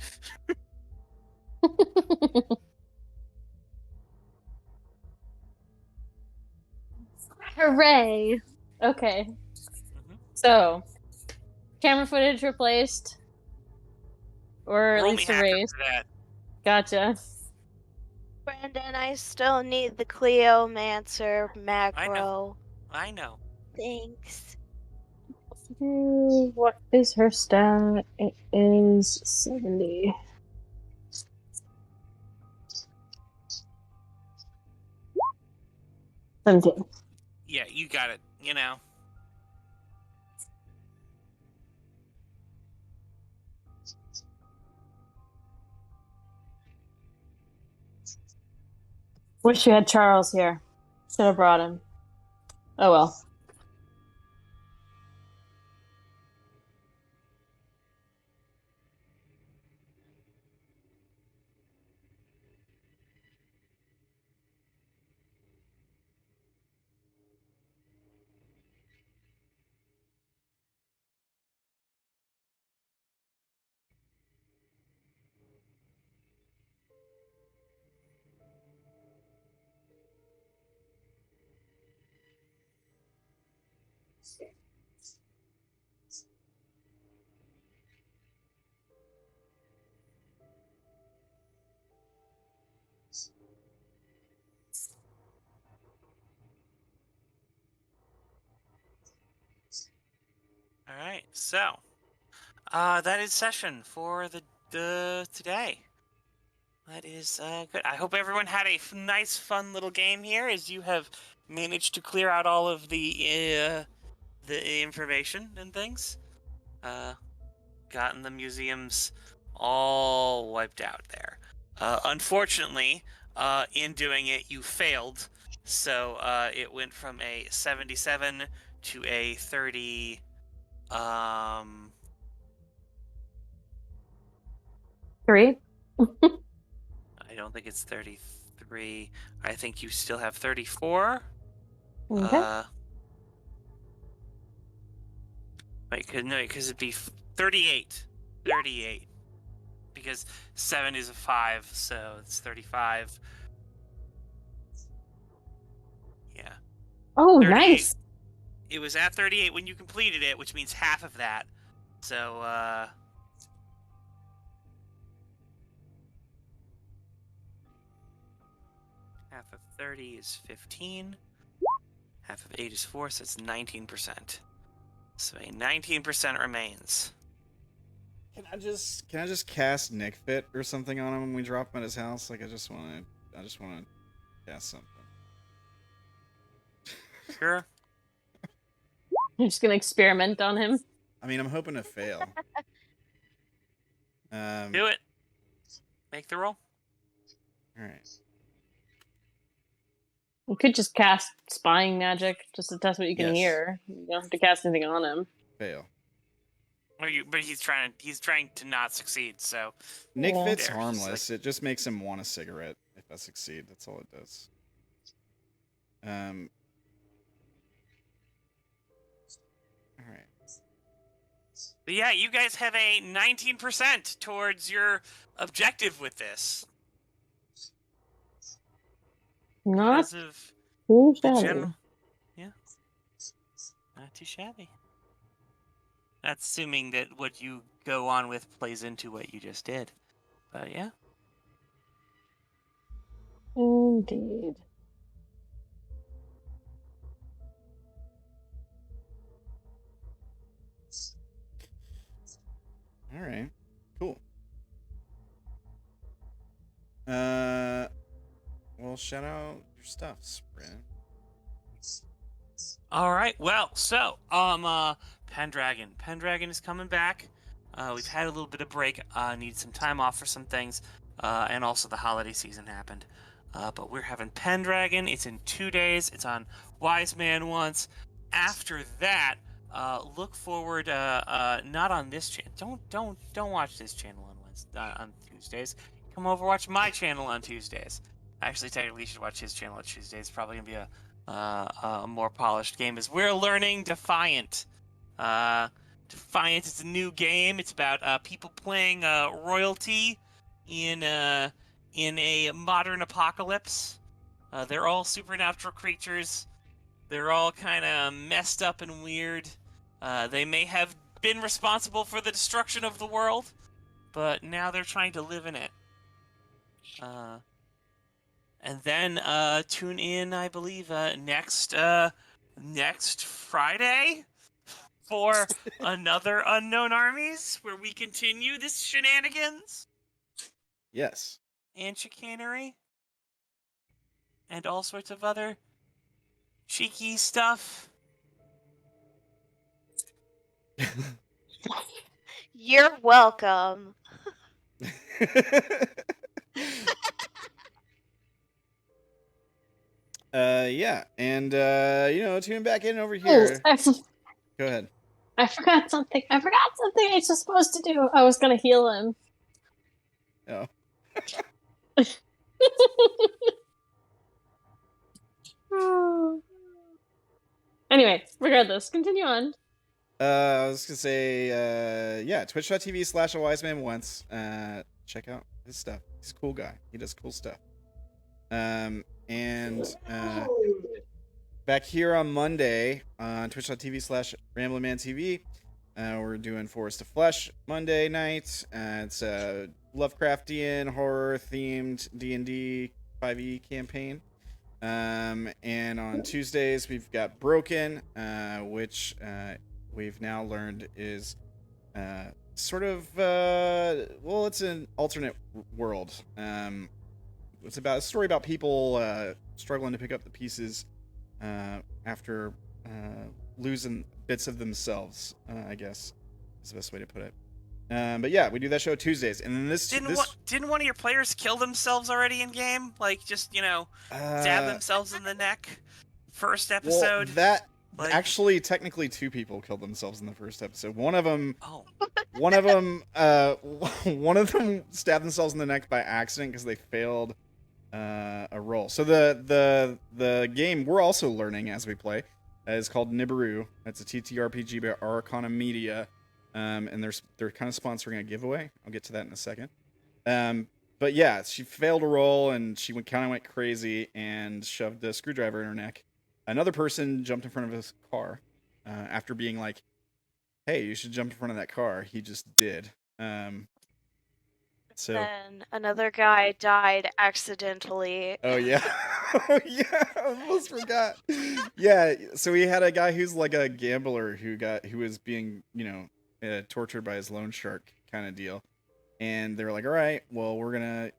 Hooray! Okay. So, camera footage replaced, or at
Roll
least
me hacker
erased.
for that.
Gotcha.
Brandon, I still need the Cleomancer macro.
I know.
Thanks.
What is her stat? It is 70. 17.
Yeah, you got it. You know.
Wish you had Charles here. Should have brought him. Oh well.
All right. So, that is session for the today. That is good. I hope everyone had a nice, fun little game here, as you have managed to clear out all of the information and things. Gotten the museums all wiped out there. Unfortunately, in doing it, you failed. So it went from a 77 to a 30.
3?
I don't think it's 33. I think you still have 34.
Okay.
Wait, because it'd be 38. 38. Because 7 is a 5, so it's 35. Yeah.
Oh,
38.
nice.
It was at 38 when you completed it, which means half of that. So, half of 30 is 15. Half of 8 is 4, so it's 19%. So a 19% remains.
Can I just cast Nick Fit or something on him when we drop him at his house? Like I just want to cast something.
Sure.
You're just gonna experiment on him.
I mean, I'm hoping to fail.
Do it. Make the roll.
All right.
You could just cast spying magic just to test what you can
Yes.
hear. You don't have to cast anything on him.
Fail.
But he's trying to not succeed. So
Nick
Yeah.
Fit's
There,
harmless. It just makes him want a cigarette if I succeed. That's all it does. All right.
But yeah, you guys have a 19% towards your objective with this.
Not
Because of
too
the
shabby.
general. Yeah. Not too shabby. That's assuming that what you go on with plays into what you just did. But yeah.
Indeed.
All right. Cool. Well, shout out your stuff, Sprint.
All right. Well, so Pendragon. Pendragon is coming back. We've had a little bit of break. Need some time off for some things, and also the holiday season happened. But we're having Pendragon. It's in 2 days. It's on WiseManOnce. After that, look forward. Not on this channel. Don't watch this channel on Tuesdays. Come over watch my channel on Tuesdays. Actually, technically, you should watch his channel on Tuesdays. It's probably gonna be a more polished game. As we're learning Defiant. Defiant is a new game. It's about people playing royalty in a modern apocalypse. They're all supernatural creatures. They're all kind of messed up and weird. They may have been responsible for the destruction of the world, but now they're trying to live in it. And then tune in, I believe, next next Friday for another Unknown Armies, where we continue this shenanigans
Yes.
and chicanery and all sorts of other cheeky stuff.
You're welcome.
Yeah, and tune back in over here. Go ahead.
I forgot something. I was supposed to do. I was gonna heal him.
Oh.
Anyway, regardless, continue on.
I was gonna say, twitch.tv/AWiseManOnce. Check out his stuff. He's a cool guy. He does cool stuff. And back here on Monday on twitch.tv/RamblinManTV, we're doing Forest of Flesh Monday night. It's a Lovecraftian horror themed D&D 5e campaign. And on Tuesdays we've got Broken, which we've now learned is sort of it's an alternate world. It's about a story about people struggling to pick up the pieces after losing bits of themselves, I guess is the best way to put it. But yeah, we do that show Tuesdays, and then
Didn't one of your players kill themselves already in game? Like just stab themselves in the neck. First episode.
Well, that actually technically 2 people killed themselves in the first episode. One of them stabbed themselves in the neck by accident because they failed a roll. So the game we're also learning as we play is called Nibiru. It's a TTRPG by Arcana Media. And they're kind of sponsoring a giveaway. I'll get to that in a second. But yeah, she failed a roll and she kind of went crazy and shoved a screwdriver in her neck. Another person jumped in front of his car after being like, "Hey, you should jump in front of that car." He just did. So
then another guy died accidentally.
Oh yeah. Oh yeah, I almost forgot. Yeah, so we had a guy who's like a gambler who was being, tortured by his loan shark kind of deal. And they were like, "All right, well, we're going to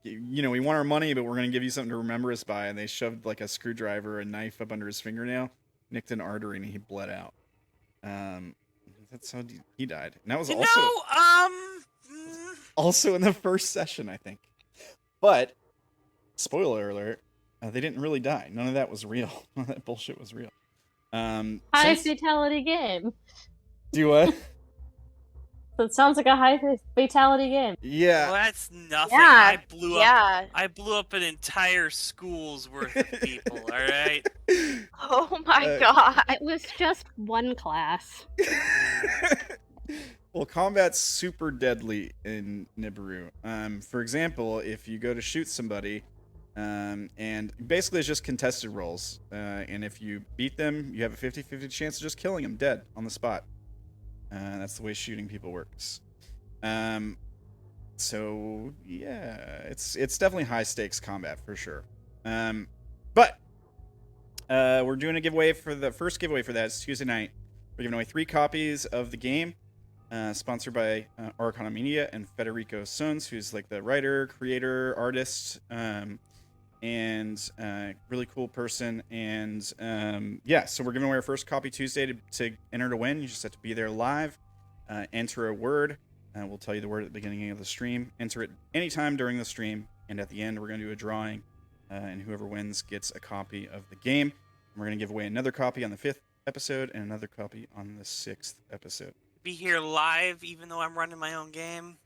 we want our money, but we're going to give you something to remember us by." And they shoved like a screwdriver, a knife up under his fingernail, nicked an artery, and he bled out. That's how he died. And that was also in the first session, I think. But spoiler alert, they didn't really die. None of that was real. None of that bullshit was real.
High fatality game.
Do what?
It sounds like a high fatality game.
Yeah.
Well, that's nothing.
Yeah.
I blew up an entire school's worth of people, alright?
Oh my god.
It was just one class.
Well, combat's super deadly in Nibiru. For example, if you go to shoot somebody, and basically it's just contested rolls, and if you beat them, you have a 50-50 chance of just killing them dead on the spot. That's the way shooting people works. So yeah, it's definitely high stakes combat for sure. But we're doing a giveaway for the first giveaway for that. It's Tuesday night. We're giving away 3 copies of the game, sponsored by Arcana Media and Federico Sons, who's like the writer, creator, artist, and really cool person. And so we're giving away our first copy Tuesday. To enter to win, you just have to be there live, enter a word. We'll tell you the word at the beginning of the stream. Enter it anytime during the stream, and at the end we're going to do a drawing, and whoever wins gets a copy of the game. And we're going to give away another copy on the 5th episode and another copy on the 6th episode.
Be here live, even though I'm running my own game.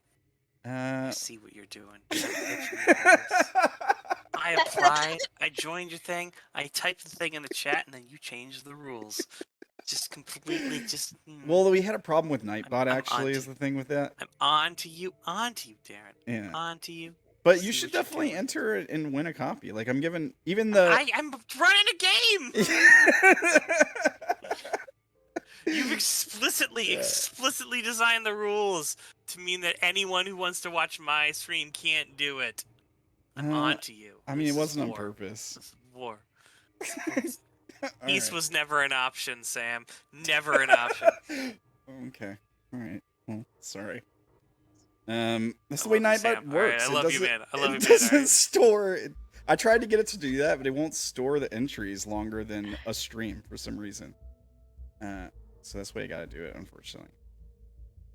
I see what you're doing. I applied, I joined your thing, I typed the thing in the chat, and then you changed the rules. Just completely,
Well, we had a problem with Nightbot, actually, is the thing with that.
I'm on to you, Darren.
Yeah.
On to you.
But you should definitely enter it and win a copy. Like, I'm giving, even the...
I'm running a game! You've explicitly designed the rules to mean that anyone who wants to watch my stream can't do it. I'm on to you.
I mean, it wasn't on purpose.
This is war. Peace
right.
was never an option, Sam. Never an option.
Okay. All right. Well, sorry. That's
I
the way
love you,
Nightbot
Sam. All right,
works.
I
It
love you,
doesn't.
man. I love
It
you, man.
doesn't
All right.
store. I tried to get it to do that, but it won't store the entries longer than a stream for some reason. So that's the way you gotta do it, unfortunately.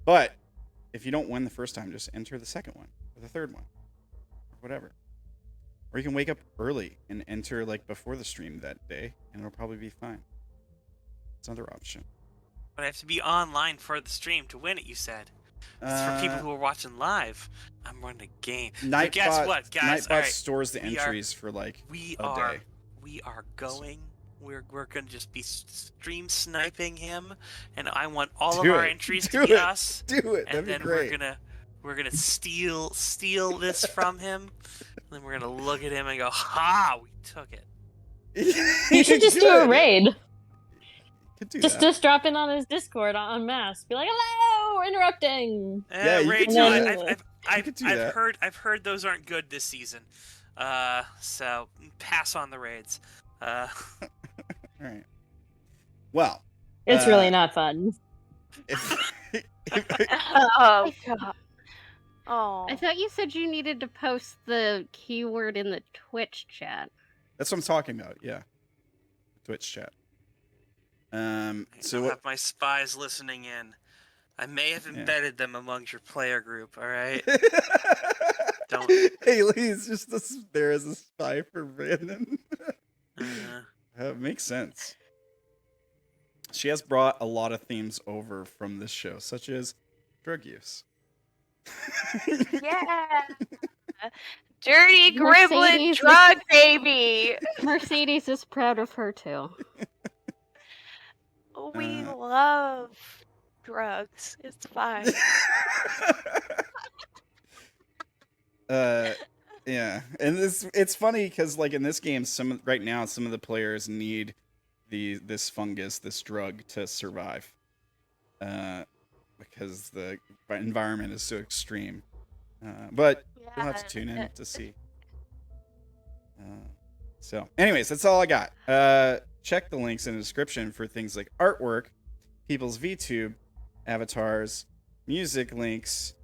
But if you don't win the first time, just enter the second one or the third one, or whatever. Or you can wake up early and enter like before the stream that day, and it'll probably be fine. It's another option.
But I have to be online for the stream to win it, you said. It's for people who are watching live. I'm running a game. So guess what, guys?
Nightbot
All right,
stores the
we
entries for like
we
a
are
day.
we are going. We're gonna just be stream sniping him, and I want all of our entries to be us.
Do it. That'd
And
be
then
great.
we're gonna steal this from him. And then we're gonna look at him and go, "Ha! We took it."
You should just do a
Good.
raid.
Could do
Just
that.
just drop in on his Discord en masse. Be like, hello, we're interrupting.
Yeah, you
raids.
could do
No,
that.
I've
do that.
I've heard those aren't good this season. So pass on the raids.
All right. Well,
It's really not fun.
Oh god. Oh.
I thought you said you needed to post the keyword in the Twitch chat.
That's what I'm talking about. Yeah, Twitch chat. So
I'll
what?
have my spies listening in. I may have embedded them amongst your player group. All right. Don't.
Hey, Lee's just there as a spy for Brandon. Makes sense. She has brought a lot of themes over from this show, such as drug use.
Yeah. Dirty gremlin
Mercedes
drug baby.
Mercedes is proud of her too.
We love drugs. It's fine.
Yeah, and it's funny because like in this game, right now some of the players need this fungus, this drug to survive, because the environment is so extreme. But you'll have to tune in to see. So, anyways, that's all I got. Check the links in the description for things like artwork, people's VTube, avatars, music links,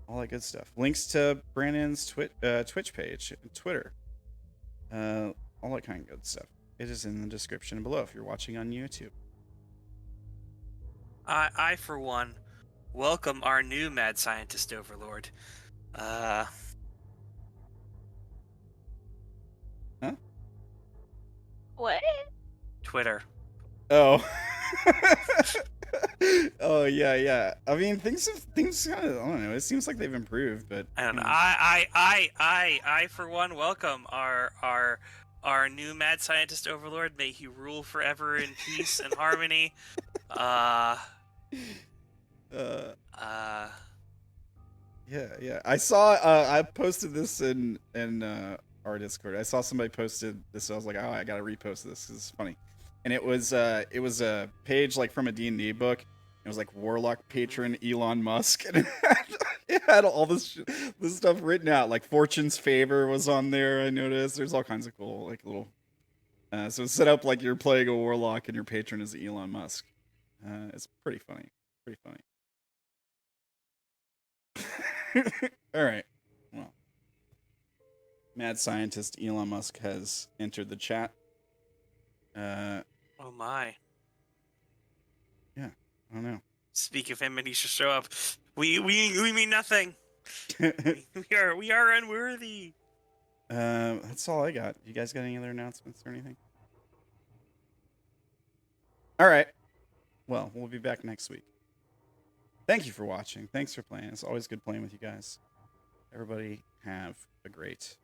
all that good stuff. Links to Brandon's Twitch page, Twitter, all that kind of good stuff. It is in the description below if you're watching on YouTube.
I for one, welcome our new mad scientist overlord.
Huh?
What?
Twitter.
Oh. Oh yeah. I mean, things kind of, I don't know. It seems like they've improved, but
I don't know. I for one welcome our new mad scientist overlord. May he rule forever in peace and harmony.
Yeah. I saw. I posted this in our Discord. I saw somebody posted this. So I was like, oh, I gotta repost this. This is funny. And it was a page like from a D&D book. It was like Warlock patron Elon Musk, and it had all this stuff written out. Like Fortune's favor was on there. I noticed there's all kinds of cool like little. So it's set up like you're playing a Warlock and your patron is Elon Musk. It's pretty funny. All right. Well, mad scientist Elon Musk has entered the chat.
Oh my.
Yeah, I don't know.
Speak of him and he should show up. We mean nothing. we are unworthy.
That's all I got. You guys got any other announcements or anything? All right. Well, we'll be back next week. Thank you for watching. Thanks for playing. It's always good playing with you guys. Everybody have a great